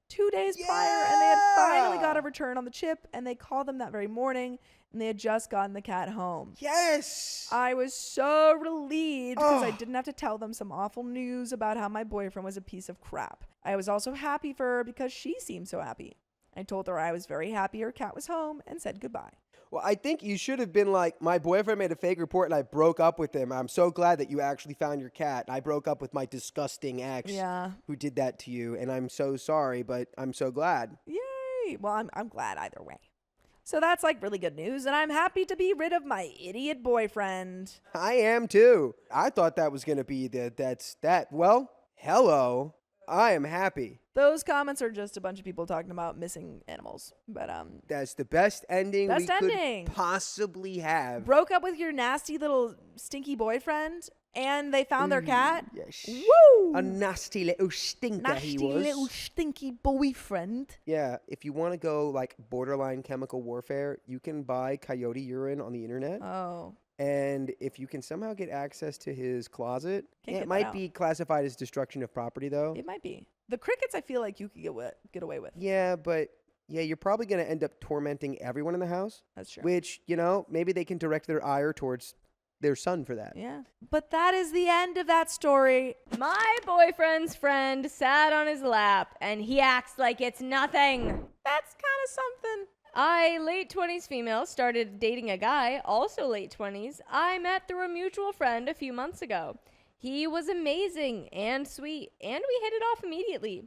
2 days prior, and they had finally got a return on the chip, and they called them that very morning, and they had just gotten the cat home. Yes! I was so relieved because I didn't have to tell them some awful news about how my boyfriend was a piece of crap. I was also happy for her because she seemed so happy. I told her I was very happy her cat was home and said goodbye. Well, I think you should have been like, my boyfriend made a fake report and I broke up with him. I'm so glad that you actually found your cat. I broke up with my disgusting ex who did that to you. And I'm so sorry, but I'm so glad. Yay! Well, I'm glad either way. So that's like really good news, and I'm happy to be rid of my idiot boyfriend. I am too. I thought that was going to be Well, hello. I am happy. Those comments are just a bunch of people talking about missing animals. But That's the best ending Best we ending. could possibly have. broke up with your nasty little stinky boyfriend, and they found their cat. Yes. Woo! A nasty little stinker nasty he was. little stinky boyfriend. Yeah, if you want to go like borderline chemical warfare, you can buy coyote urine on the internet. Oh. And if you can somehow get access to his closet, Can't get it that might out. be classified as destruction of property, though. It might be. The crickets, I feel like you could get away with. Yeah, but you're probably going to end up tormenting everyone in the house, That's true. which, maybe they can direct their ire towards their son for that. Yeah. But that is the end of that story. My boyfriend's friend sat on his lap and he acts like it's nothing. That's kind of something. I, late 20s female, started dating a guy, also late 20s, I met through a mutual friend a few months ago. He was amazing and sweet, and we hit it off immediately.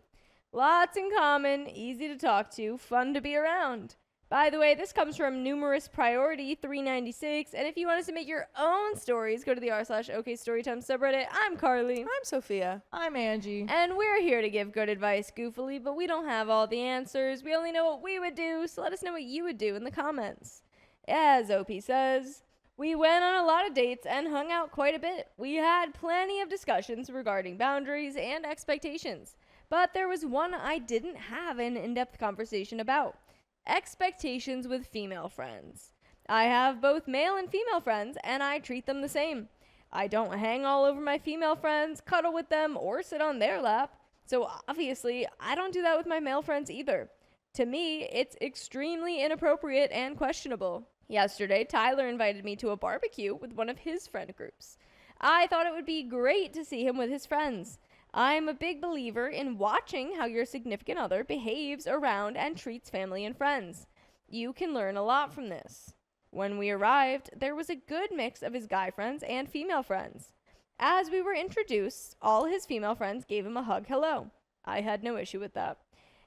Lots in common, easy to talk to, fun to be around. By the way, this comes from Numerous Priority 396, and if you want to submit your own stories, go to the r/OK Storytime subreddit. I'm Carly. I'm Sophia. I'm Angie. And we're here to give good advice goofily, but we don't have all the answers. We only know what we would do, so let us know what you would do in the comments. As OP says, we went on a lot of dates and hung out quite a bit. We had plenty of discussions regarding boundaries and expectations, but there was one I didn't have an in-depth conversation about. Expectations with female friends. I have both male and female friends, and I treat them the same. I don't hang all over my female friends, cuddle with them, or sit on their lap. So obviously, I don't do that with my male friends either. To me, it's extremely inappropriate and questionable. Yesterday, Tyler invited me to a barbecue with one of his friend groups. I thought it would be great to see him with his friends. I'm a big believer in watching how your significant other behaves around and treats family and friends. You can learn a lot from this. When we arrived, there was a good mix of his guy friends and female friends. As we were introduced, all his female friends gave him a hug hello. I had no issue with that.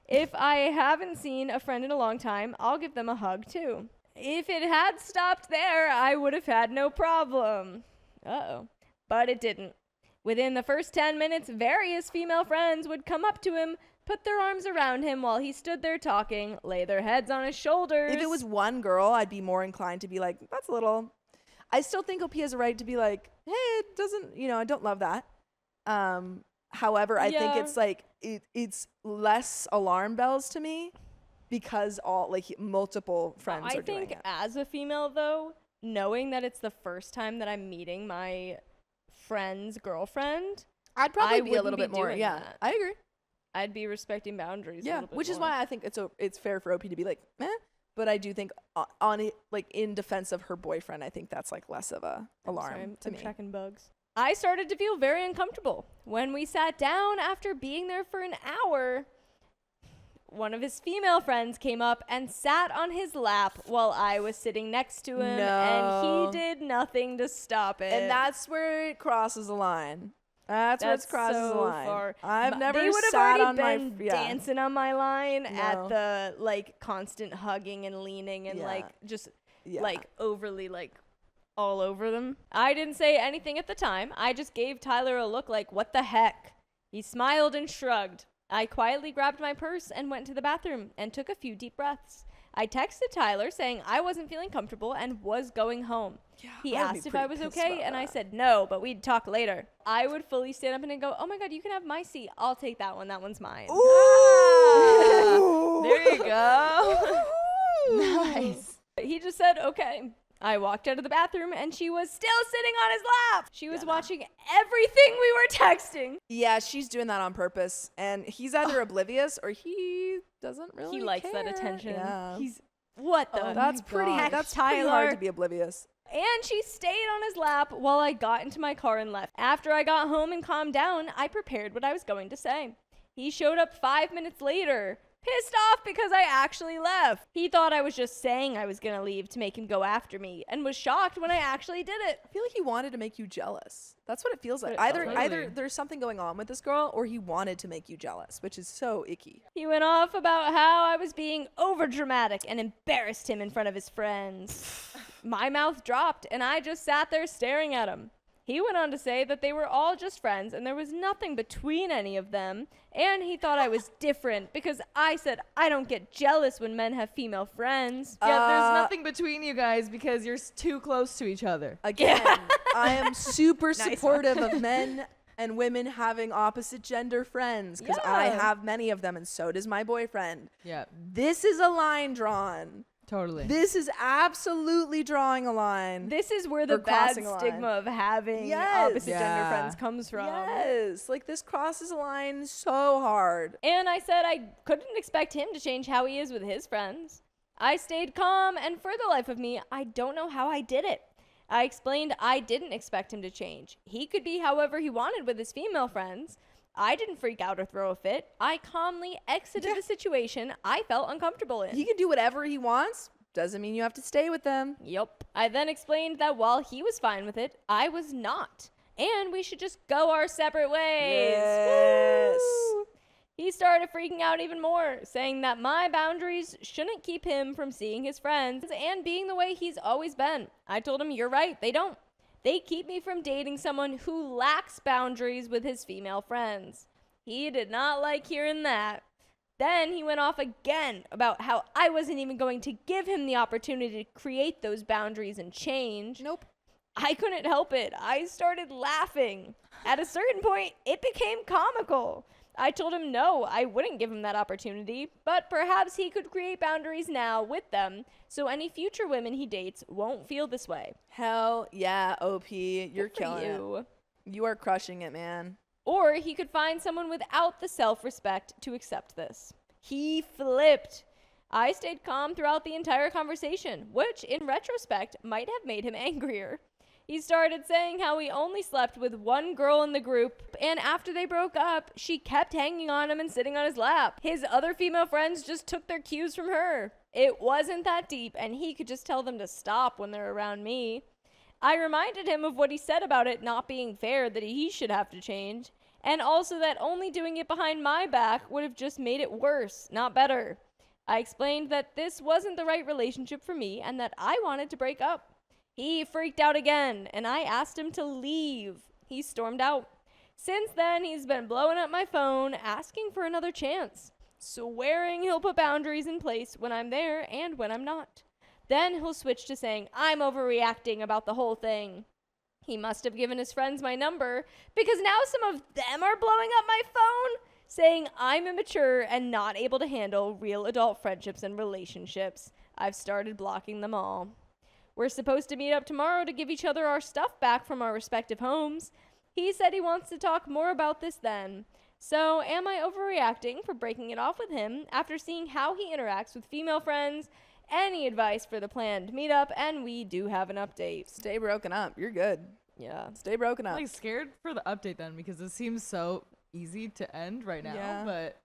If I haven't seen a friend in a long time, I'll give them a hug too. If it had stopped there, I would have had no problem. Uh-oh. But it didn't. Within the first 10 minutes, various female friends would come up to him, put their arms around him while he stood there talking, lay their heads on his shoulders. If it was one girl, I'd be more inclined to be like, that's a little... I still think OP has a right to be like, hey, it doesn't, I don't love that. However, I think it's like, it's less alarm bells to me because multiple friends are doing it. I think as a female, though, knowing that it's the first time that I'm meeting my friend's girlfriend, I'd probably be a little bit more. Yeah, that. I agree. I'd be respecting boundaries. Yeah, which is why I think it's fair for OP to be like, meh. But I do think on it, in defense of her boyfriend, I think that's less of a alarm to I'm me. checking bugs. I started to feel very uncomfortable. When we sat down after being there for an hour, one of his female friends came up and sat on his lap while I was sitting next to him, and he did nothing to stop it. And that's where it crosses the line. That's where it crosses the line. Far. I've never they would have sat already on been my dancing on my line at the constant hugging and leaning and just overly all over them. I didn't say anything at the time. I just gave Tyler a look like, what the heck? He smiled and shrugged. I quietly grabbed my purse and went to the bathroom and took a few deep breaths. I texted Tyler saying I wasn't feeling comfortable and was going home. Yeah, he asked if I was okay, and I said no, but we'd talk later. I would fully stand up and go, oh my God, you can have my seat. I'll take that one. That one's mine. Ooh. There you go. Nice. He just said, okay. I walked out of the bathroom, and she was still sitting on his lap. She was watching everything we were texting. Yeah, she's doing that on purpose, and he's either oblivious or he doesn't really He likes care. that attention. Yeah. He's, what the? That's pretty hard to be oblivious. And she stayed on his lap while I got into my car and left. After I got home and calmed down, I prepared what I was going to say. He showed up 5 minutes later, pissed off because I actually left. He thought I was just saying I was gonna leave to make him go after me, and was shocked when I actually did it. I feel like he wanted to make you jealous. That's what it feels like. But Either there's something going on with this girl, or he wanted to make you jealous, which is so icky. He went off about how I was being overdramatic and embarrassed him in front of his friends. My mouth dropped, and I just sat there staring at him. He went on to say that they were all just friends and there was nothing between any of them, and he thought I was different because I said I don't get jealous when men have female friends. Yeah, there's nothing between you guys because you're too close to each other. Again, I am super supportive of men and women having opposite gender friends because I have many of them, and so does my boyfriend. Yeah, This is a line drawn. totally. This is absolutely drawing a line. This is where the bad stigma of having opposite gender friends comes from. Yes, like this crosses a line so hard. And I said I couldn't expect him to change how he is with his friends. I stayed calm, and for the life of me, I don't know how I did it. I explained I didn't expect him to change. He could be however he wanted with his female friends. I didn't freak out or throw a fit. I calmly exited the situation I felt uncomfortable in. He can do whatever he wants. Doesn't mean you have to stay with them. Yep. I then explained that while he was fine with it, I was not. And we should just go our separate ways. Yes. Woo! He started freaking out even more, saying that my boundaries shouldn't keep him from seeing his friends and being the way he's always been. I told him, you're right, they don't. They keep me from dating someone who lacks boundaries with his female friends. He did not like hearing that. Then he went off again about how I wasn't even going to give him the opportunity to create those boundaries and change. Nope. I couldn't help it. I started laughing. At a certain point, it became comical. I told him no, I wouldn't give him that opportunity, but perhaps he could create boundaries now with them so any future women he dates won't feel this way. Hell yeah, OP. You're Good for killing you. it. You are crushing it, man. or he could find someone without the self-respect to accept this. He flipped. I stayed calm throughout the entire conversation, which, in retrospect, might have made him angrier. He started saying how he only slept with one girl in the group, and after they broke up, she kept hanging on him and sitting on his lap. His other female friends just took their cues from her. It wasn't that deep, and he could just tell them to stop when they're around me. I reminded him of what he said about it not being fair, that he should have to change, and also that only doing it behind my back would have just made it worse, not better. I explained that this wasn't the right relationship for me and that I wanted to break up. He freaked out again, and I asked him to leave. He stormed out. Since then, he's been blowing up my phone, asking for another chance, swearing he'll put boundaries in place when I'm there and when I'm not. Then he'll switch to saying I'm overreacting about the whole thing. He must have given his friends my number, because now some of them are blowing up my phone, saying I'm immature and not able to handle real adult friendships and relationships. I've started blocking them all. We're supposed to meet up tomorrow to give each other our stuff back from our respective homes. He said he wants to talk more about this then. So am I overreacting for breaking it off with him after seeing how he interacts with female friends? Any advice for the planned meetup? And we do have an update. Stay broken up. You're good. Yeah. Stay broken I'm up. like scared for the update then, because it seems so easy to end right now, Yeah. but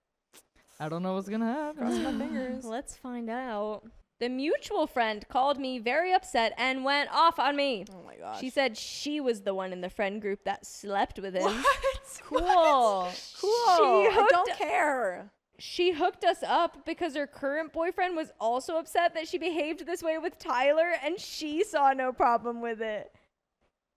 I don't know what's gonna happen. Cross my fingers. Let's find out. The mutual friend called me very upset and went off on me. Oh my gosh. She said she was the one in the friend group that slept with him. What? Cool. Cool. She I hooked- don't care. She hooked us up because her current boyfriend was also upset that she behaved this way with Tyler, and she saw no problem with it.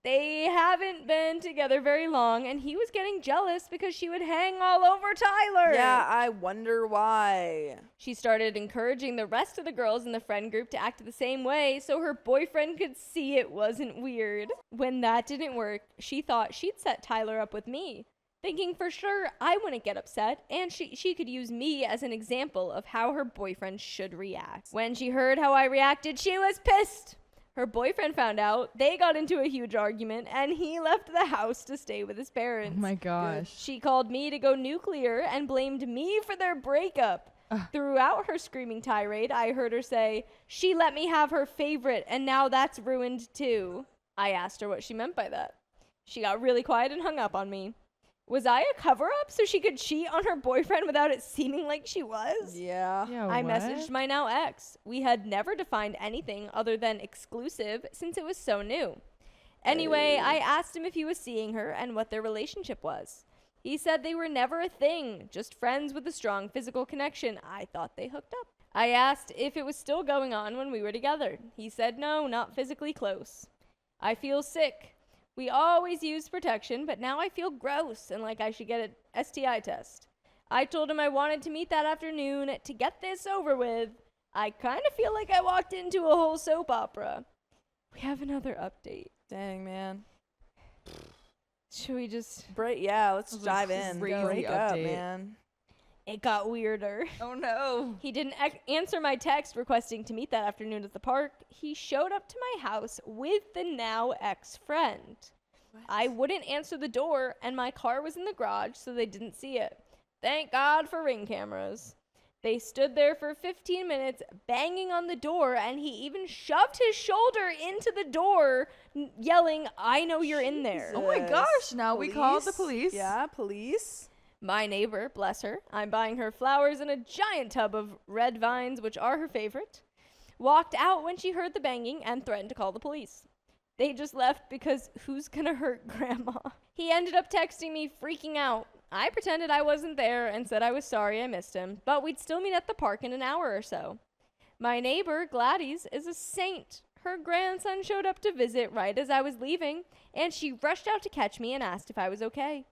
They haven't been together very long, and he was getting jealous because she would hang all over Tyler. Yeah, I wonder why. She started encouraging the rest of the girls in the friend group to act the same way so her boyfriend could see it wasn't weird. When that didn't work, she thought she'd set Tyler up with me, thinking for sure I wouldn't get upset and she could use me as an example of how her boyfriend should react. When she heard how I reacted, she was pissed. Her boyfriend found out, they got into a huge argument, and he left the house to stay with his parents. Oh my gosh. She called me to go nuclear and blamed me for their breakup. Throughout her screaming tirade, I heard her say, she let me have her favorite, and now that's ruined too. I asked her what she meant by that. She got really quiet and hung up on me. Was I a cover-up so she could cheat on her boyfriend without it seeming like she was? Yeah. Yeah, I what? messaged my now ex. We had never defined anything other than exclusive since it was so new. Anyway, I asked him if he was seeing her and what their relationship was. He said they were never a thing, just friends with a strong physical connection. I thought they hooked up. I asked if it was still going on when we were together. He said no, not physically close. I feel sick. We always use protection, but now I feel gross and like I should get an STI test. I told him I wanted to meet that afternoon to get this over with. I kind of feel like I walked into a whole soap opera. We have another update. Dang, man. Should we just... Yeah, let's That was a dive in. crazy Break up, update. man. It got weirder. Oh no. He didn't answer my text requesting to meet that afternoon at the park. He showed up to my house with the now ex-friend. I wouldn't answer the door, and my car was in the garage, so they didn't see it. Thank God for Ring cameras. They stood there for 15 minutes, banging on the door, and he even shoved his shoulder into the door, yelling, I know you're in there. Oh my gosh, now we called the police. Yeah, police. My neighbor, bless her, I'm buying her flowers in a giant tub of red vines, which are her favorite, walked out when she heard the banging and threatened to call the police. They just left because who's gonna hurt Grandma? He ended up texting me freaking out. I pretended I wasn't there and said I was sorry I missed him, but we'd still meet at the park in an hour or so. My neighbor, Gladys, is a saint. Her grandson showed up to visit right as I was leaving, and she rushed out to catch me and asked if I was okay.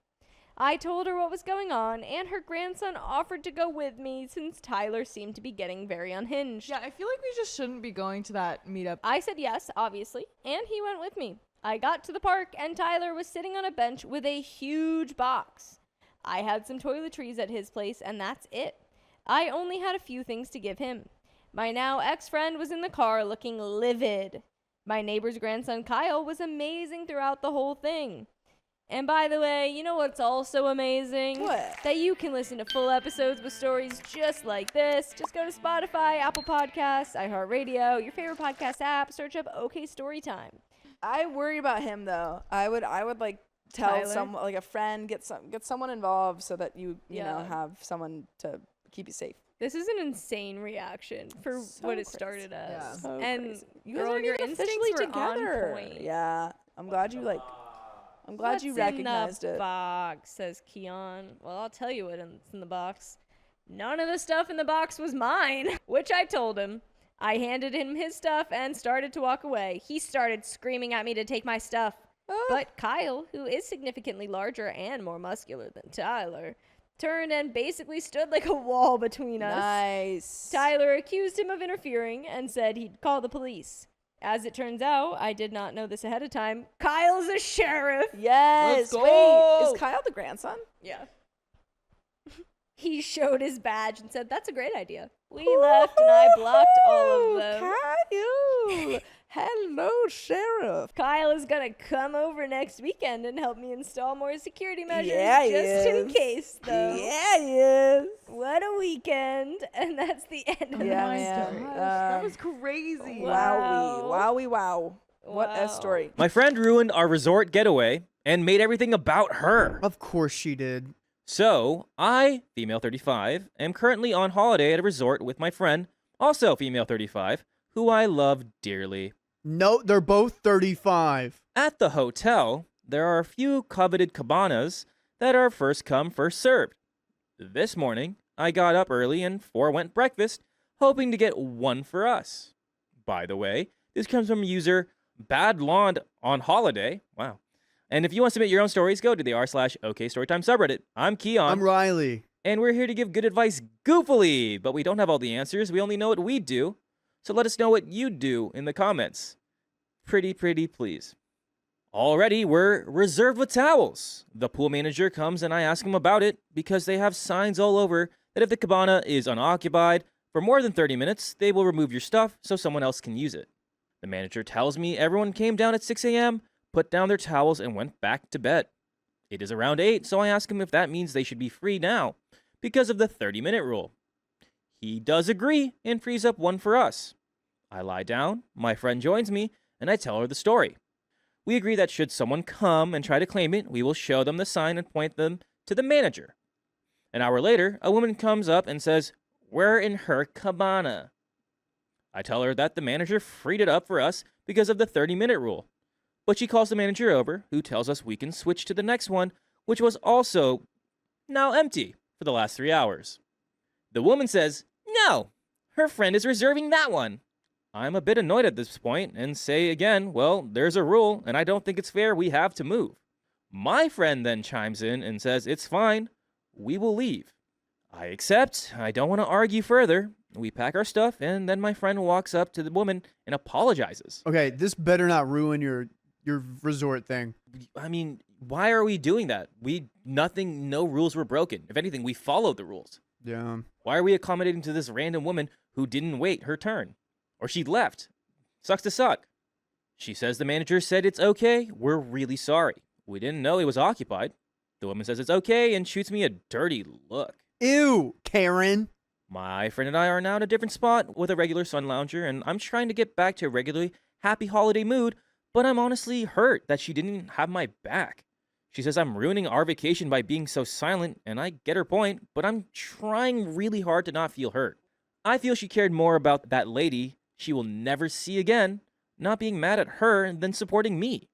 I told her what was going on, and her grandson offered to go with me since Tyler seemed to be getting very unhinged. Yeah, I feel like we just shouldn't be going to that meetup. I said yes, obviously, and he went with me. I got to the park, and Tyler was sitting on a bench with a huge box. I had some toiletries at his place, and that's it. I only had a few things to give him. My now ex-friend was in the car looking livid. My neighbor's grandson, Kyle, was amazing throughout the whole thing. And by the way, you know what's also amazing? What? That you can listen to full episodes with stories just like this. Just go to Spotify, Apple Podcasts, iHeartRadio, your favorite podcast app, search up OK Storytime. I worry about him though. I would like tell Tyler? someone, like a friend, get someone involved so that you know Yeah. have someone to keep you safe. This is an insane reaction for So what it crazy. started as. Yeah. So And crazy. You guys girl, aren't your even instincts officially were on together. point. Yeah, I'm glad you recognized in the it. box, says Keon. Well, I'll tell you what's in the box. None of the stuff in the box was mine, which I told him. I handed him his stuff and started to walk away. He started screaming at me to take my stuff. But Kyle, who is significantly larger and more muscular than Tyler, turned and basically stood like a wall between us. Nice. Tyler accused him of interfering and said he'd call the police. As it turns out, I did not know this ahead of time. Kyle's a sheriff. Yes. Let's go. Wait, is Kyle the grandson? Yeah. He showed his badge and said, "That's a great idea." We left and I blocked all of them. Kyle. Hello, sheriff. Kyle is gonna come over next weekend and help me install more security measures Yeah, he just in is. case, though. Yeah, he is. What a weekend. And that's the end of Yeah, my man. story. That was crazy. Wow. Wowie, wow. What a Wow. story. My friend ruined our resort getaway and made everything about her. Of course she did. So, I, female 35, am currently on holiday at a resort with my friend, also female 35, who I love dearly. No, they're both 35. At the hotel, there are a few coveted cabanas that are first come, first served. This morning, I got up early and forewent breakfast, hoping to get one for us. By the way, this comes from user Bad Lawn on Holiday. Wow. And if you want to submit your own stories, go to the r/OK Storytime subreddit. I'm Keon. I'm Riley. And we're here to give good advice goofily, but we don't have all the answers. We only know what we do. So let us know what you do in the comments. Pretty please. Already, we're reserved with towels. The pool manager comes and I ask him about it because they have signs all over that if the cabana is unoccupied for more than 30 minutes, they will remove your stuff so someone else can use it. The manager tells me everyone came down at 6 a.m., put down their towels, and went back to bed. It is around 8, so I ask him if that means they should be free now because of the 30-minute rule. He does agree and frees up one for us. I lie down, my friend joins me, and I tell her the story. We agree that should someone come and try to claim it, we will show them the sign and point them to the manager. An hour later, a woman comes up and says, "We're in her cabana." I tell her that the manager freed it up for us because of the 30-minute rule. But she calls the manager over, who tells us we can switch to the next one, which was also now empty for the last 3 hours. The woman says, no, her friend is reserving that one. I'm a bit annoyed at this point and say again, well, there's a rule and I don't think it's fair we have to move. My friend then chimes in and says, it's fine, we will leave. I accept, I don't want to argue further. We pack our stuff and then my friend walks up to the woman and apologizes. Okay, this better not ruin your resort thing. I mean, why are we doing that? No rules were broken. If anything, we followed the rules. Yeah. Why are we accommodating to this random woman who didn't wait her turn? Or she left. Sucks to suck. She says the manager said it's okay. We're really sorry. We didn't know it was occupied. The woman says it's okay and shoots me a dirty look. Ew, Karen. My friend and I are now in a different spot with a regular sun lounger, and I'm trying to get back to a regularly happy holiday mood, but I'm honestly hurt that she didn't have my back. She says I'm ruining our vacation by being so silent, and I get her point, but I'm trying really hard to not feel hurt. I feel she cared more about that lady she will never see again, not being mad at her than supporting me.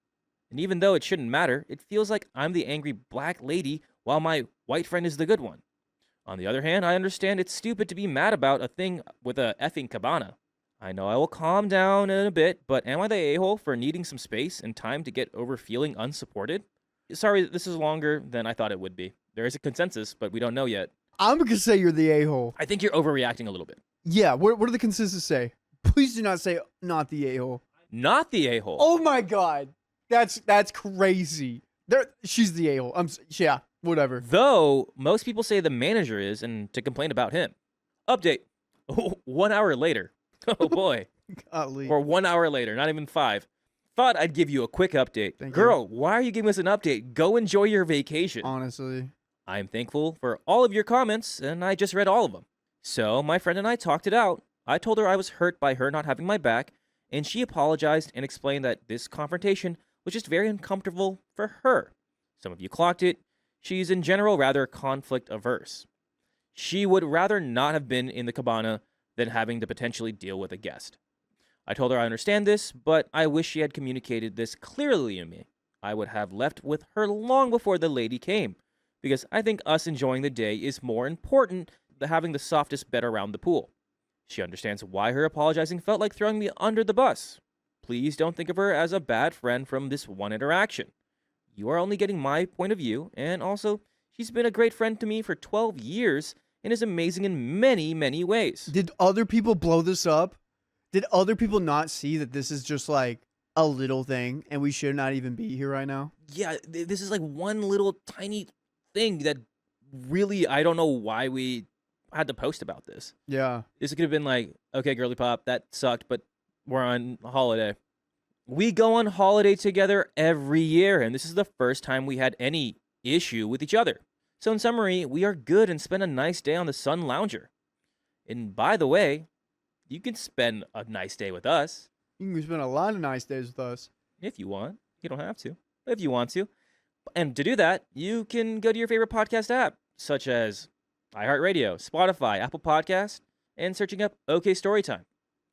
And even though it shouldn't matter, it feels like I'm the angry black lady while my white friend is the good one. On the other hand, I understand it's stupid to be mad about a thing with a effing cabana. I know I will calm down in a bit, but am I the a-hole for needing some space and time to get over feeling unsupported? Sorry, this is longer than I thought it would be. There is a consensus, but we don't know yet. I'm gonna say you're the a-hole. I think you're overreacting a little bit. Yeah, what do the consensus say? Please do not say not the a-hole. Not the a-hole. Oh my god. That's crazy. She's the a-hole. Yeah, whatever. Though, most people say the manager is, and to complain about him. Update. 1 hour later. Oh boy. Golly. Or 1 hour later, not even 5. thought I'd give you a quick update. Thank you. Girl, why are you giving us an update? Go enjoy your vacation. Honestly. I am thankful for all of your comments, and I just read all of them. So my friend and I talked it out. I told her I was hurt by her not having my back, and she apologized and explained that this confrontation was just very uncomfortable for her. Some of you clocked it. She's in general rather conflict averse. She would rather not have been in the cabana than having to potentially deal with a guest. I told her I understand this, but I wish she had communicated this clearly to me. I would have left with her long before the lady came, because I think us enjoying the day is more important than having the softest bed around the pool. She understands why her apologizing felt like throwing me under the bus. Please don't think of her as a bad friend from this one interaction. You are only getting my point of view, and also, she's been a great friend to me for 12 years and is amazing in many, many ways. Did other people blow this up? Did other people not see that this is just like a little thing and we should not even be here right now? Yeah, this is like one little tiny thing that really, I don't know why we had to post about this. Yeah. This could have been like, okay, girly pop, that sucked, but we're on holiday. We go on holiday together every year, and this is the first time we had any issue with each other. So in summary, we are good and spend a nice day on the Sun Lounger. And by the way, you can spend a nice day with us. You can spend a lot of nice days with us. If you want. You don't have to, but if you want to. And to do that, you can go to your favorite podcast app, such as iHeartRadio, Spotify, Apple Podcast, and searching up OK Storytime.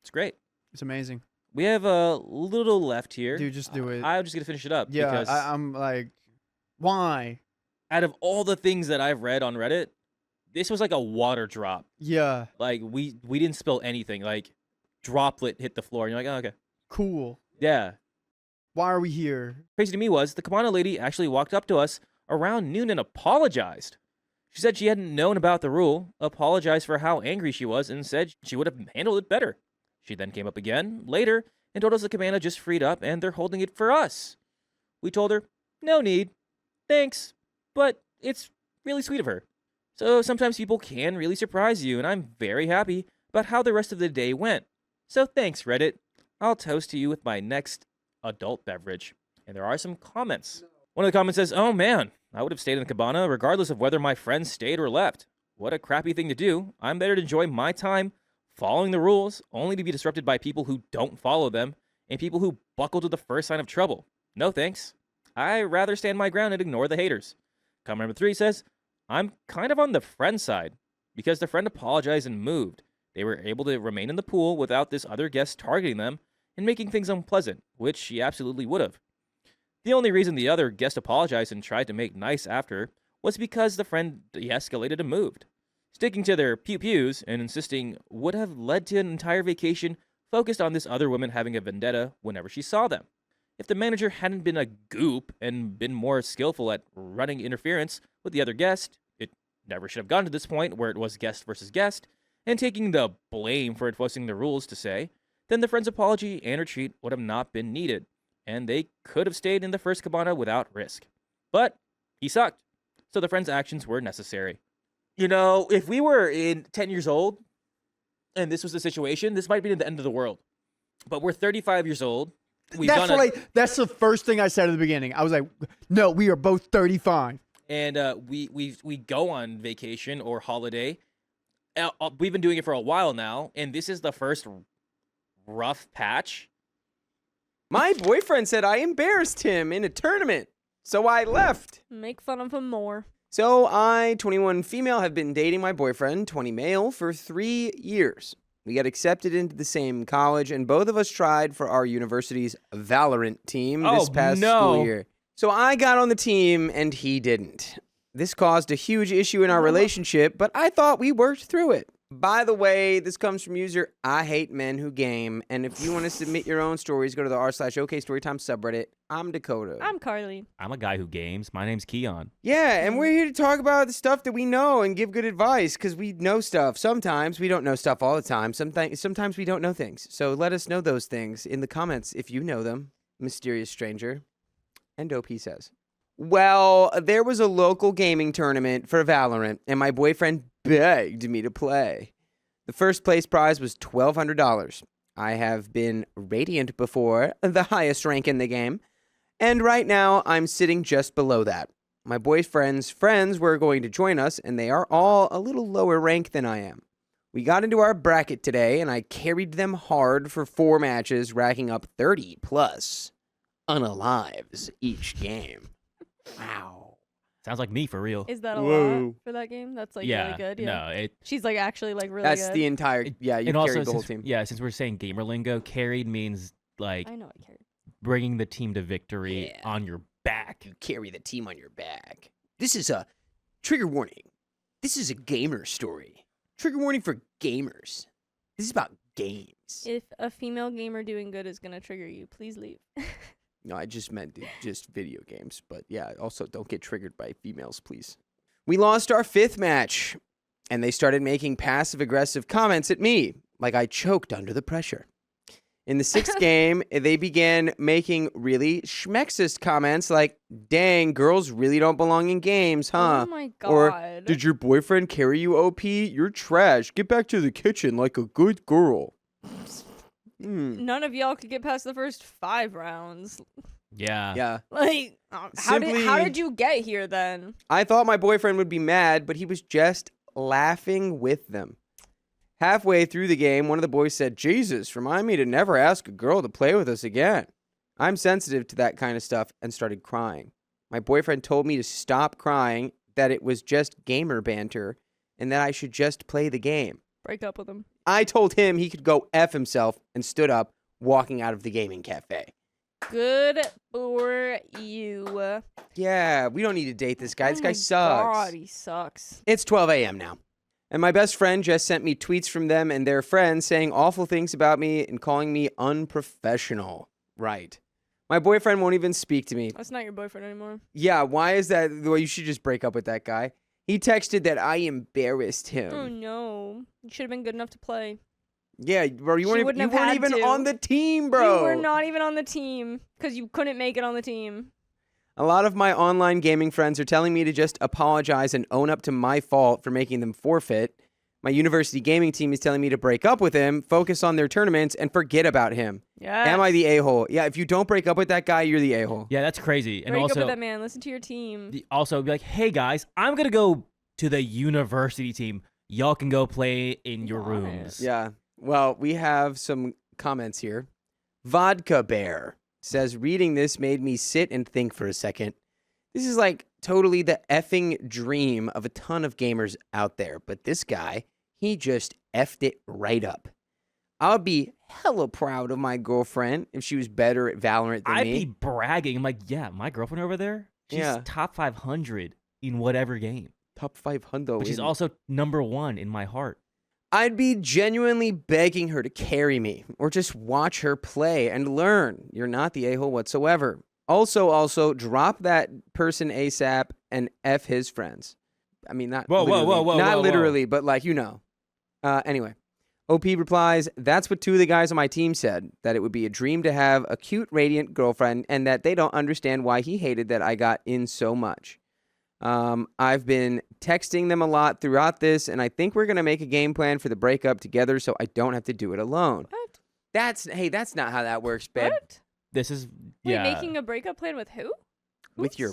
It's great. It's amazing. We have a little left here. Dude, just do it. I'm just going to finish it up. Yeah, Because I'm like, why? out of all the things that I've read on Reddit, this was like a water drop. Yeah. Like, we didn't spill anything. Like, droplet hit the floor, and you're like, oh, okay. Cool. Yeah. Why are we here? Crazy to me was the cabana lady actually walked up to us around noon and apologized. She said she hadn't known about the rule, apologized for how angry she was, and said she would have handled it better. She then came up again later and told us the cabana just freed up and they're holding it for us. We told her, no need. Thanks. But it's really sweet of her. So sometimes people can really surprise you, and I'm very happy about how the rest of the day went. So thanks, Reddit. I'll toast to you with my next adult beverage. And there are some comments. One of the comments says, oh man, I would have stayed in the cabana regardless of whether my friends stayed or left. What a crappy thing to do. I'm better to enjoy my time following the rules, only to be disrupted by people who don't follow them and people who buckle to the first sign of trouble. No thanks. I'd rather stand my ground and ignore the haters. Comment number 3 says, I'm kind of on the friend side because the friend apologized and moved. They were able to remain in the pool without this other guest targeting them and making things unpleasant, which she absolutely would have. The only reason the other guest apologized and tried to make nice after was because the friend de-escalated and moved. Sticking to their pew-pews and insisting would have led to an entire vacation focused on this other woman having a vendetta whenever she saw them. If the manager hadn't been a goop and been more skillful at running interference with the other guest, it never should have gotten to this point where it was guest versus guest, and taking the blame for enforcing the rules to say, then the friend's apology and retreat would have not been needed, and they could have stayed in the first cabana without risk. But he sucked, so the friend's actions were necessary. You know, if we were in 10 years old, and this was the situation, this might be the end of the world. But we're 35 years old. That's the first thing I said at the beginning. I was like, no, we are both 35. And we go on vacation or holiday. We've been doing it for a while now, and this is the first rough patch. My boyfriend said I embarrassed him in a tournament, so I left. Make fun of him more. So I, 21 female, have been dating my boyfriend, 20 male, for 3 years. We got accepted into the same college, and both of us tried for our university's Valorant team this past school year. So I got on the team, and he didn't. This caused a huge issue in our relationship, but I thought we worked through it. By the way, this comes from user I Hate Men Who Game, and if you want to submit your own stories, go to the r/OK Storytime subreddit. I'm Dakota. I'm Carly. I'm a guy who games. My name's Keon. Yeah, and we're here to talk about the stuff that we know and give good advice, because we know stuff. Sometimes we don't know stuff all the time. Sometimes we don't know things. So let us know those things in the comments if you know them, mysterious stranger. And OP says, well, there was a local gaming tournament for Valorant, and my boyfriend begged me to play. The first place prize was $1,200. I have been Radiant before, the highest rank in the game. And right now, I'm sitting just below that. My boyfriend's friends were going to join us, and they are all a little lower rank than I am. We got into our bracket today, and I carried them hard for 4 matches, racking up 30+ unalives each game. Wow. Sounds like me for real. Is that a Whoa. lot for that game? That's like yeah. really good. Yeah. No, it. She's like actually like really That's good. the entire, yeah, you and also carried the whole since, team. yeah, since we're saying gamer lingo, carried means like I know I carried. bringing the team to victory Yeah. on your back. You carry the team on your back. This is a trigger warning. This is a gamer story. Trigger warning for gamers. This is about games. If a female gamer doing good is gonna trigger you, please leave. No, I just meant just video games. But yeah, also don't get triggered by females, please. We lost our 5th match, and they started making passive-aggressive comments at me, like I choked under the pressure. In the 6th game, they began making really schmexist comments like, dang, girls really don't belong in games, huh? Oh my god. Or, did your boyfriend carry you, OP? You're trash. Get back to the kitchen like a good girl. None of y'all could get past the first 5 rounds. Yeah. Yeah. Like, how did you get here then? I thought my boyfriend would be mad, but he was just laughing with them. Halfway through the game, one of the boys said, Jesus, remind me to never ask a girl to play with us again. I'm sensitive to that kind of stuff and started crying. My boyfriend told me to stop crying, that it was just gamer banter, and that I should just play the game. Break up with him. I told him he could go F himself and stood up, walking out of the gaming cafe. Good for you. Yeah, we don't need to date this guy. This Oh guy my sucks. God, he sucks. It's 12 a.m. now. And my best friend just sent me tweets from them and their friends saying awful things about me and calling me unprofessional. Right. My boyfriend won't even speak to me. That's not your boyfriend anymore. Yeah, why is that? Well, you should just break up with that guy. He texted that I embarrassed him. Oh no. You should have been good enough to play. Yeah, bro, you weren't wouldn't have even had to. on the team, bro. You were not even on the team because you couldn't make it on the team. A lot of my online gaming friends are telling me to just apologize and own up to my fault for making them forfeit. My university gaming team is telling me to break up with him, focus on their tournaments, and forget about him. Yeah. Am I the a-hole? Yeah, if you don't break up with that guy, you're the a-hole. Yeah, that's crazy. And Break also, up with that man. Listen to your team. also be like, hey guys, I'm gonna go to the university team. Y'all can go play in your Got it. rooms. Yeah. Well, we have some comments here. Vodka Bear says, reading this made me sit and think for a second. This is like totally the effing dream of a ton of gamers out there. But this guy, he just effed it right up. I would be hella proud of my girlfriend if she was better at Valorant than I'd me. be bragging. I'm like, yeah, my girlfriend over there, she's Yeah. top 500 in whatever game. Top 500. But she's also number 1 in my heart. I'd be genuinely begging her to carry me or just watch her play and learn. You're not the a-hole whatsoever. Also, drop that person ASAP and F his friends. I mean, not Whoa, literally, whoa, whoa, not whoa, whoa. literally, but like, you know. Anyway, OP replies, that's what 2 of the guys on my team said, that it would be a dream to have a cute, radiant girlfriend and that they don't understand why he hated that I got in so much. I've been texting them a lot throughout this, and I think we're going to make a game plan for the breakup together so I don't have to do it alone. What? That's not how that works, babe. What? This is Wait, yeah. making a breakup plan with who? With your,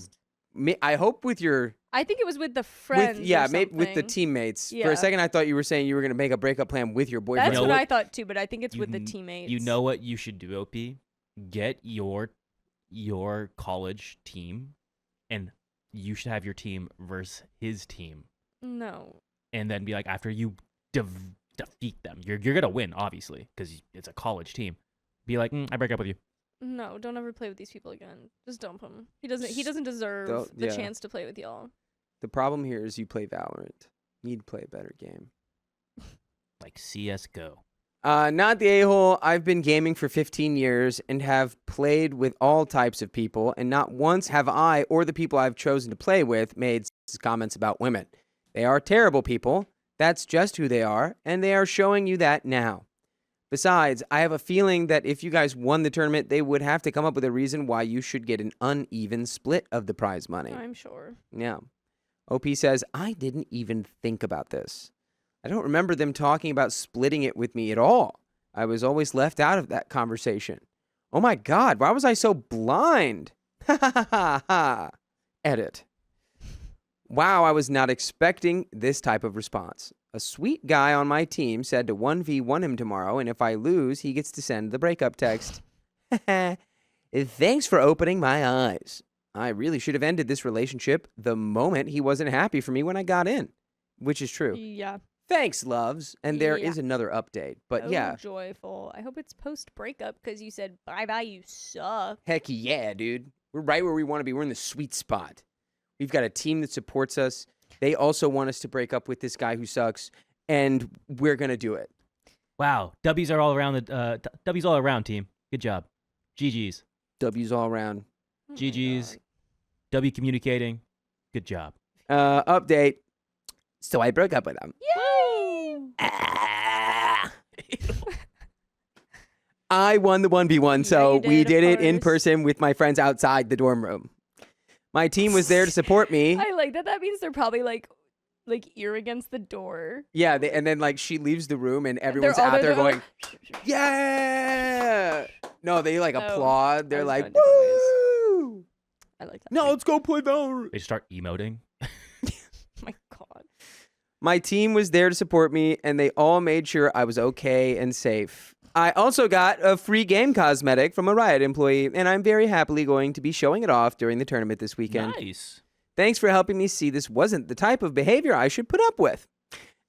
I hope with your, I think it was with the friends. maybe with the teammates. For Yeah. a second, I thought you were saying you were going to make a breakup plan with your boyfriend. That's know what what? I thought too, but I think it's You with the kn- teammates. You know what you should do, OP? Get your college team, and you should have your team versus his team, No. and then be like, after you defeat them, you're gonna win, obviously, because it's a college team. Be like, I break up with you. No, don't ever play with these people again. Just dump him. He doesn't deserve Don't- the yeah. chance to play with y'all. The problem here is you play Valorant. You need to play a better game. Like CS:GO. Not the a-hole. I've been gaming for 15 years and have played with all types of people, and not once have I or the people I've chosen to play with made comments about women. They are terrible people. That's just who they are, and they are showing you that now. Besides, I have a feeling that if you guys won the tournament, they would have to come up with a reason why you should get an uneven split of the prize money. I'm sure. Yeah. OP says, I didn't even think about this. I don't remember them talking about splitting it with me at all. I was always left out of that conversation. Oh my God, why was I so blind? Ha ha ha ha ha. Edit. Wow, I was not expecting this type of response. A sweet guy on my team said to 1v1 him tomorrow, and if I lose, he gets to send the breakup text. Thanks for opening my eyes. I really should have ended this relationship the moment he wasn't happy for me when I got in, which is true. Yeah. Thanks, loves. And there Yeah. is another update, but Oh, yeah. joyful. I hope it's post breakup because you said bye-bye, you suck. Heck yeah, dude. We're right where we want to be. We're in the sweet spot. We've got a team that supports us. They also want us to break up with this guy who sucks, and we're going to do it. Wow, W's are all around W's all around, team. Good job. GG's. W's all around. Oh my GG's. God. W communicating. Good job. Update. So I broke up with him. Yay! Ah. I won the 1v1, so you we did, did of it in course. person with my friends outside the dorm room. My team was there to support me. I like that. That means they're probably like ear against the door. Yeah, and then like she leaves the room and everyone's all out there they're going, yeah. No, they like Oh, applaud. They're was like, going different ways. woo. I like that. No, let's go play Valorant. They start emoting. My God. My team was there to support me, and they all made sure I was okay and safe. I also got a free game cosmetic from a Riot employee, and I'm very happily going to be showing it off during the tournament this weekend. Nice. Thanks for helping me see this wasn't the type of behavior I should put up with.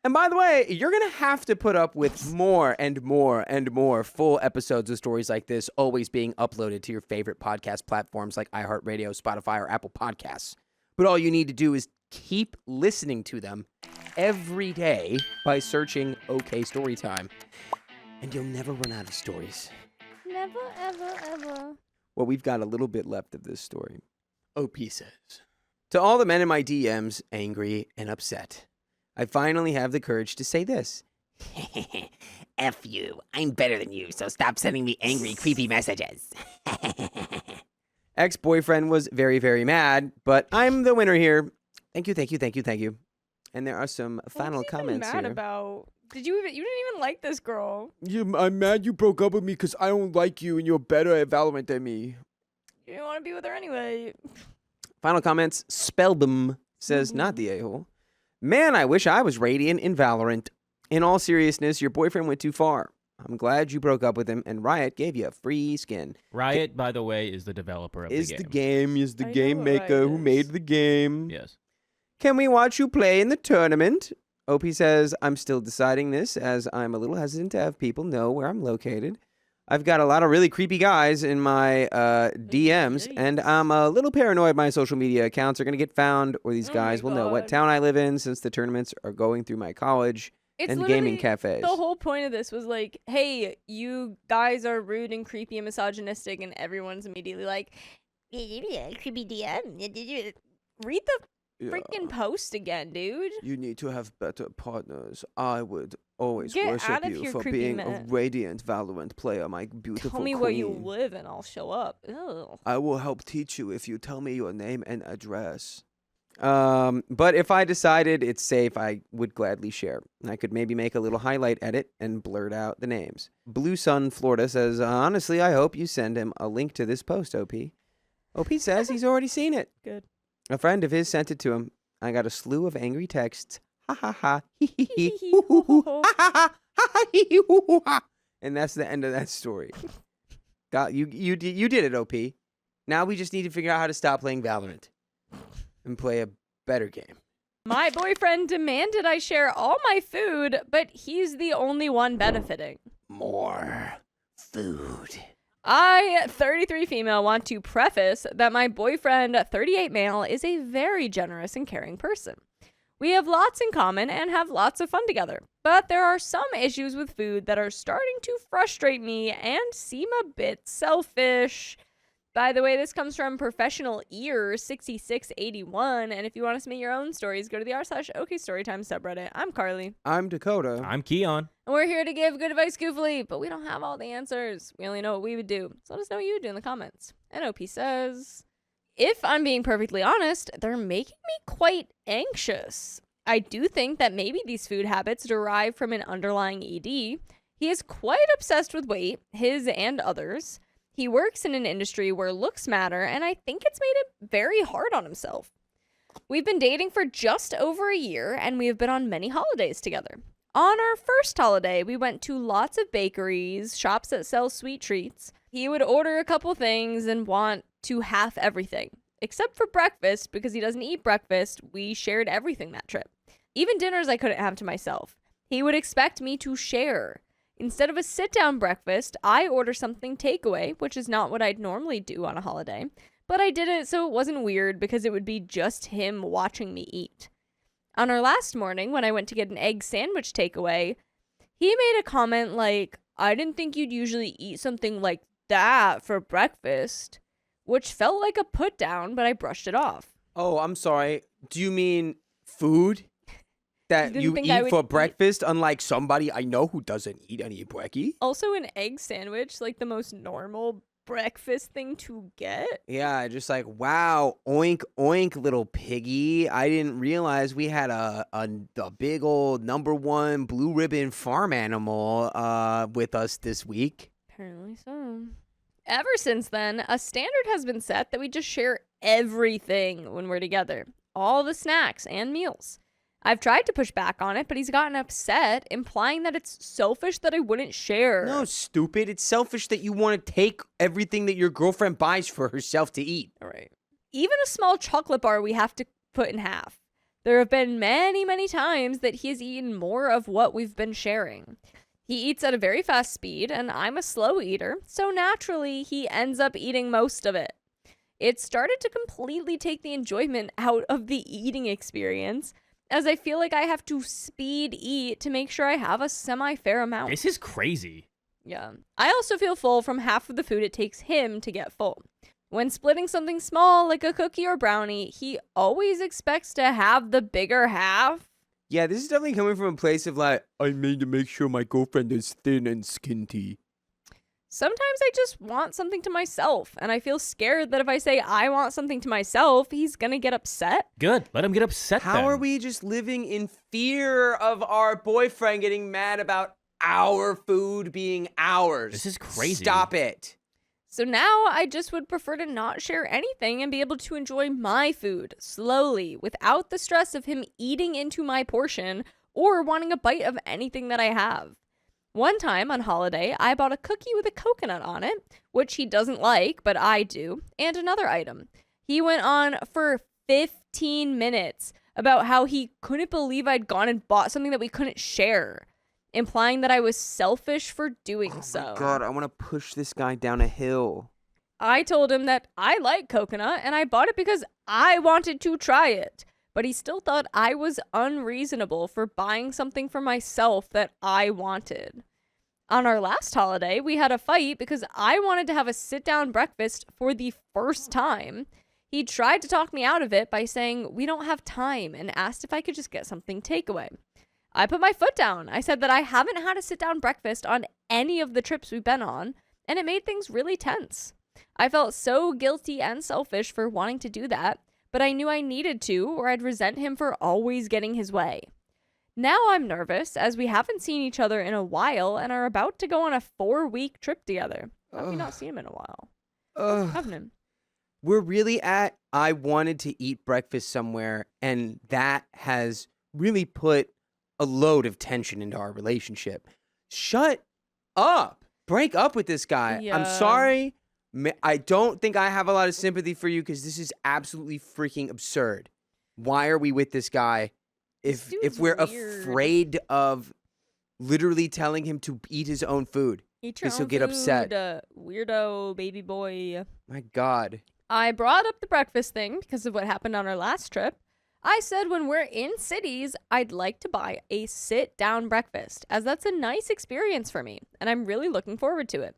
And by the way, you're going to have to put up with more and more and more full episodes of stories like this always being uploaded to your favorite podcast platforms like iHeartRadio, Spotify, or Apple Podcasts. But all you need to do is keep listening to them every day by searching OK Storytime. And you'll never run out of stories. Never, ever, ever. Well, we've got a little bit left of this story. OP says, to all the men in my DMs, angry and upset, I finally have the courage to say this. F you. I'm better than you, so stop sending me angry, creepy messages. Ex-boyfriend was very, very mad, but I'm the winner here. Thank you, thank you, thank you, thank you. And there are some final What's he even comments mad here. about? You didn't even like this girl. I'm mad you broke up with me because I don't like you and you're better at Valorant than me. You didn't want to be with her anyway. Final comments. Spellbum says, not the a-hole. Man, I wish I was Radiant in Valorant. In all seriousness, your boyfriend went too far. I'm glad you broke up with him, and Riot gave you a free skin. Riot, by the way, is the developer of Is the the game. game, is the I know game what maker Riot who is. made the game. Yes. Can we watch you play in the tournament? OP says, I'm still deciding this as I'm a little hesitant to have people know where I'm located. I've got a lot of really creepy guys in my DMs, and I'm a little paranoid my social media accounts are going to get found, or these Oh guys my will know what God. town I live in since the tournaments are going through my college It's and gaming literally- cafes. The whole point of this was like, hey, you guys are rude and creepy and misogynistic, and everyone's immediately like, creepy DM. Read the freaking post again, dude. You need to have better partners. I would always Get worship out of you here, for creepy being man. a radiant Valorant player, my beautiful Tell me queen. where you live and I'll show up. Ew. I will help teach you if you tell me your name and address. But if I decided it's safe, I would gladly share. I could maybe make a little highlight edit and blurt out the names. Blue Sun Florida says, honestly, I hope you send him a link to this post, OP. OP says he's already seen it. Good. A friend of his sent it to him. I got a slew of angry texts. Ha ha ha. Hee hee hee. Hoo hoo hoo. Ha ha ha. Ha ha hee hee hoo hoo ha. And that's the end of that story. God, you did it, OP. Now we just need to figure out how to stop playing Valorant and play a better game. My boyfriend demanded I share all my food, but he's the only one benefiting. More food. I, 33 female, want to preface that my boyfriend, 38 male, is a very generous and caring person. We have lots in common and have lots of fun together, but there are some issues with food that are starting to frustrate me and seem a bit selfish. By the way, this comes from Professional Ear 6681, and if you want to submit your own stories, go to the r/OKStorytime subreddit. I'm Carly. I'm Dakota. I'm Keon. And we're here to give good advice goofily, but we don't have all the answers. We only know what we would do. So let us know what you would do in the comments. And OP says, if I'm being perfectly honest, they're making me quite anxious. I do think that maybe these food habits derive from an underlying ED. He is quite obsessed with weight, his and others. He works in an industry where looks matter, and I think it's made him very hard on himself. We've been dating for just over a year, and we have been on many holidays together. On our first holiday, we went to lots of bakeries, shops that sell sweet treats. He would order a couple things and want to half everything. Except for breakfast, because he doesn't eat breakfast, we shared everything that trip. Even dinners I couldn't have to myself. He would expect me to share. Instead of a sit-down breakfast, I order something takeaway, which is not what I'd normally do on a holiday. But I did it so it wasn't weird because it would be just him watching me eat. On our last morning, when I went to get an egg sandwich takeaway, he made a comment like, I didn't think you'd usually eat something like that for breakfast, which felt like a put down, but I brushed it off. Oh, I'm sorry. Do you mean food that didn't you think I eat would for eat- breakfast, unlike somebody I know who doesn't eat any brekkie? Also, an egg sandwich, like the most normal breakfast thing to get. Yeah, just like, wow, oink, oink, little piggy. I didn't realize we had a big old #1 blue ribbon farm animal with us this week. Apparently so. Ever since then, a standard has been set that we just share everything when we're together. All the snacks and meals. I've tried to push back on it, but he's gotten upset, implying that it's selfish that I wouldn't share. No, stupid. It's selfish that you want to take everything that your girlfriend buys for herself to eat. All right. Even a small chocolate bar we have to put in half. There have been many, many times that he has eaten more of what we've been sharing. He eats at a very fast speed, and I'm a slow eater, so naturally he ends up eating most of it. It started to completely take the enjoyment out of the eating experience, as I feel like I have to speed eat to make sure I have a semi-fair amount. This is crazy. Yeah. I also feel full from half of the food it takes him to get full. When splitting something small, like a cookie or brownie, he always expects to have the bigger half. Yeah, this is definitely coming from a place of like, I made to make sure my girlfriend is thin and skinty. Sometimes I just want something to myself, and I feel scared that if I say I want something to myself, he's gonna get upset. Good. Let him get upset then. How are we just living in fear of our boyfriend getting mad about our food being ours? This is crazy. Stop it. So now I just would prefer to not share anything and be able to enjoy my food slowly without the stress of him eating into my portion or wanting a bite of anything that I have. One time on holiday, I bought a cookie with a coconut on it, which he doesn't like, but I do, and another item. He went on for 15 minutes about how he couldn't believe I'd gone and bought something that we couldn't share, implying that I was selfish for doing so. Oh my God, I want to push this guy down a hill. I told him that I like coconut and I bought it because I wanted to try it. But he still thought I was unreasonable for buying something for myself that I wanted. On our last holiday, we had a fight because I wanted to have a sit-down breakfast for the first time. He tried to talk me out of it by saying we don't have time and asked if I could just get something takeaway. I put my foot down. I said that I haven't had a sit-down breakfast on any of the trips we've been on, and it made things really tense. I felt so guilty and selfish for wanting to do that, but I knew I needed to, or I'd resent him for always getting his way. Now I'm nervous, as we haven't seen each other in a while and are about to go on a 4-week trip together. How have you not seen him in a while? What's happening? We're really at, I wanted to eat breakfast somewhere, and that has really put a load of tension into our relationship. Shut up. Break up with this guy. I'm Yeah. sorry. I don't think I have a lot of sympathy for you because this is absolutely freaking absurd. Why are we with this guy if dude's we're weird. afraid of literally telling him to eat his own food? Eat your 'Cause he'll own get upset. food, weirdo baby boy. My God. I brought up the breakfast thing because of what happened on our last trip. I said when we're in cities, I'd like to buy a sit-down breakfast, as that's a nice experience for me, and I'm really looking forward to it.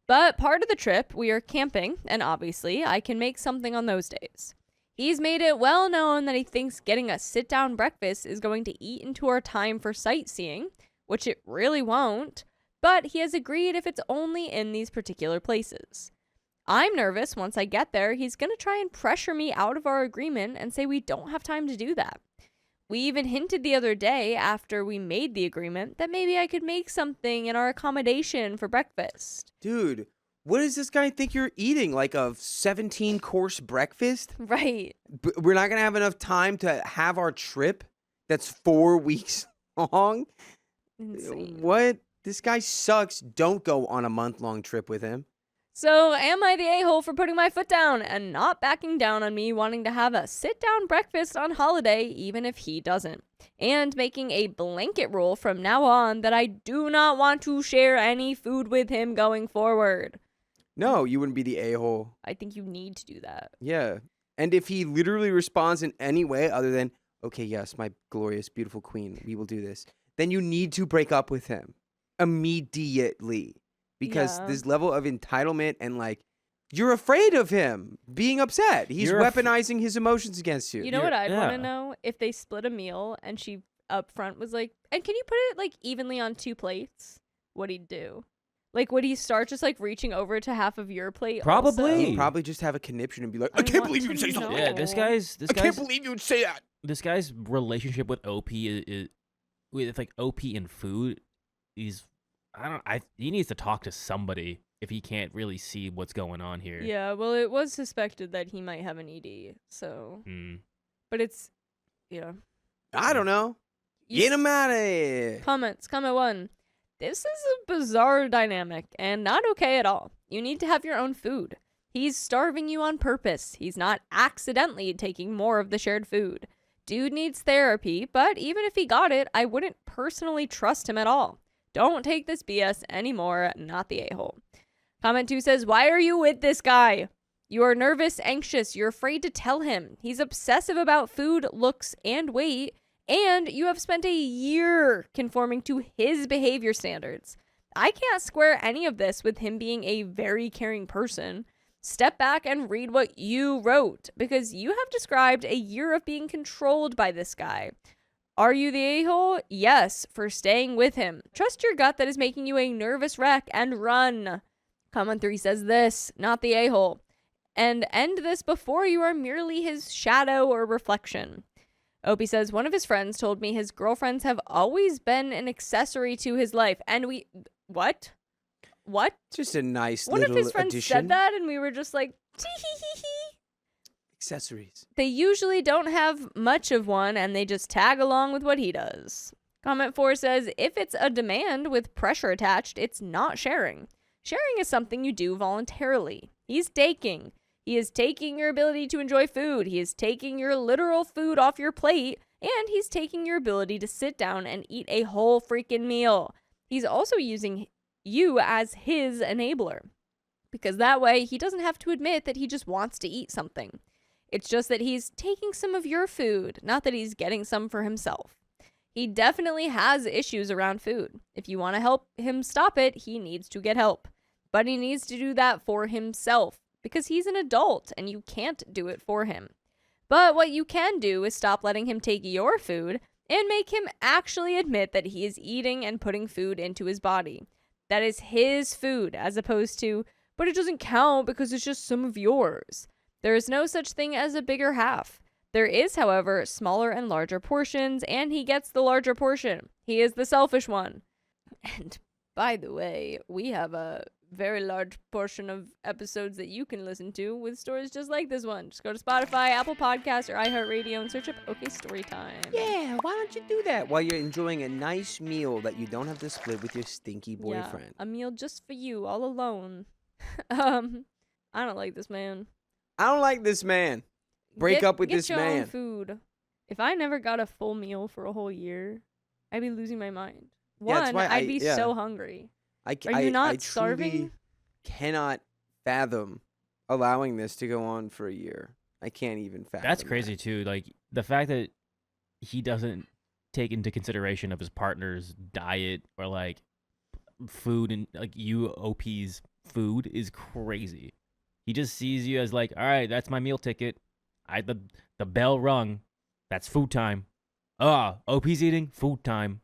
But part of the trip, we are camping, and obviously, I can make something on those days. He's made it well known that he thinks getting a sit-down breakfast is going to eat into our time for sightseeing, which it really won't, but he has agreed if it's only in these particular places. I'm nervous once I get there, he's going to try and pressure me out of our agreement and say we don't have time to do that. We even hinted the other day after we made the agreement that maybe I could make something in our accommodation for breakfast. Dude, what does this guy think you're eating? Like a 17-course breakfast? Right. We're not going to have enough time to have our trip that's 4 weeks long? Insane. What? This guy sucks. Don't go on a month-long trip with him. So, am I the a-hole for putting my foot down and not backing down on me wanting to have a sit-down breakfast on holiday even if he doesn't? And making a blanket rule from now on that I do not want to share any food with him going forward. No, you wouldn't be the a-hole. I think you need to do that. Yeah. And if he literally responds in any way other than, okay, yes, my glorious, beautiful queen, we will do this, then you need to break up with him immediately. Because Yeah. this level of entitlement and, like, you're afraid of him being upset. He's You're weaponizing his emotions against you. You know what I'd want yeah. to know? If they split a meal and she up front was like, and can you put it like evenly on 2 plates? What'd he do? Like, would he start just like reaching over to half of your plate? Probably. also? He'd probably just have a conniption and be like, I I can't want believe you to would say something. know. Yeah, this guy's I can't believe you would say that. this guy's relationship with OP is with like OP and food. He needs to talk to somebody if he can't really see what's going on here. Yeah, well, it was suspected that he might have an ED, so. But it's, yeah. I don't know. Get him out of here. Comments. Comment 1. This is a bizarre dynamic and not okay at all. You need to have your own food. He's starving you on purpose. He's not accidentally taking more of the shared food. Dude needs therapy, but even if he got it, I wouldn't personally trust him at all. Don't take this BS anymore, not the a-hole. Comment 2 says, why are you with this guy? You are nervous, anxious, you're afraid to tell him. He's obsessive about food, looks, and weight, and you have spent a year conforming to his behavior standards. I can't square any of this with him being a very caring person. Step back and read what you wrote, because you have described a year of being controlled by this guy. Are you the a-hole? Yes, for staying with him. Trust your gut that is making you a nervous wreck and run. Comment 3 says this, not the a-hole. And end this before you are merely his shadow or reflection. Opie says, one of his friends told me his girlfriends have always been an accessory to his life. And we... What? What? Just a nice One little of his friends addition. said that and we were just like, tee-hee-hee-hee. Accessories. They usually don't have much of one and they just tag along with what he does. Comment 4 says, if it's a demand with pressure attached, it's not sharing. Sharing is something you do voluntarily. He's taking. He is taking your ability to enjoy food. He is taking your literal food off your plate. And he's taking your ability to sit down and eat a whole freaking meal. He's also using you as his enabler. Because that way, he doesn't have to admit that he just wants to eat something. It's just that he's taking some of your food, not that he's getting some for himself. He definitely has issues around food. If you want to help him stop it, he needs to get help. But he needs to do that for himself because he's an adult and you can't do it for him. But what you can do is stop letting him take your food and make him actually admit that he is eating and putting food into his body. That is his food as opposed to, but it doesn't count because it's just some of yours. There is no such thing as a bigger half. There is, however, smaller and larger portions, and he gets the larger portion. He is the selfish one. And by the way, we have a very large portion of episodes that you can listen to with stories just like this one. Just go to Spotify, Apple Podcasts, or iHeartRadio and search up OK Storytime. Yeah, why don't you do that while you're enjoying a nice meal that you don't have to split with your stinky boyfriend? Yeah, a meal just for you, all alone. I don't like this man. I don't like this man. Break up with get this your own man. food. If I never got a full meal for a whole year, I'd be losing my mind. Yeah, that's One, why I'd be yeah. so hungry. I Are you not I truly starving? cannot fathom allowing this to go on for a year. I can't even fathom. That's that. crazy too. Like the fact that he doesn't take into consideration of his partner's diet or like food and like OP's food is crazy. He just sees you as like, all right, that's my meal ticket. The bell rung. That's food time. OP's eating, food time.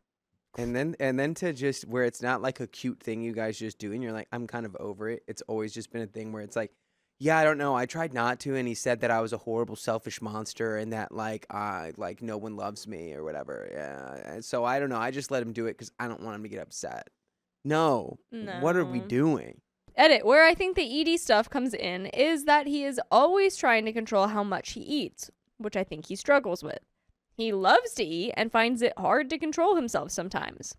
And then to just where it's not like a cute thing you guys just do, and you're like, I'm kind of over it. It's always just been a thing where it's like, Yeah, I don't know. I tried not to, and he said that I was a horrible, selfish monster, and that like no one loves me or whatever. Yeah, and so I don't know. I just let him do it because I don't want him to get upset. No, what are we No. doing? Edit. Where I think the ED stuff comes in is that he is always trying to control how much he eats, which I think he struggles with. He loves to eat and finds it hard to control himself sometimes.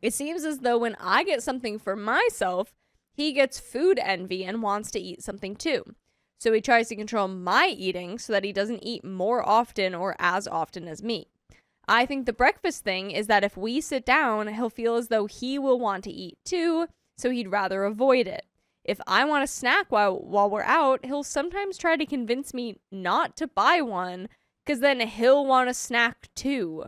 It seems as though when I get something for myself, he gets food envy and wants to eat something too. So he tries to control my eating so that he doesn't eat more often or as often as me. I think the breakfast thing is that if we sit down, he'll feel as though he will want to eat too, so he'd rather avoid it. If I want a snack while we're out, he'll sometimes try to convince me not to buy one, because then he'll want a snack too.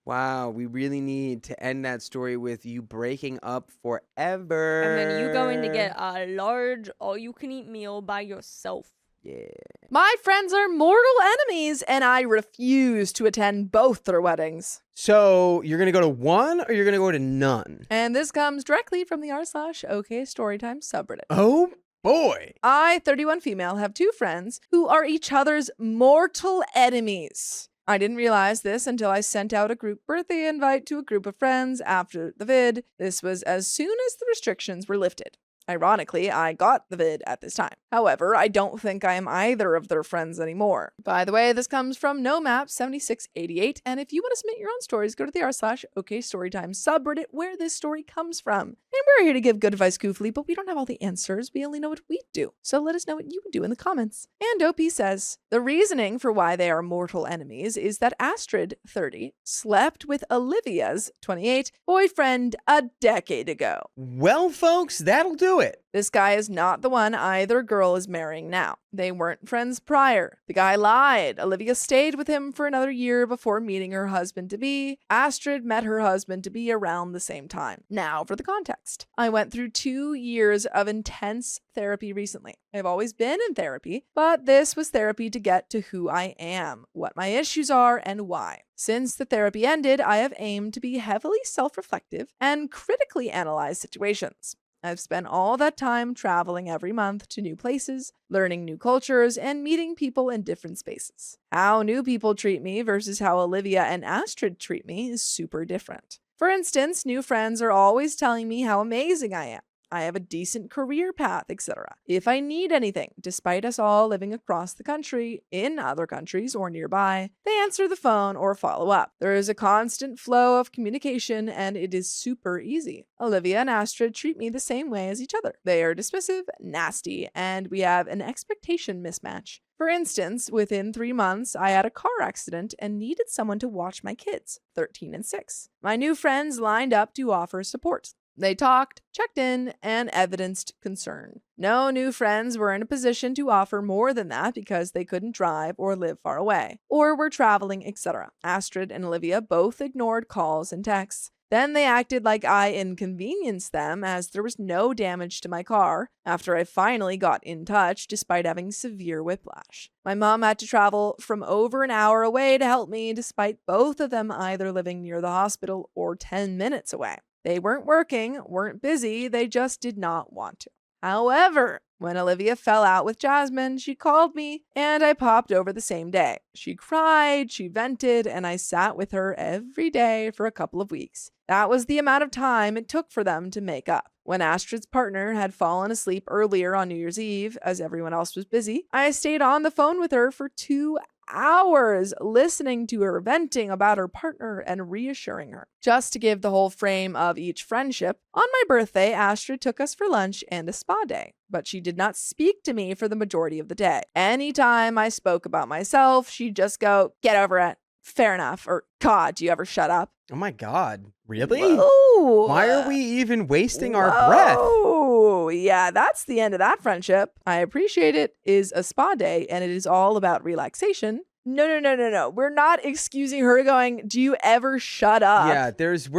Wow, we really need to end that story with you breaking up forever. And then you going to get a large all-you-can-eat meal by yourself. Yeah. My friends are mortal enemies, and I refuse to attend both their weddings. So you're gonna go to one, or you're gonna go to none? And this comes directly from the r/OK Storytime subreddit. Oh boy. I, 31 female, have two friends who are each other's mortal enemies. I didn't realize this until I sent out a group birthday invite to a group of friends after the vid. This was as soon as the restrictions were lifted. Ironically, I got the vid at this time. However, I don't think I am either of their friends anymore. By the way, this comes from NoMap7688, and if you want to submit your own stories, go to the r/OK Storytime subreddit where this story comes from. And we're here to give good advice goofily, but we don't have all the answers. We only know what we do. So let us know what you would do in the comments. And OP says, the reasoning for why they are mortal enemies is that Astrid, 30, slept with Olivia's, 28, boyfriend a decade ago. Well, folks, that'll do it. This guy is not the one either girl is marrying now. They weren't friends prior. The guy lied. Olivia stayed with him for another year before meeting her husband-to-be. Astrid met her husband-to-be around the same time. Now for the context. I went through 2 years of intense therapy recently. I've always been in therapy, but this was therapy to get to who I am, what my issues are, and why. Since the therapy ended, I have aimed to be heavily self-reflective and critically analyze situations. I've spent all that time traveling every month to new places, learning new cultures, and meeting people in different spaces. How new people treat me versus how Olivia and Astrid treat me is super different. For instance, new friends are always telling me how amazing I am. I have a decent career path, etc. If I need anything, despite us all living across the country, in other countries, or nearby, they answer the phone or follow up. There is a constant flow of communication, and it is super easy. Olivia and Astrid treat me the same way as each other. They are dismissive, nasty, and we have an expectation mismatch. For instance, within 3 months, I had a car accident and needed someone to watch my kids, 13 and 6. My new friends lined up to offer support. They talked, checked in, and evidenced concern. No new friends were in a position to offer more than that because they couldn't drive or live far away, or were traveling, etc. Astrid and Olivia both ignored calls and texts. Then they acted like I inconvenienced them as there was no damage to my car after I finally got in touch despite having severe whiplash. My mom had to travel from over an hour away to help me despite both of them either living near the hospital or 10 minutes away. They weren't working, weren't busy, they just did not want to. However, when Olivia fell out with Jasmine, she called me and I popped over the same day. She cried, she vented, and I sat with her every day for a couple of weeks. That was the amount of time it took for them to make up. When Astrid's partner had fallen asleep earlier on New Year's Eve, as everyone else was busy, I stayed on the phone with her for 2 hours listening to her venting about her partner and reassuring her. Just to give the whole frame of each friendship, on my birthday, Astrid took us for lunch and a spa day, but she did not speak to me for the majority of the day. Anytime I spoke about myself, she'd just go, "Get over it. Fair enough," or "God, do you ever shut up?" Oh my God. Really? Whoa. Why are we even wasting our breath? Oh, yeah, that's the end of that friendship. I appreciate it is a spa day and it is all about relaxation. No. We're not excusing her going, "Do you ever shut up?" Yeah, there's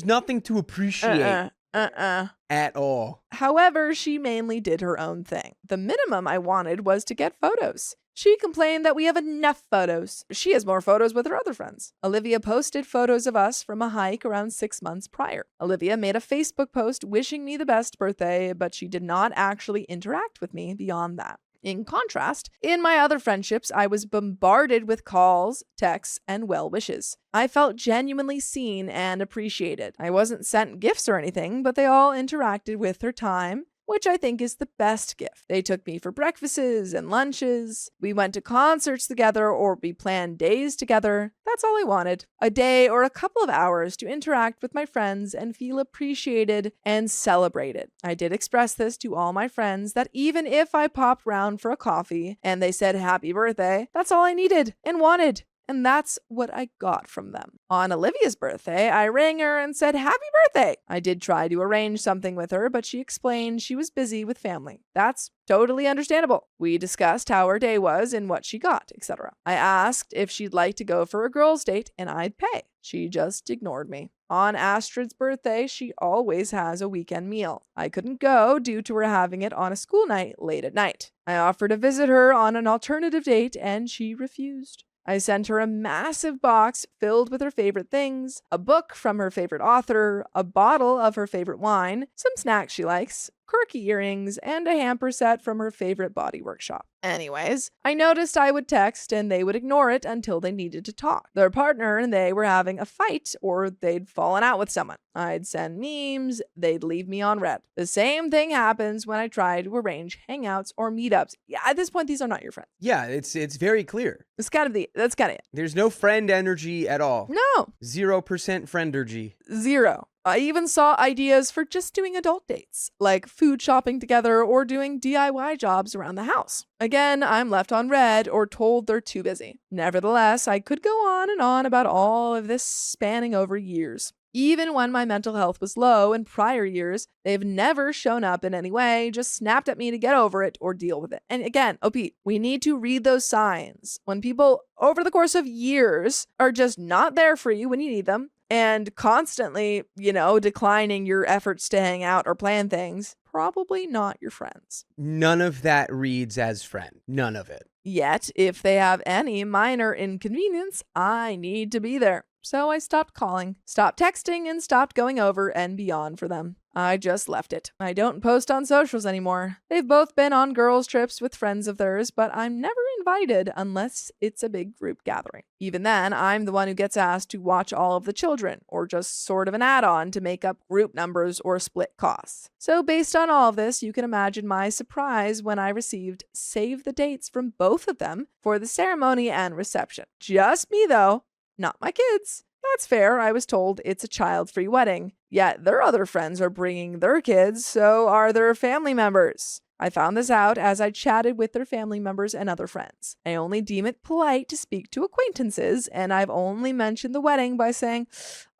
nothing to appreciate at all. However, she mainly did her own thing. The minimum I wanted was to get photos. She complained that we have enough photos. She has more photos with her other friends. Olivia posted photos of us from a hike around 6 months prior. Olivia made a Facebook post wishing me the best birthday, but she did not actually interact with me beyond that. In contrast, in my other friendships, I was bombarded with calls, texts, and well wishes. I felt genuinely seen and appreciated. I wasn't sent gifts or anything, but they all interacted with their time, which I think is the best gift. They took me for breakfasts and lunches. We went to concerts together, or we planned days together. That's all I wanted. A day or a couple of hours to interact with my friends and feel appreciated and celebrated. I did express this to all my friends that even if I popped round for a coffee and they said happy birthday, that's all I needed and wanted. And that's what I got from them. On Olivia's birthday, I rang her and said, happy birthday! I did try to arrange something with her, but she explained she was busy with family. That's totally understandable. We discussed how her day was and what she got, etc. I asked if she'd like to go for a girls' date, and I'd pay. She just ignored me. On Astrid's birthday, she always has a weekend meal. I couldn't go due to her having it on a school night late at night. I offered to visit her on an alternative date, and she refused. I sent her a massive box filled with her favorite things, a book from her favorite author, a bottle of her favorite wine, some snacks she likes, quirky earrings, and a hamper set from her favorite body workshop. Anyways, I noticed I would text and they would ignore it until they needed to talk. Their partner and they were having a fight or they'd fallen out with someone. I'd send memes, they'd leave me on red. The same thing happens when I try to arrange hangouts or meetups. Yeah, at this point, these are not your friends. Yeah, it's very clear. That's kind of it. There's no friend energy at all. No. 0% friendergy. Zero. I even saw ideas for just doing adult dates, like food shopping together or doing DIY jobs around the house. Again, I'm left on red or told they're too busy. Nevertheless, I could go on and on about all of this spanning over years. Even when my mental health was low in prior years, they've never shown up in any way, just snapped at me to get over it or deal with it. And again, OP, we need to read those signs. When people, over the course of years, are just not there for you when you need them, and constantly, declining your efforts to hang out or plan things, probably not your friends. None of that reads as friend. None of it. Yet, if they have any minor inconvenience, I need to be there. So I stopped calling, stopped texting, and stopped going over and beyond for them. I just left it. I don't post on socials anymore. They've both been on girls' trips with friends of theirs, but I'm never invited unless it's a big group gathering. Even then, I'm the one who gets asked to watch all of the children, or just sort of an add-on to make up group numbers or split costs. So based on all of this, you can imagine my surprise when I received save the dates from both of them for the ceremony and reception. Just me though, not my kids. That's fair. I was told it's a child-free wedding. Yet their other friends are bringing their kids, so are their family members. I found this out as I chatted with their family members and other friends. I only deem it polite to speak to acquaintances, and I've only mentioned the wedding by saying,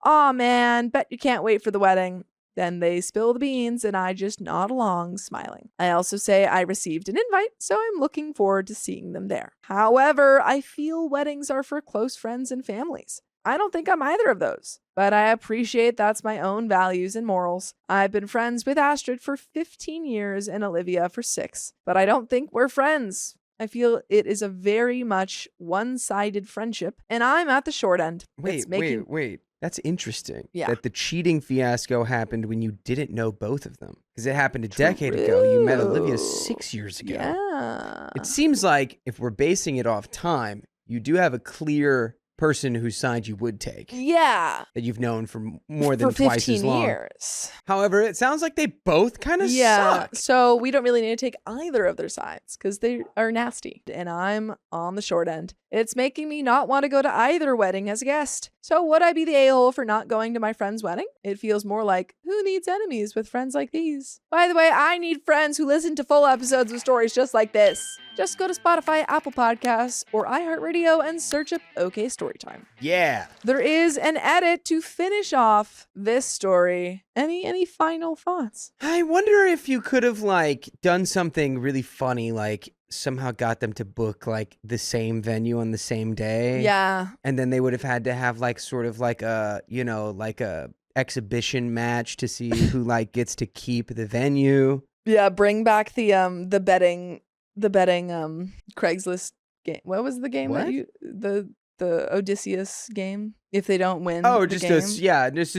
"Aw man, bet you can't wait for the wedding." Then they spill the beans and I just nod along, smiling. I also say I received an invite, so I'm looking forward to seeing them there. However, I feel weddings are for close friends and families. I don't think I'm either of those, but I appreciate that's my own values and morals. I've been friends with Astrid for 15 years and Olivia for 6, but I don't think we're friends. I feel it is a very much one-sided friendship, and I'm at the short end. Wait. That's interesting. Yeah. That the cheating fiasco happened when you didn't know both of them. Because it happened a decade ago. You met Olivia 6 years ago. Yeah. It seems like if we're basing it off time, you do have a clear person whose side you would take. Yeah. That you've known for more than twice as long. 15 years. However, it sounds like they both kind of suck. So we don't really need to take either of their sides because they are nasty. And I'm on the short end. It's making me not want to go to either wedding as a guest. So would I be the a-hole for not going to my friend's wedding? It feels more like, who needs enemies with friends like these? By the way, I need friends who listen to full episodes of stories just like this. Just go to Spotify, Apple Podcasts, or iHeartRadio and search up OK Storytime. Yeah. There is an edit to finish off this story. Any final thoughts? I wonder if you could have done something really funny, somehow got them to book the same venue on the same day. Yeah. And then they would have had to have a exhibition match to see who gets to keep the venue. Yeah, bring back the betting Craigslist game. What was the game that the Odysseus game? If they don't win, just a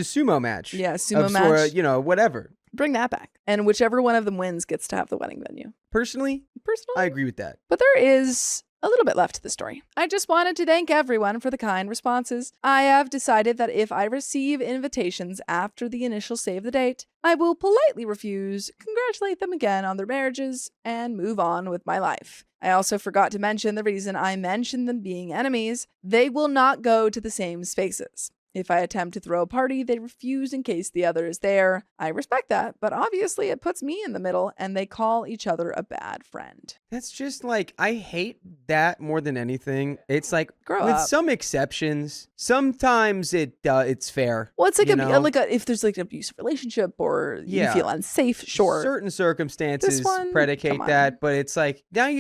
sumo match. Yeah, sumo match. Whatever. Bring that back. And whichever one of them wins gets to have the wedding venue. Personally, Personally, I agree with that. but there is a little bit left to the story. I just wanted to thank everyone for the kind responses. I have decided that if I receive invitations after the initial save the date, I will politely refuse, congratulate them again on their marriages, and move on with my life. I also forgot to mention the reason I mentioned them being enemies. They will not go to the same spaces. If I attempt to throw a party, they refuse in case the other is there. I respect that, but obviously it puts me in the middle and they call each other a bad friend. That's just like, I hate that more than anything. It's like, Grow with up. some exceptions, sometimes it's fair. Well, it's like you know? if there's like an abusive relationship or you Yeah. feel unsafe, sure. Certain circumstances This one, predicate come on. that, but it's like, now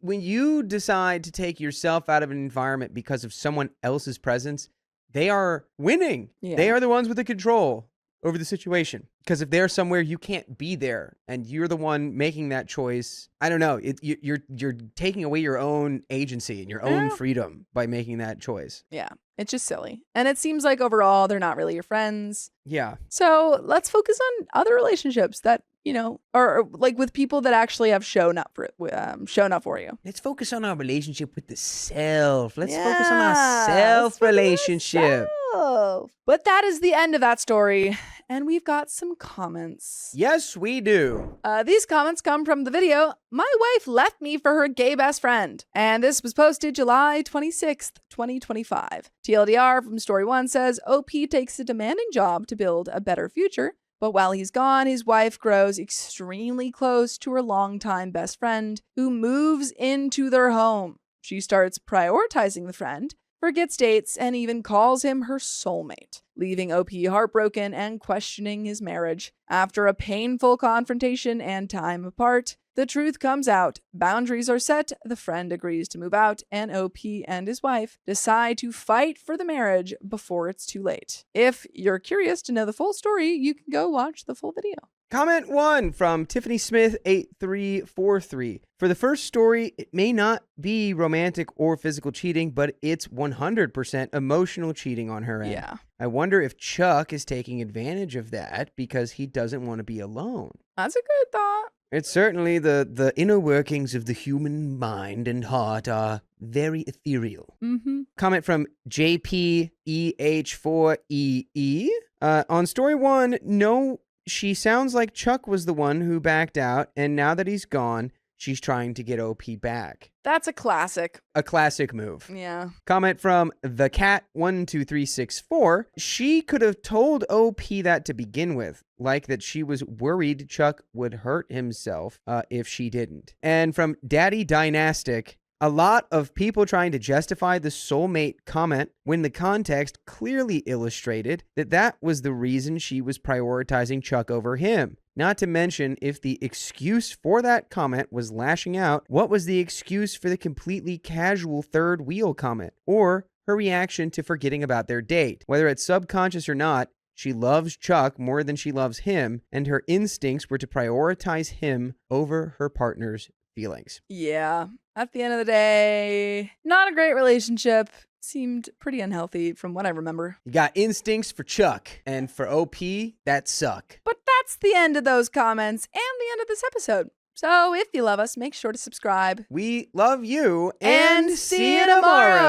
when you decide to take yourself out of an environment because of someone else's presence, they are winning. Yeah. They are the ones with the control over the situation. Because if they're somewhere you can't be there and you're the one making that choice, I don't know. You're taking away your own agency and your own Yeah. freedom by making that choice. Yeah, it's just silly. And it seems like overall they're not really your friends. Yeah. So let's focus on other relationships that, or like with people that actually have shown up for you. Let's focus on our relationship with the self. Let's focus on Yeah, our let's self focus on relationship. ourself. But that is the end of that story. And we've got some comments. Yes, we do. These comments come from the video, My Wife Left Me for Her Gay Best Friend. And this was posted July 26th, 2025. TLDR from Story 1 says, OP takes a demanding job to build a better future. But while he's gone, his wife grows extremely close to her longtime best friend, who moves into their home. She starts prioritizing the friend, forgets dates, and even calls him her soulmate, leaving OP heartbroken and questioning his marriage. After a painful confrontation and time apart, the truth comes out. Boundaries are set, the friend agrees to move out, and OP and his wife decide to fight for the marriage before it's too late. If you're curious to know the full story, you can go watch the full video. Comment 1 from Tiffany Smith 8343. For the first story, it may not be romantic or physical cheating, but it's 100% emotional cheating on her end. Yeah. I wonder if Chuck is taking advantage of that because he doesn't want to be alone. That's a good thought. It's certainly the inner workings of the human mind and heart are very ethereal. Mm-hmm. Comment from JPEH4EE. On story 1, no, she sounds like Chuck was the one who backed out, and now that he's gone, she's trying to get OP back. That's a classic. A classic move. Yeah. Comment from the cat12364. She could have told OP that to begin with, like that she was worried Chuck would hurt himself if she didn't. And from Daddy Dynastic, a lot of people trying to justify the soulmate comment when the context clearly illustrated that that was the reason she was prioritizing Chuck over him. Not to mention, if the excuse for that comment was lashing out, what was the excuse for the completely casual third wheel comment? Or her reaction to forgetting about their date? Whether it's subconscious or not, she loves Chuck more than she loves him, and her instincts were to prioritize him over her partner's feelings. Yeah. At the end of the day, not a great relationship. Seemed pretty unhealthy from what I remember. You got instincts for Chuck, and for OP, that suck. But that's the end of those comments and the end of this episode. So if you love us, make sure to subscribe. We love you, And see you tomorrow.